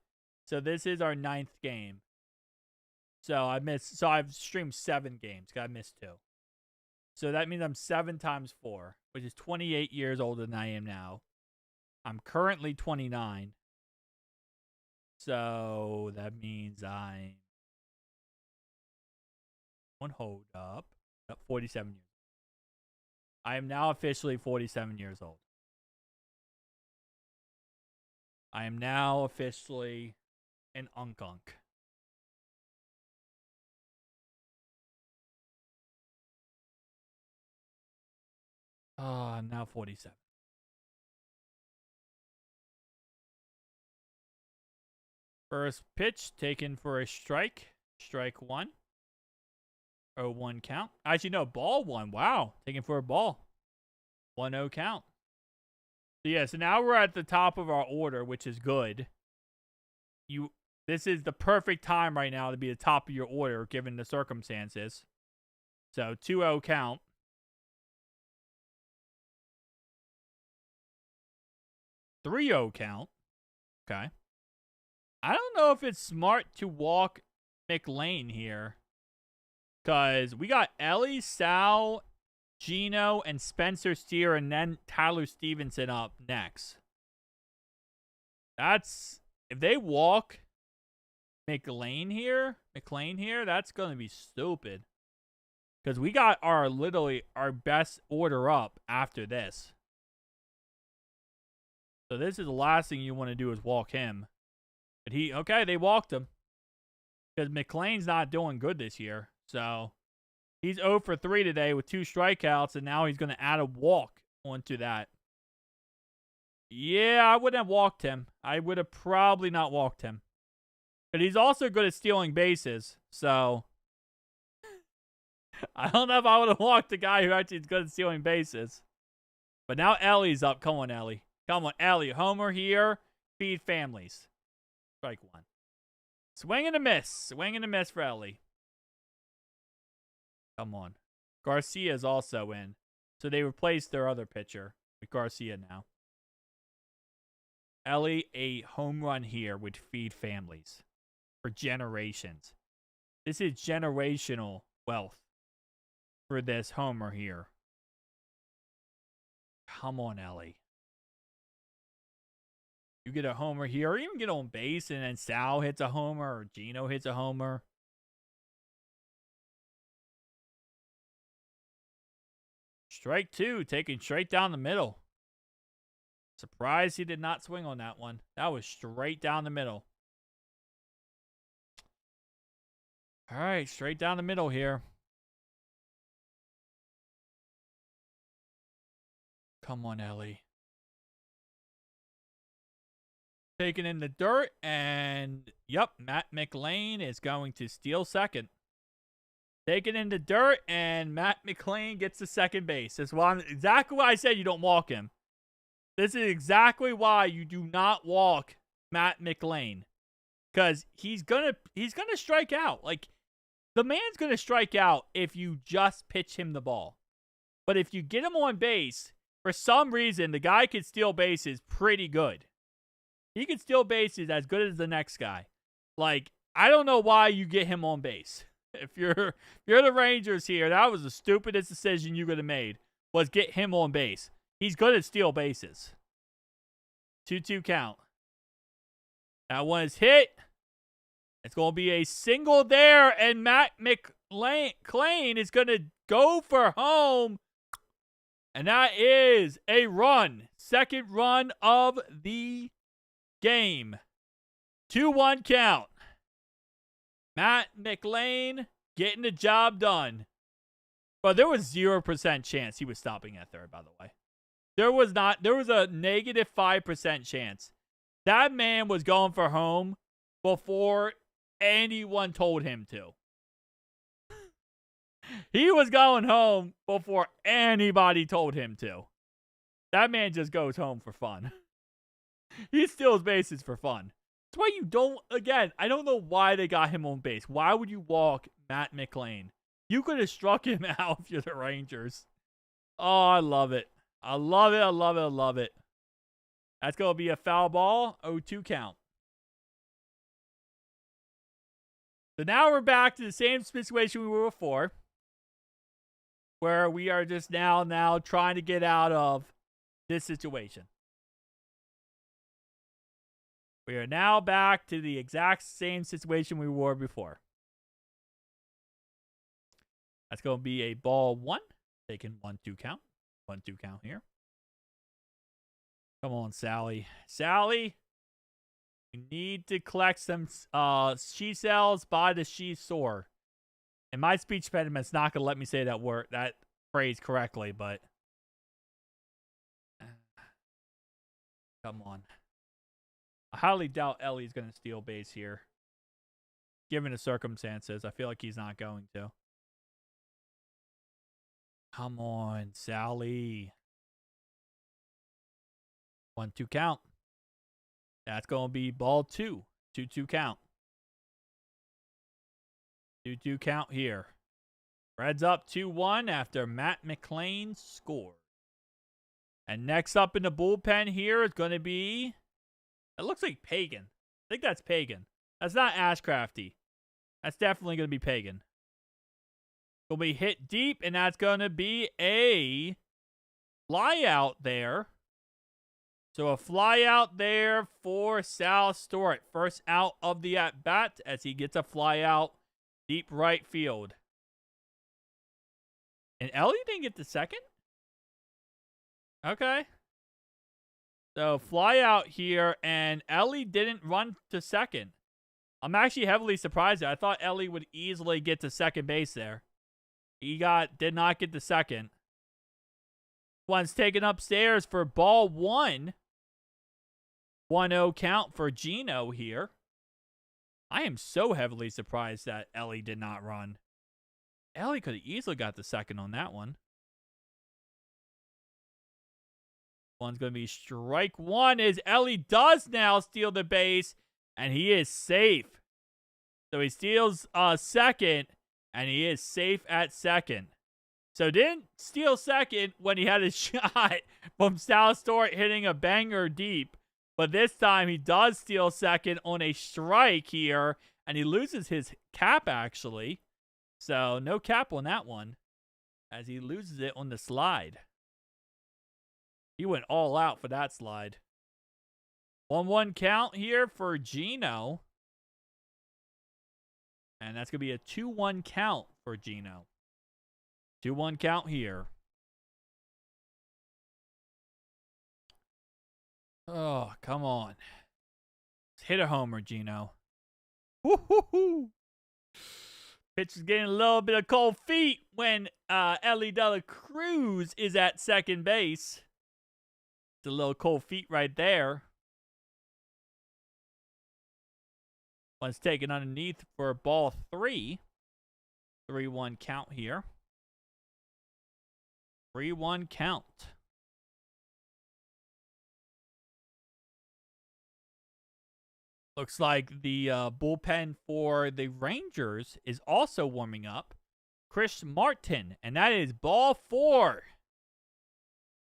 So this is our 9th game. So I've streamed 7 games. I missed 2. So that means I'm 7 times 4, which is 28 years older than I am now. I'm currently 29. So that means I'm hold up. 47 years. I am now officially 47 years old. I am now officially an unk. I'm now 47. First pitch taken for a strike. Strike 1. 0-1 count. Actually, no, ball 1. Wow. Taken for a ball. 1-0 count. So, yeah, so now we're at the top of our order, which is good. This is the perfect time right now to be the top of your order, given the circumstances. So, 2-0 count. 3-0 count. Okay. I don't know if it's smart to walk McLane here. Because we got Ellie, Sal, Gino, and Spencer Steer, and then Tyler Stevenson up next. If they walk McLane here, that's going to be stupid. Because we got literally our best order up after this. So this is the last thing you want to do is walk him. But they walked him. Because McLane's not doing good this year. So he's 0 for 3 today with 2 strikeouts, and now he's going to add a walk onto that. Yeah, I wouldn't have walked him. I would have probably not walked him. But he's also good at stealing bases, so I don't know if I would have walked the guy who actually is good at stealing bases. But now Ellie's up. Come on, Ellie. Come on, Ellie. Homer here. Feed families. Strike 1. Swing and a miss. Swing and a miss for Ellie. Come on. Garcia's also in. So they replaced their other pitcher with Garcia now. Ellie, a home run here would feed families for generations. This is generational wealth for this homer here. Come on, Ellie. You get a homer here, or even get on base, and then Sal hits a homer, or Gino hits a homer. Strike 2, taken straight down the middle. Surprised he did not swing on that one. That was straight down the middle. All right, straight down the middle here. Come on, Ellie. Taken in the dirt, and yep, Matt McLane is going to steal second. Taken in the dirt, and Matt McLane gets to second base. That's exactly why I said you don't walk him. This is exactly why you do not walk Matt McLane. Because he's gonna strike out. Like, the man's gonna strike out if you just pitch him the ball. But if you get him on base, for some reason, the guy can steal bases pretty good. He can steal bases as good as the next guy. Like, I don't know why you get him on base. If you're the Rangers here, that was the stupidest decision you could have made, was get him on base. He's good at steal bases. 2-2 count. That one is hit. It's going to be a single there, and Matt McLane is going to go for home. And that is a run. Second run of the game. 2-1 count. Matt McLane getting the job done. But there was 0% chance he was stopping at third, by the way. There was a negative 5% chance That man was going for home before anyone told him to. He was going home before anybody told him to. That man just goes home for fun. He steals bases for fun. That's why you don't, again, I don't know why they got him on base. Why would you walk Matt McLain? You could have struck him out if you're the Rangers. Oh, I love it. I love it. I love it. I love it. That's going to be a foul ball. 0-2 count. So now we're back to the same situation we were before, where we are just now trying to get out of this situation. We are now back to the exact same situation we were before. That's going to be a ball 1. Taking 1-2 count. 1-2 count here. Come on, Sally. Sally, you need to collect some she sells by the she soar. And my speech impediment's not going to let me say that phrase correctly, but come on. I highly doubt Ellie's going to steal base here. Given the circumstances, I feel like he's not going to. Come on, Sally. 1-2 count. That's going to be ball 2. 2-2 count. 2-2 count here. Reds up 2-1 after Matt McLain scored. And next up in the bullpen here is going to be... It looks like Pagan. I think that's Pagan. That's not Ashcrafty. That's definitely going to be Pagan. Will be hit deep, and that's going to be a fly out there. So a fly out there for Sal Stewart. First out of the at-bat as he gets a fly out deep right field. And Ellie didn't get the second? Okay. So fly out here, and Ellie didn't run to second. I'm actually heavily surprised. I thought Ellie would easily get to second base there. He did not get the second. One's taken upstairs for ball 1. 1-0 count for Gino here. I am so heavily surprised that Ellie did not run. Ellie could have easily got the second on that one. One's going to be strike 1 as Ellie does now steal the base, and he is safe. So he steals second, and he is safe at second. So didn't steal second when he had a shot from Sal Stewart hitting a banger deep. But this time he does steal second on a strike here, and he loses his cap actually. So no cap on that one as he loses it on the slide. He went all out for that slide. 1-1 count here for Gino. And that's going to be a 2-1 count for Gino. 2-1 count here. Oh, come on. Let's hit a homer, Gino. Woo-hoo-hoo. Pitch is getting a little bit of cold feet when Ellie De La Cruz is at second base. It's a little cold feet right there. One's taken underneath for ball 3. 3-1 count here. 3-1 count. Looks like the bullpen for the Rangers is also warming up. Chris Martin, and that is ball 4.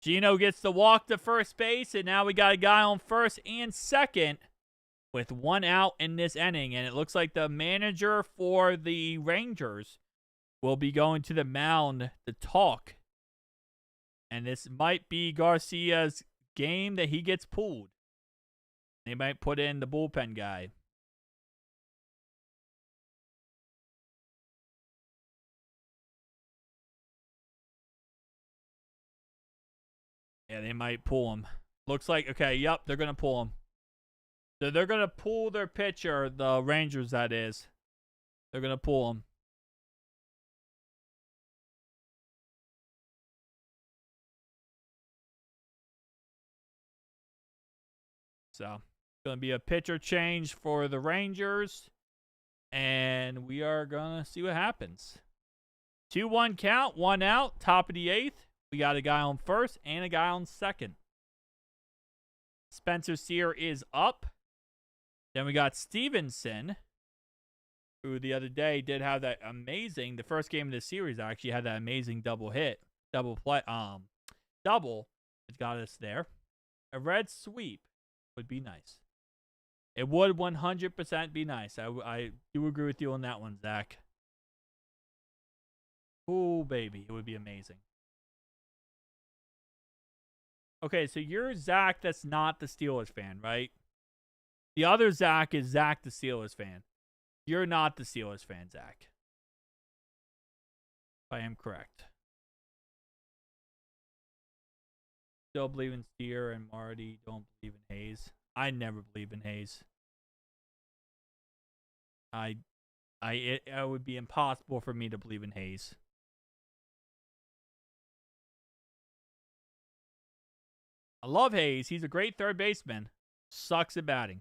Gino gets the walk to first base, and now we got a guy on first and second with 1 out in this inning. And it looks like the manager for the Rangers will be going to the mound to talk. And this might be Garcia's game that he gets pulled. They might put in the bullpen guy. Yeah, they might pull him. Looks like, okay, yep, they're going to pull him. So they're going to pull their pitcher, the Rangers, that is. They're going to pull him. So Going to be a pitcher change for the Rangers. And we are going to see what happens. 2-1 count, 1 out, top of the 8th. We got a guy on first and a guy on second. Spencer Steer is up. Then we got Stevenson, who the other day did have that amazing, the first game of the series actually had that amazing double play. It got us there. A red sweep would be nice. It would 100% be nice. I do agree with you on that one, Zach. Oh, baby. It would be amazing. Okay, so you're Zach that's not the Steelers fan, right? The other Zach is Zach the Steelers fan. You're not the Steelers fan, Zach. If I am correct. Still believe in Steer and Marty. Don't believe in Hayes. I never believe in Hayes. It would be impossible for me to believe in Hayes. I love Hayes. He's a great third baseman. Sucks at batting.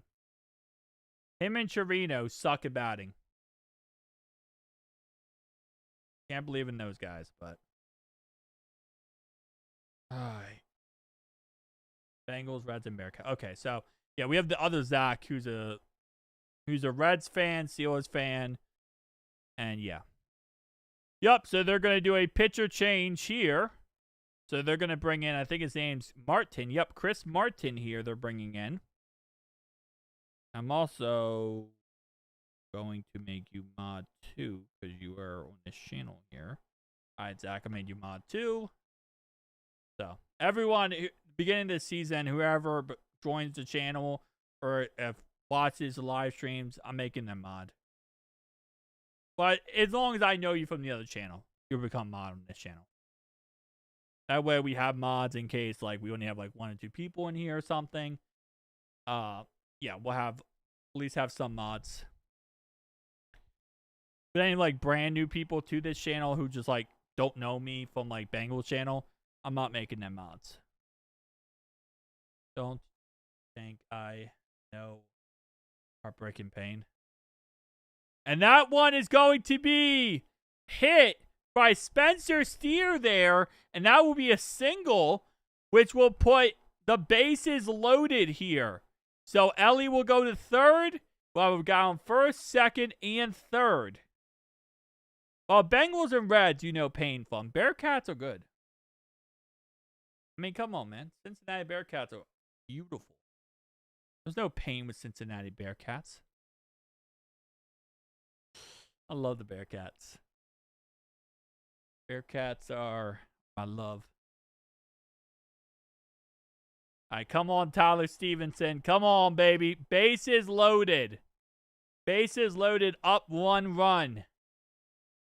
Him and Chirino suck at batting. Can't believe in those guys, but. Alright. Bengals, Reds, and Bearcats. Okay, so yeah, we have the other Zach who's a Reds fan, Steelers fan, and yeah. Yep, so they're going to do a pitcher change here. So they're going to bring in, I think his name's Martin. Yep, Chris Martin here they're bringing in. I'm also going to make you mod 2 because you are on this channel here. All right, Zach, I made you mod 2. So everyone, beginning of the season, whoever joins the channel or if watches the live streams, I'm making them mod. But as long as I know you from the other channel, you'll become mod on this channel. That way we have mods in case like we only have like 1 or 2 people in here or something. Yeah, we'll have at least have some mods. But any like brand new people to this channel who just like don't know me from like Bengals channel, I'm not making them mods. Don't think I know heartbreaking pain. And that one is going to be hit by Spencer Steer there. And that will be a single, which will put the bases loaded here. So Ellie will go to third. We'll have a guy on first, second, and third. Well, Bengals and Reds, you know, pain fun. Bearcats are good. I mean, come on, man. Cincinnati Bearcats are beautiful. There's no pain with Cincinnati Bearcats. I love the Bearcats. Bearcats are my love. All right, come on, Tyler Stevenson. Come on, baby. Bases loaded. Bases loaded, up 1 run.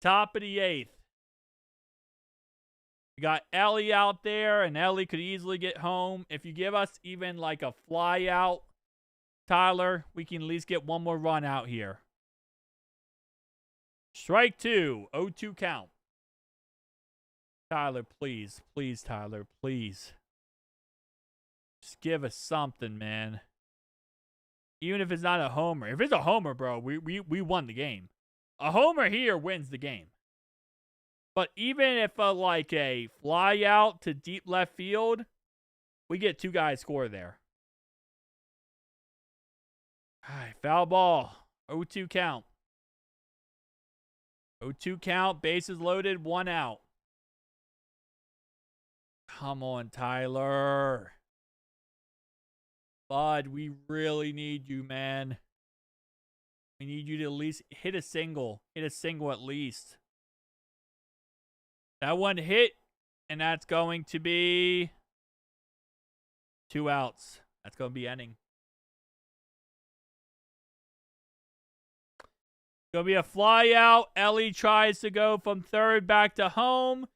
Top of the 8th. We got Ellie out there, and Ellie could easily get home. If you give us even like a fly out, Tyler, we can at least get 1 more run out here. Strike 2. 0-2 count. Tyler, please. Please, Tyler, please. Just give us something, man. Even if it's not a homer. If it's a homer, bro, we won the game. A homer here wins the game. But even if like a fly out to deep left field, we get 2 guys score there. All right, foul ball. 0-2 count. 0-2 count. Bases loaded. 1 out. Come on, Tyler. Bud, we really need you, man. We need you to at least hit a single. Hit a single at least. That one hit, and that's going to be 2 outs. That's going to be inning. Going to be a fly out. Ellie tries to go from third back to home.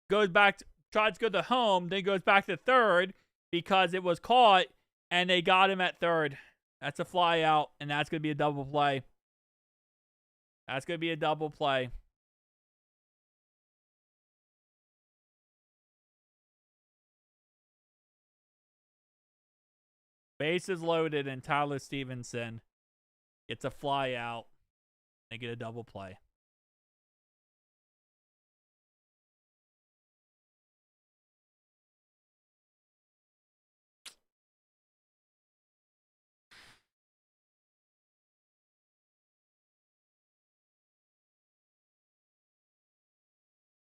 Goes back, tries to go to home, then goes back to third because it was caught, and they got him at third. That's a fly out, and that's going to be a double play. That's going to be a double play. Bases loaded, and Tyler Stevenson gets a fly out. They get a double play.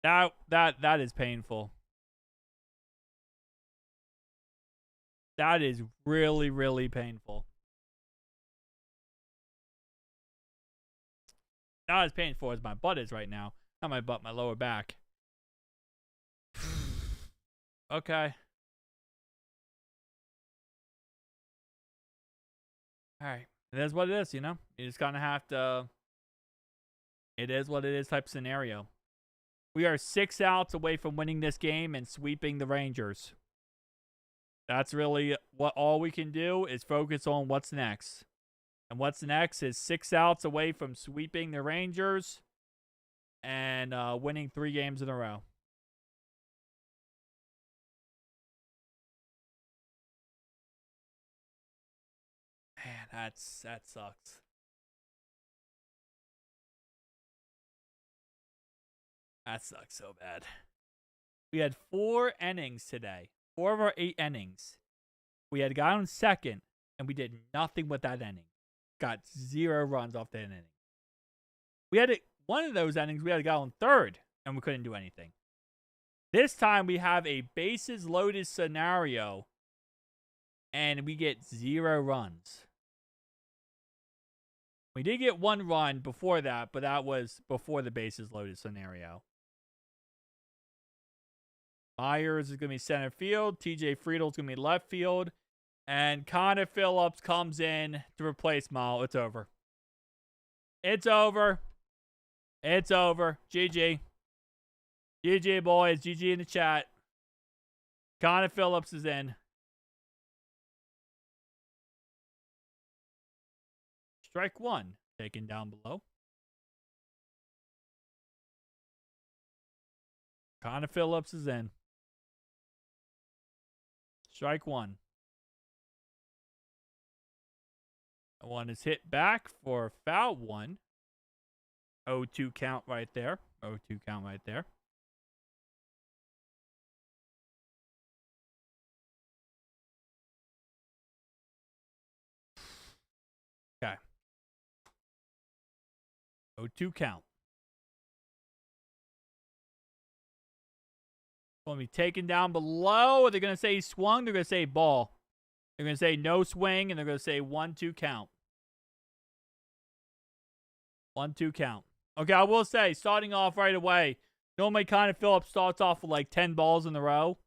That is painful. That is really, really painful. Not as painful as my butt is right now. Not my butt, my lower back. Okay. Alright. It is what it is, you know? You just kind of have to. It is what it is type scenario. We are 6 outs away from winning this game and sweeping the Rangers. That's really what all we can do is focus on what's next. And what's next is 6 outs away from sweeping the Rangers and winning 3 games in a row. Man, that sucks. That sucks so bad. We had 4 innings today. 4 of our 8 innings. We had got on second, and we did nothing with that inning. Got 0 runs off the inning. We had one of those innings, we had got on third, and we couldn't do anything. This time, we have a bases loaded scenario, and we get 0 runs. We did get 1 run before that, but that was before the bases loaded scenario. Myers is going to be center field. TJ Friedel is going to be left field. And Connor Phillips comes in to replace Mal. It's over. It's over. It's over. GG. GG, boys. GG in the chat. Connor Phillips is in. Strike 1 taken down below. Connor Phillips is in. Strike 1. That one is hit back for foul 1. 0-2 count right there. 0-2 count right there. Okay. 0-2 count. Going to be taken down below. They're going to say he swung. They're going to say ball. They're going to say no swing, and they're going to say 1-2 count. 1-2 count. Okay, I will say, starting off right away, normally Connor Phillips starts off with like 10 balls in a row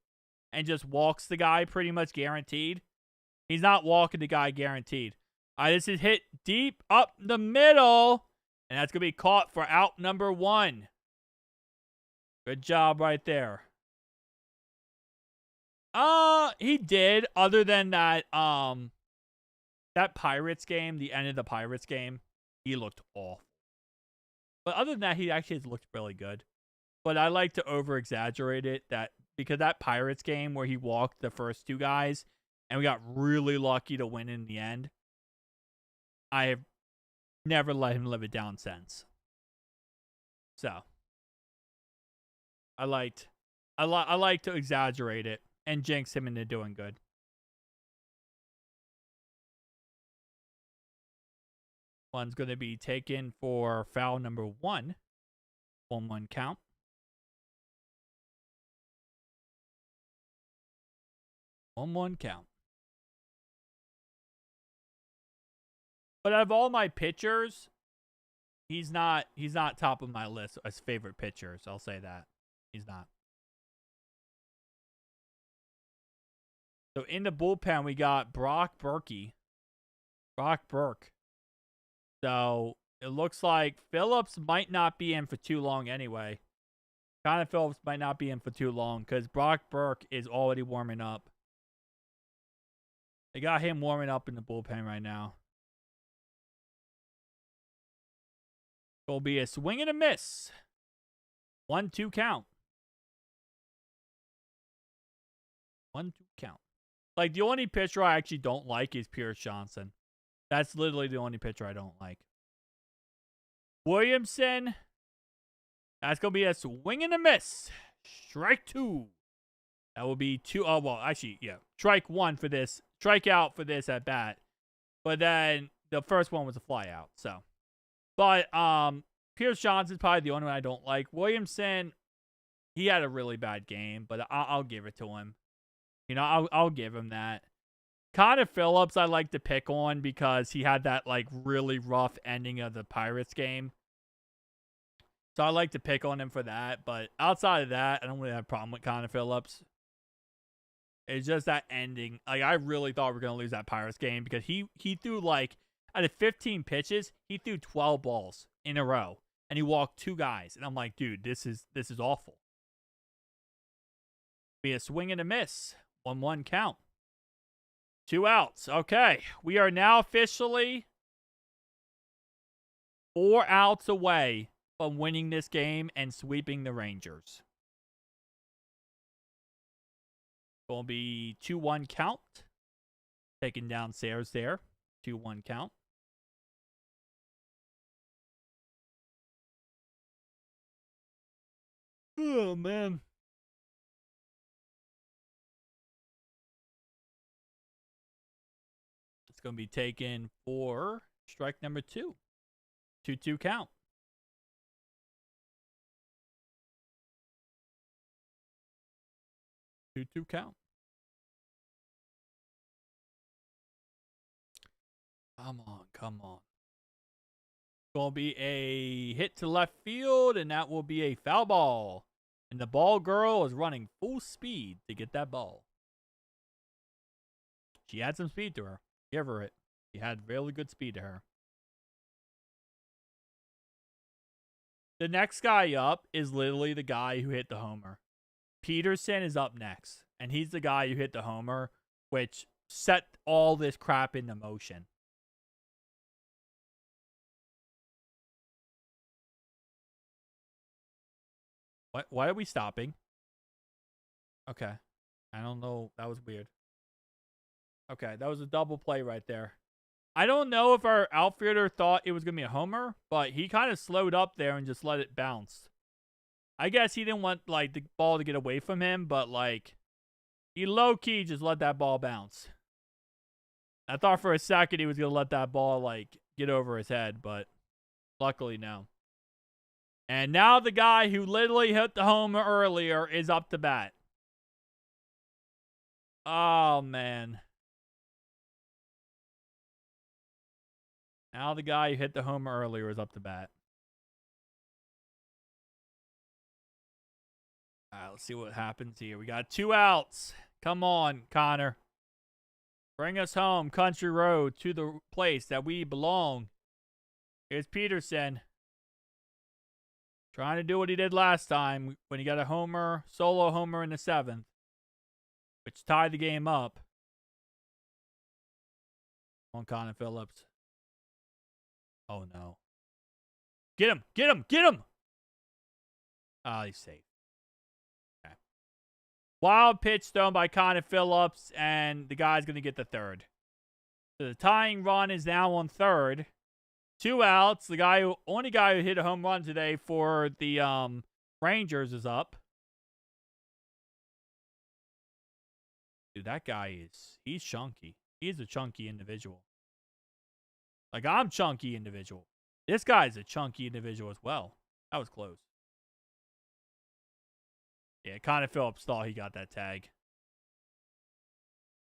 and just walks the guy pretty much guaranteed. He's not walking the guy guaranteed. This is hit deep up the middle, and that's going to be caught for out number 1. Good job right there. He did, other than that, that Pirates game, the end of the Pirates game, he looked awful. But other than that, he actually has looked really good. But I like to over-exaggerate it, because that Pirates game where he walked the first 2 guys, and we got really lucky to win in the end, I have never let him live it down since. So, I like to exaggerate it and jinx him into doing good. One's going to be taken for foul number 1. 1-1 count. One count. But out of all my pitchers, he's not top of my list as favorite pitchers. I'll say that. He's not. So in the bullpen, we got Brock Burke. So it looks like Phillips might not be in for too long anyway. Connor Phillips might not be in for too long because Brock Burke is already warming up. They got him warming up in the bullpen right now. It'll be a swing and a miss. 1-2 count. 1-2 count. Like, the only pitcher I actually don't like is Pierce Johnson. That's literally the only pitcher I don't like. Williamson. That's going to be a swing and a miss. Strike 2. That will be 2. Oh, well, actually, yeah. Strike 1 for this. Strike out for this at bat. But then the first one was a fly out. So, but Pierce Johnson's probably the only one I don't like. Williamson, he had a really bad game, but I'll give it to him. You know, I'll give him that. Connor Phillips, I like to pick on because he had that like really rough ending of the Pirates game. So I like to pick on him for that. But outside of that, I don't really have a problem with Connor Phillips. It's just that ending. Like, I really thought we were going to lose that Pirates game because he threw like, out of 15 pitches, he threw 12 balls in a row. And he walked 2 guys. And I'm like, dude, this is awful. Be a swing and a miss. 1-1 count. 2 outs. Okay. We are now officially 4 outs away from winning this game and sweeping the Rangers. Going to be 2-1 count. Taking down Sayers there. 2-1 count. Oh, man. It's going to be taken for strike number 2. 2-2 count. Two count. Come on, come on. Going to be a hit to left field, and that will be a foul ball. And the ball girl is running full speed to get that ball. She had some speed to her. Give her it. She had really good speed to her. The next guy up is literally the guy who hit the homer. Peterson is up next, and he's the guy who hit the homer, which set all this crap into motion. Why are we stopping? Okay. I don't know. That was weird. Okay, that was a double play right there. I don't know if our outfielder thought it was going to be a homer, but he kind of slowed up there and just let it bounce. I guess he didn't want, like, the ball to get away from him, but, like, he low-key just let that ball bounce. I thought for a second he was going to let that ball, like, get over his head, but luckily no. And now the guy who literally hit the homer earlier is up to bat. Oh, man. Now the guy who hit the homer earlier is up to bat. All right, let's see what happens here. We got 2 outs. Come on, Connor. Bring us home, country road, to the place that we belong. Here's Peterson. Trying to do what he did last time when he got a homer, solo homer in the 7th, which tied the game up. On Connor Phillips. Oh, no. Get him! Get him! Get him! Oh, he's safe. Okay. Wild pitch thrown by Connor Phillips, and the guy's going to get the 3rd. So the tying run is now on 3rd. 2 outs. The only guy who hit a home run today for the Rangers is up. Dude, that guy he's chunky. He's a chunky individual. Like, I'm chunky individual. This guy's a chunky individual as well. That was close. Yeah, Connor Phillips thought he got that tag.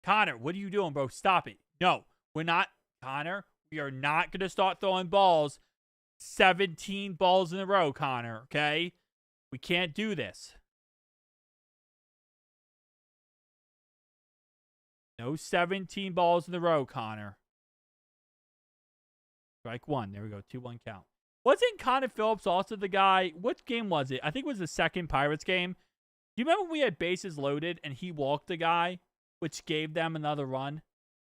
Connor, what are you doing, bro? Stop it. No, we're not. Connor, we are not going to start throwing balls. 17 balls in a row, Connor, okay? We can't do this. No 17 balls in a row, Connor. Strike 1. There we go. 2-1 count. Wasn't Connor Phillips also the guy? What game was it? I think it was the second Pirates game. Do you remember when we had bases loaded and he walked the guy, which gave them another run?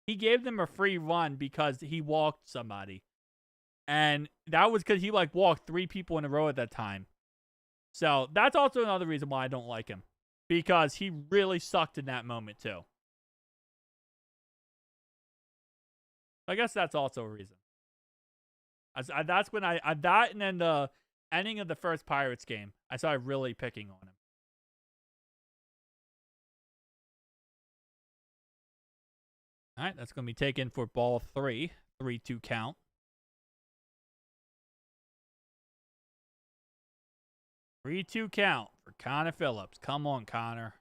He gave them a free run because he walked somebody. And that was because he, like, walked 3 people in a row at that time. So that's also another reason why I don't like him. Because he really sucked in that moment, too. I guess that's also a reason. That's when that and then the ending of the first Pirates game, I started really picking on him. All right, that's going to be taken for ball 3. 3-2 count. Three-two count for Connor Phillips. Come on, Connor.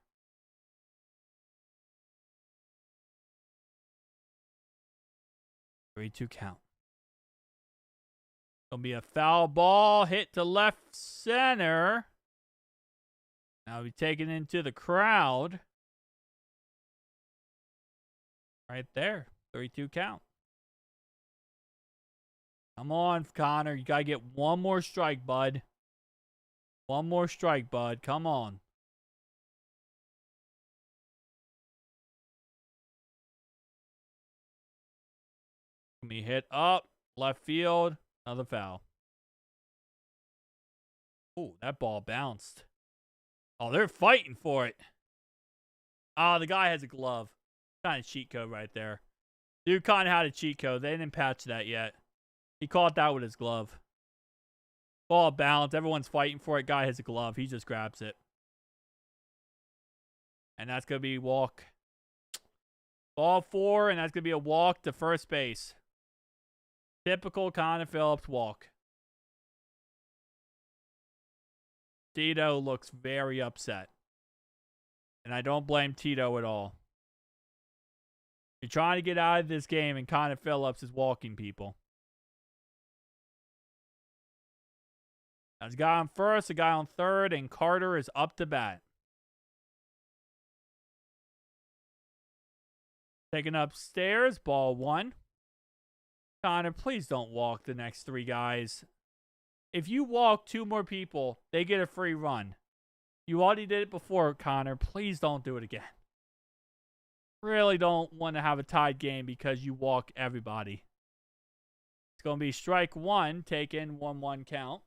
Three-two count. Gonna be a foul ball hit to left center. Now we taken into the crowd. Right there. 3-2 count. Come on, Connor. You gotta get one more strike, bud. One more strike, bud. Come on. Gonna be hit up. Left field. Another foul. Oh, that ball bounced. Oh, they're fighting for it. Ah, the guy has a glove. Kind of cheat code right there. Dude kind of had a cheat code. They didn't patch that yet. He caught that with his glove. Ball bounced. Everyone's fighting for it. Guy has a glove. He just grabs it. And that's going to be walk. Ball 4, and that's going to be a walk to first base. Typical Connor Phillips walk. Tito looks very upset. And I don't blame Tito at all. You're trying to get out of this game, and Connor Phillips is walking people. There's a guy on first, a guy on third, and Carter is up to bat. Taking upstairs, ball 1. Connor, please don't walk the next 3 guys. If you walk 2 more people, they get a free run. You already did it before, Connor. Please don't do it again. Really don't want to have a tied game because you walk everybody. It's going to be strike 1, taken 1-1 count.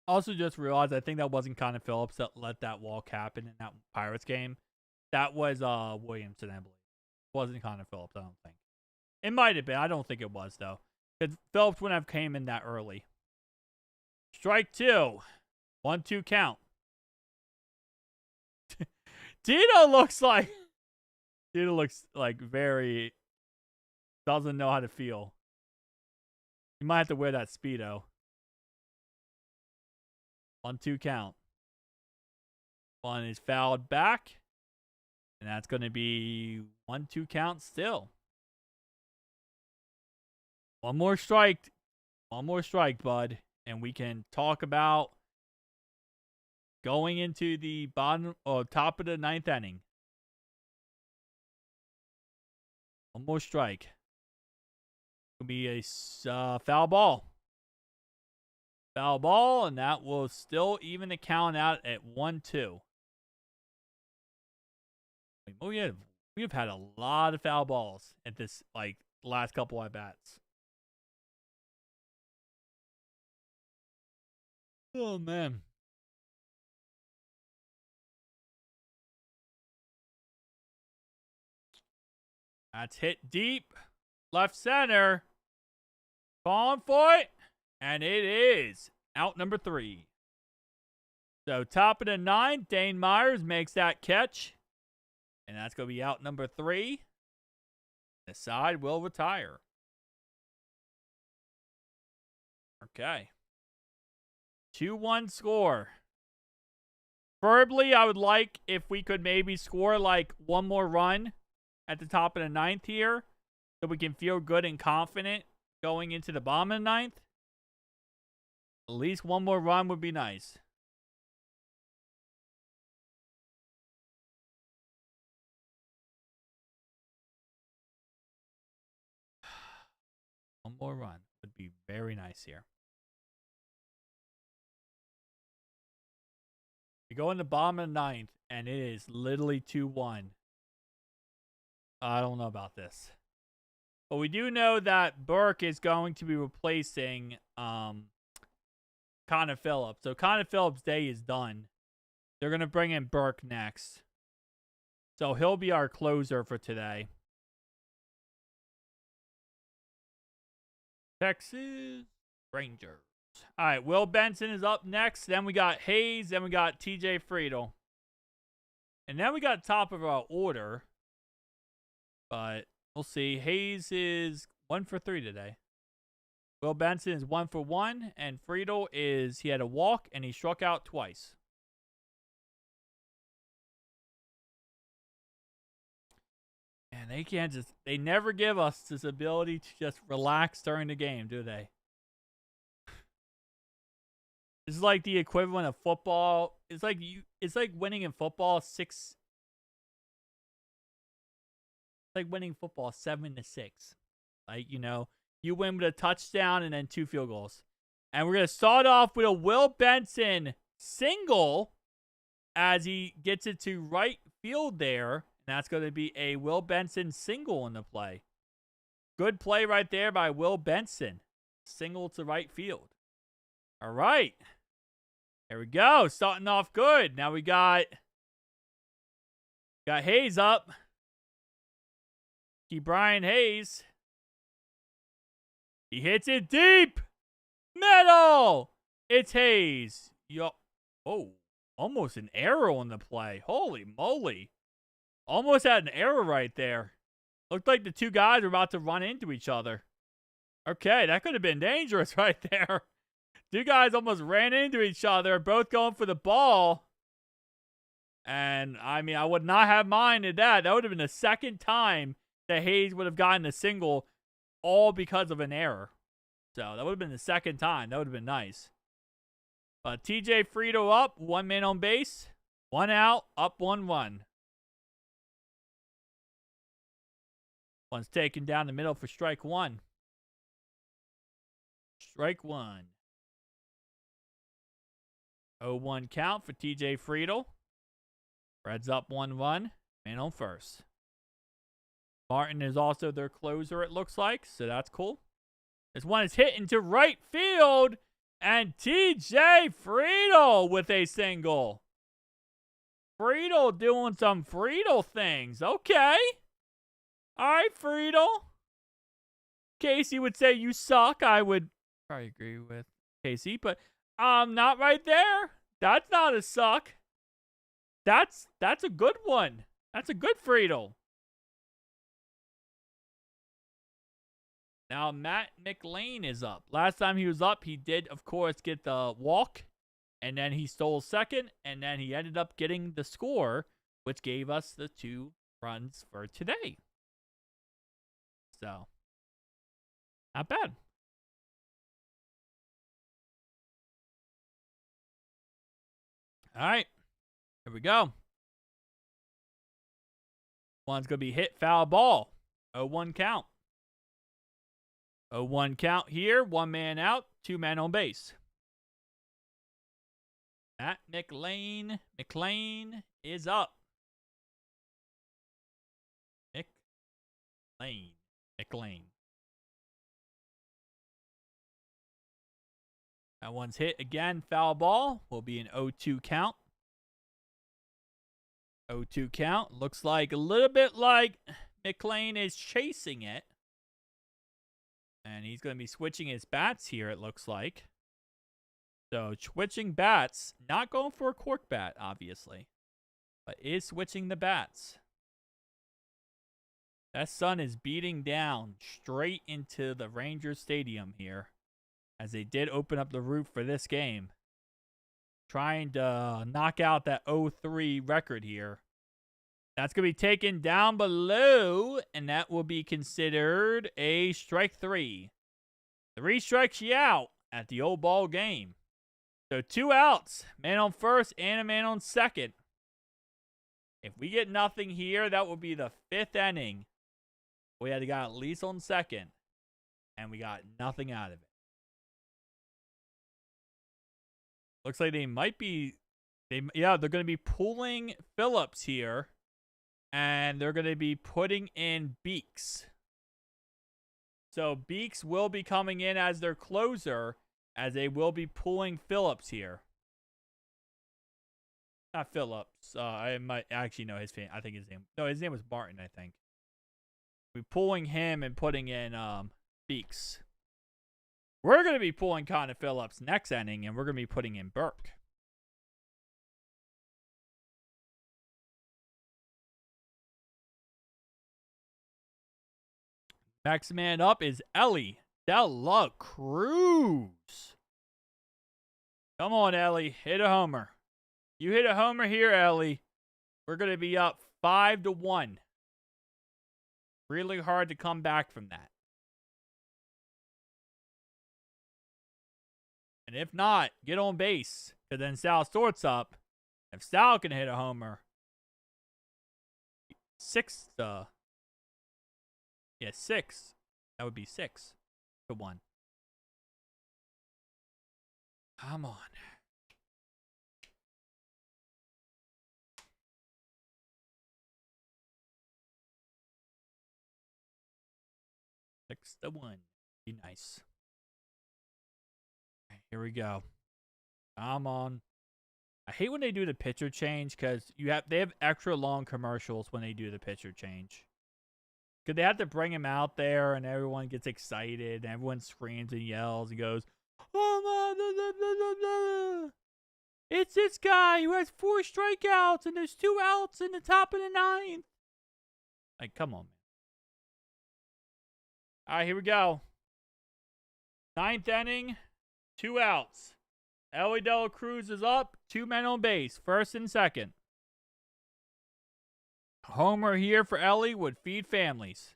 Also just realized I think that wasn't Connor Phillips that let that walk happen in that Pirates game. That was Williamson, I believe. It wasn't Connor Phillips, I don't think. It might have been. I don't think it was, though. Because Phillips wouldn't have came in that early. Strike 2. 1-2 count. Tito looks like very doesn't know how to feel. You might have to wear that Speedo. 1-2 count. One is fouled back. And that's going to be 1-2 count still. One more strike. One more strike, bud. And we can talk about going into the top of the 9th inning. One more strike. It'll be a foul ball. Foul ball, and that will still even the count out at 1-2. We have had a lot of foul balls at this last couple at bats. Oh man. That's hit deep. Left center. Falling for it. And it is out number 3. So top of the 9th, Dane Myers makes that catch. And that's going to be out number 3. The side will retire. Okay. 2-1 score. Preferably, I would like if we could maybe score one more run at the top of the 9th here, so we can feel good and confident going into the bottom of the 9th. At least one more run would be nice. One more run would be very nice here. We go in the bottom of the 9th, and it is literally 2-1. I don't know about this. But we do know that Burke is going to be replacing Connor Phillips. So Connor Phillips' day is done. They're going to bring in Burke next. So he'll be our closer for today. Texas Rangers. All right, Will Benson is up next. Then we got Hayes. Then we got TJ Friedel. And then we got top of our order. But we'll see. Hayes is 1 for 3 today. Will Benson is 1 for 1. And Friedel he had a walk and he struck out twice. And they never give us this ability to just relax during the game, do they? This is like the equivalent of football. It's like winning in football 6. It's like winning football 7-6. Like, you win with a touchdown and then 2 field goals. And we're going to start off with a Will Benson single as he gets it to right field there. And that's going to be a Will Benson single in the play. Good play right there by Will Benson. Single to right field. All right. There we go. Starting off good. Now we got Hayes up. Brian Hayes. He hits it deep. Middle. It's Hayes. Oh, almost an error on the play. Holy moly. Almost had an error right there. Looked like the two guys were about to run into each other. Okay, that could have been dangerous right there. Two guys almost ran into each other, both going for the ball. And, I mean, I would not have minded that. That would have been the second time that Hayes would have gotten a single, all because of an error. So, that would have been the second time. That would have been nice. But TJ Friedel up, 1 man on base, 1 out, up 1-1. One's taken down the middle for strike 1. Strike 1. 0-1 count for TJ Friedel. Reds up 1-1. Man on first. Martin is also their closer, it looks like, so that's cool. This one is hit into right field, and TJ Friedel with a single. Friedel doing some Friedel things. Okay. All right, Friedel. Casey would say you suck. I would probably agree with Casey, but not right there. That's not a suck. That's a good one. That's a good Friedel. Now Matt McLean is up. Last time he was up, he did, of course, get the walk, and then he stole second, and then he ended up getting the score, which gave us the 2 runs for today. So, not bad. All right, here we go. One's going to be hit, foul ball. 0-1 count. 0-1 count here. 1 man out, 2 men on base. Matt McLean is up. McLean. That one's hit again. Foul ball. Will be an 0-2 count. 0-2 count. Looks like a little bit like McLean is chasing it. And he's going to be switching his bats here, it looks like. So, switching bats. Not going for a cork bat, obviously. But is switching the bats. That sun is beating down straight into the Rangers Stadium here. As they did open up the roof for this game. Trying to knock out that 0-3 record here. That's going to be taken down below. And that will be considered a strike 3. 3 strikes you out at the old ball game. So 2 outs. Man on first and a man on second. If we get nothing here, that will be the 5th inning. We had to got at least on second. And we got nothing out of it. Looks like they might be... they're going to be pulling Phillips here. And they're going to be putting in Beeks. So Beeks will be coming in as their closer. As they will be pulling Phillips here. Not Phillips. I might actually know his name. I think his name. No, his name was Martin, I think. We're pulling him and putting in Beeks. We're going to be pulling Connor Phillips next inning, and we're going to be putting in Burke. Next man up is Ellie De La Cruz. Come on, Ellie. Hit a homer. You hit a homer here, Ellie. We're going to be up 5-1. Really hard to come back from that. And if not, get on base. Because then Sal sorts up. If Sal can hit a homer, 6. Yeah, 6. That would be 6-1. Come on. Six to 1. Be nice. Right, here we go. Come on. I hate when they do the pitcher change because they have extra long commercials when they do the pitcher change. Because they have to bring him out there and everyone gets excited and everyone screams and yells and goes, "Oh my, it's this guy who has 4 strikeouts and there's 2 outs in the top of the 9th." Like, come on, man. All right, here we go. 9th inning, 2 outs. Ellie De La Cruz is up, 2 men on base, first and second. Homer here for Ellie would feed families.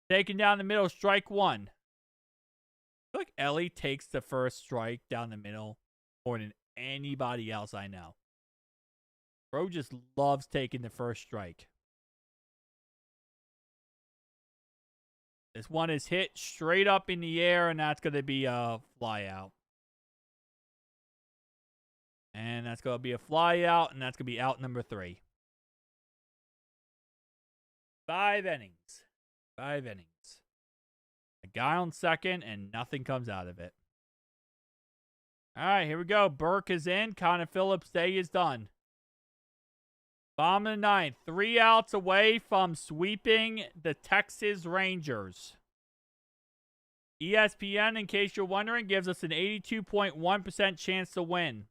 Taking down the middle, strike 1. I feel like Ellie takes the first strike down the middle more than anybody else I know. Bro just loves taking the first strike. This one is hit straight up in the air, and that's going to be a fly out. And that's going to be a fly out, and that's going to be out number 3. 5 innings. 5 innings. A guy on second, and nothing comes out of it. All right, here we go. Burke is in. Connor Phillips' day is done. Bottom of the 9th. 3 outs away from sweeping the Texas Rangers. ESPN, in case you're wondering, gives us an 82.1% chance to win.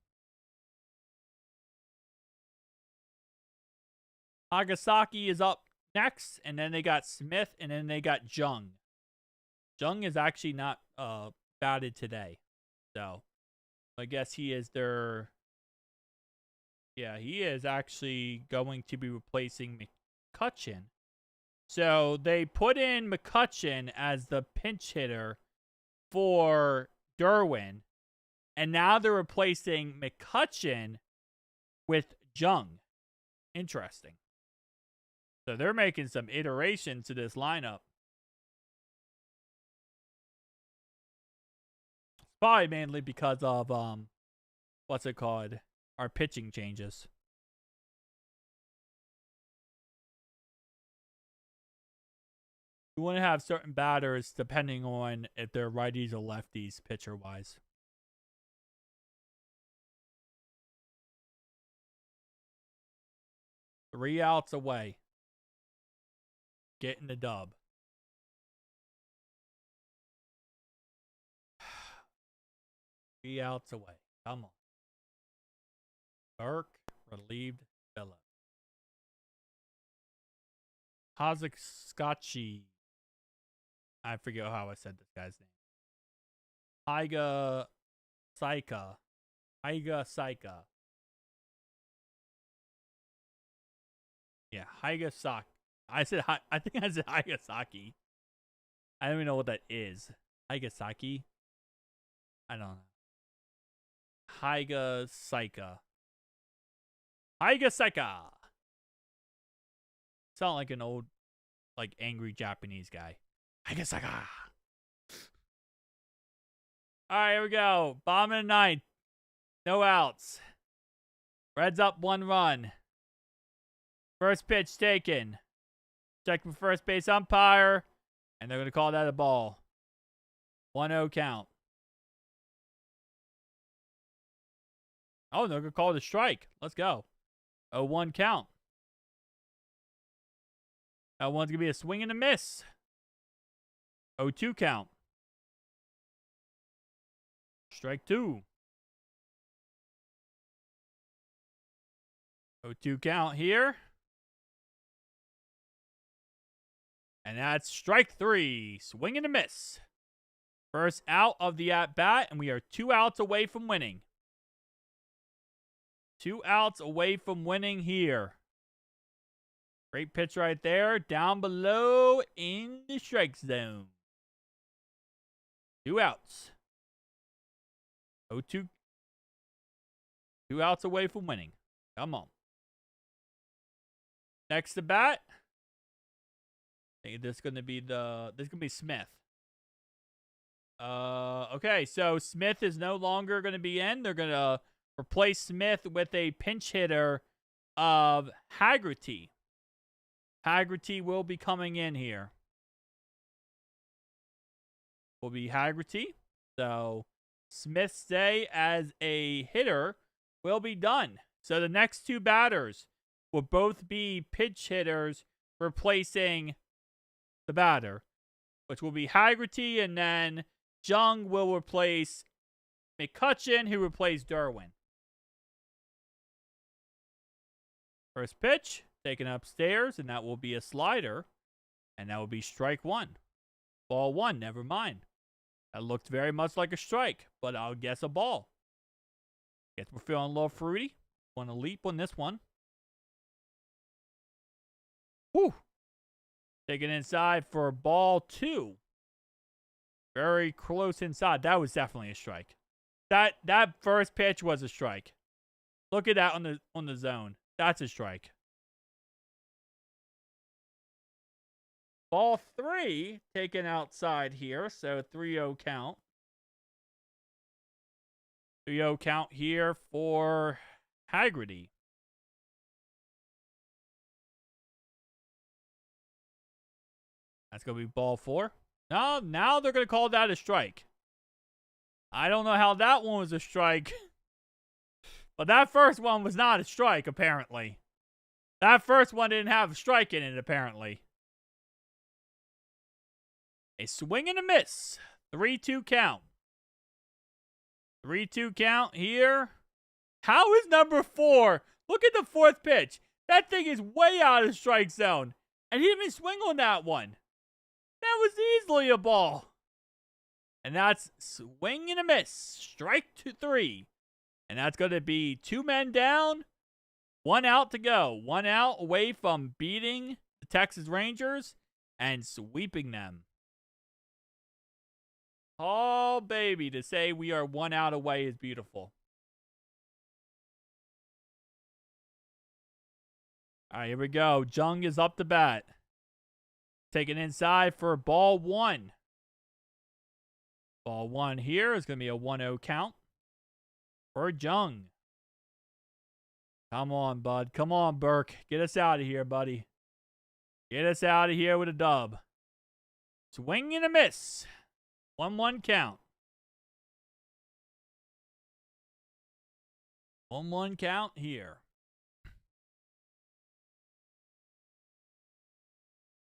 Nagasaki is up next, and then they got Smith, and then they got Jung. Jung is actually not batted today. So, I guess he is their... Yeah, he is actually going to be replacing McCutchen. So, they put in McCutchen as the pinch hitter for Derwin. And now they're replacing McCutchen with Jung. Interesting. So, they're making some iterations to this lineup. Probably mainly because of, what's it called? Our pitching changes. You want to have certain batters depending on if they're righties or lefties pitcher-wise. Three outs away. Getting the dub. Three outs away. Come on. Burke relieved Phillips. Kazaksky. I forget how I said this guy's name. Iga Saika. Yeah, Higasaki. I think I said Higasaki. I don't even know what that is. Higasaki? I don't know. Higasaka. Sound like an old, like, angry Japanese guy. Higasaka. Alright, here we go. Bottom of the 9th. No outs. Reds up 1 run. First pitch taken. Check for first base umpire. And they're going to call that a ball. 1-0 count. Oh, they're going to call it a strike. Let's go. 0-1 count. That one's going to be a swing and a miss. 0-2 count. Strike 2. 0-2 count here. And that's strike 3. Swing and a miss. First out of the at-bat, and we are 2 outs away from winning. 2 outs away from winning here. Great pitch right there. Down below in the strike zone. 2 outs. 0-2. 2 outs away from winning. Come on. Next to bat. I think this is going to be Smith. Okay, so Smith is no longer going to be in. They're going to replace Smith with a pinch hitter of Haggerty. Haggerty will be coming in here. Will be Haggerty. So Smith's day as a hitter will be done. So the next 2 batters will both be pinch hitters replacing the batter, which will be Haggerty, and then Jung will replace McCutcheon, who replaced Derwin. First pitch, taken upstairs, and that will be a slider, and that will be strike 1. Ball 1, never mind. That looked very much like a strike, but I'll guess a ball. Guess we're feeling a little fruity. Want to leap on this one. Whew. Taken inside for ball 2. Very close inside. That was definitely a strike. That first pitch was a strike. Look at that on the zone. That's a strike. Ball 3 taken outside here, so 3-0 count. 3-0 count here for Haggerty. That's going to be ball 4. No, now they're going to call that a strike. I don't know how that one was a strike. But that first one was not a strike, apparently. That first one didn't have a strike in it, apparently. A swing and a miss. 3-2 count. 3-2 count here. How is number 4? Look at the 4th pitch. That thing is way out of the strike zone. And he didn't even swing on that one. That was easily a ball. And that's swing and a miss. Strike 3. And that's going to be 2 men down, 1 out to go. 1 out away from beating the Texas Rangers and sweeping them. Oh, baby, to say we are 1 out away is beautiful. All right, here we go. Jung is up to bat. Taken inside for ball 1. Ball 1 here is going to be a 1-0 count for Jung. Come on, bud. Come on, Burke. Get us out of here, buddy. Get us out of here with a dub. Swing and a miss. 1-1 count. 1-1 count here.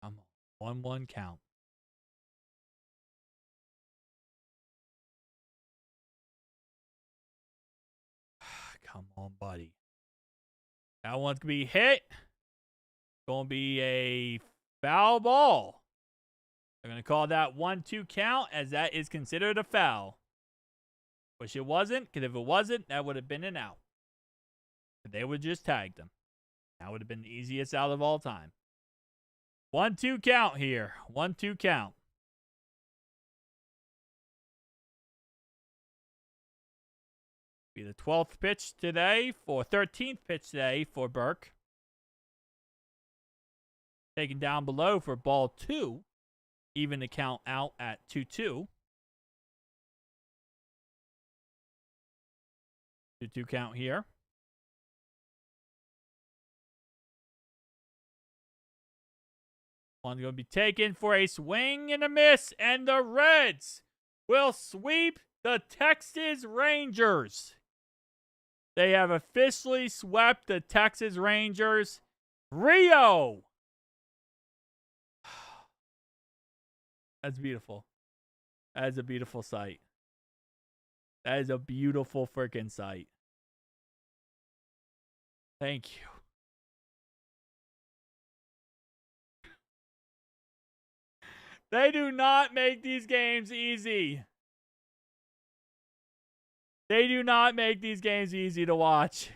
Come on. 1-1 count. Come on, buddy. That one's going to be hit. Going to be a foul ball. They're going to call that 1-2 count, as that is considered a foul. Wish it wasn't, because if it wasn't, that would have been an out. But they would just tag them. That would have been the easiest out of all time. 1-2 count here. 1-2 count. Be the 12th pitch today for 13th pitch today for Burke. Taken down below for ball 2. Even the count out at 2-2. 2-2 count here. One's going to be taken for a swing and a miss, and the Reds will sweep the Texas Rangers. They have officially swept the Texas Rangers. Rio! That's beautiful. That is a beautiful sight. That is a beautiful freaking sight. Thank you. They do not make these games easy. They do not make these games easy to watch.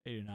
They do not.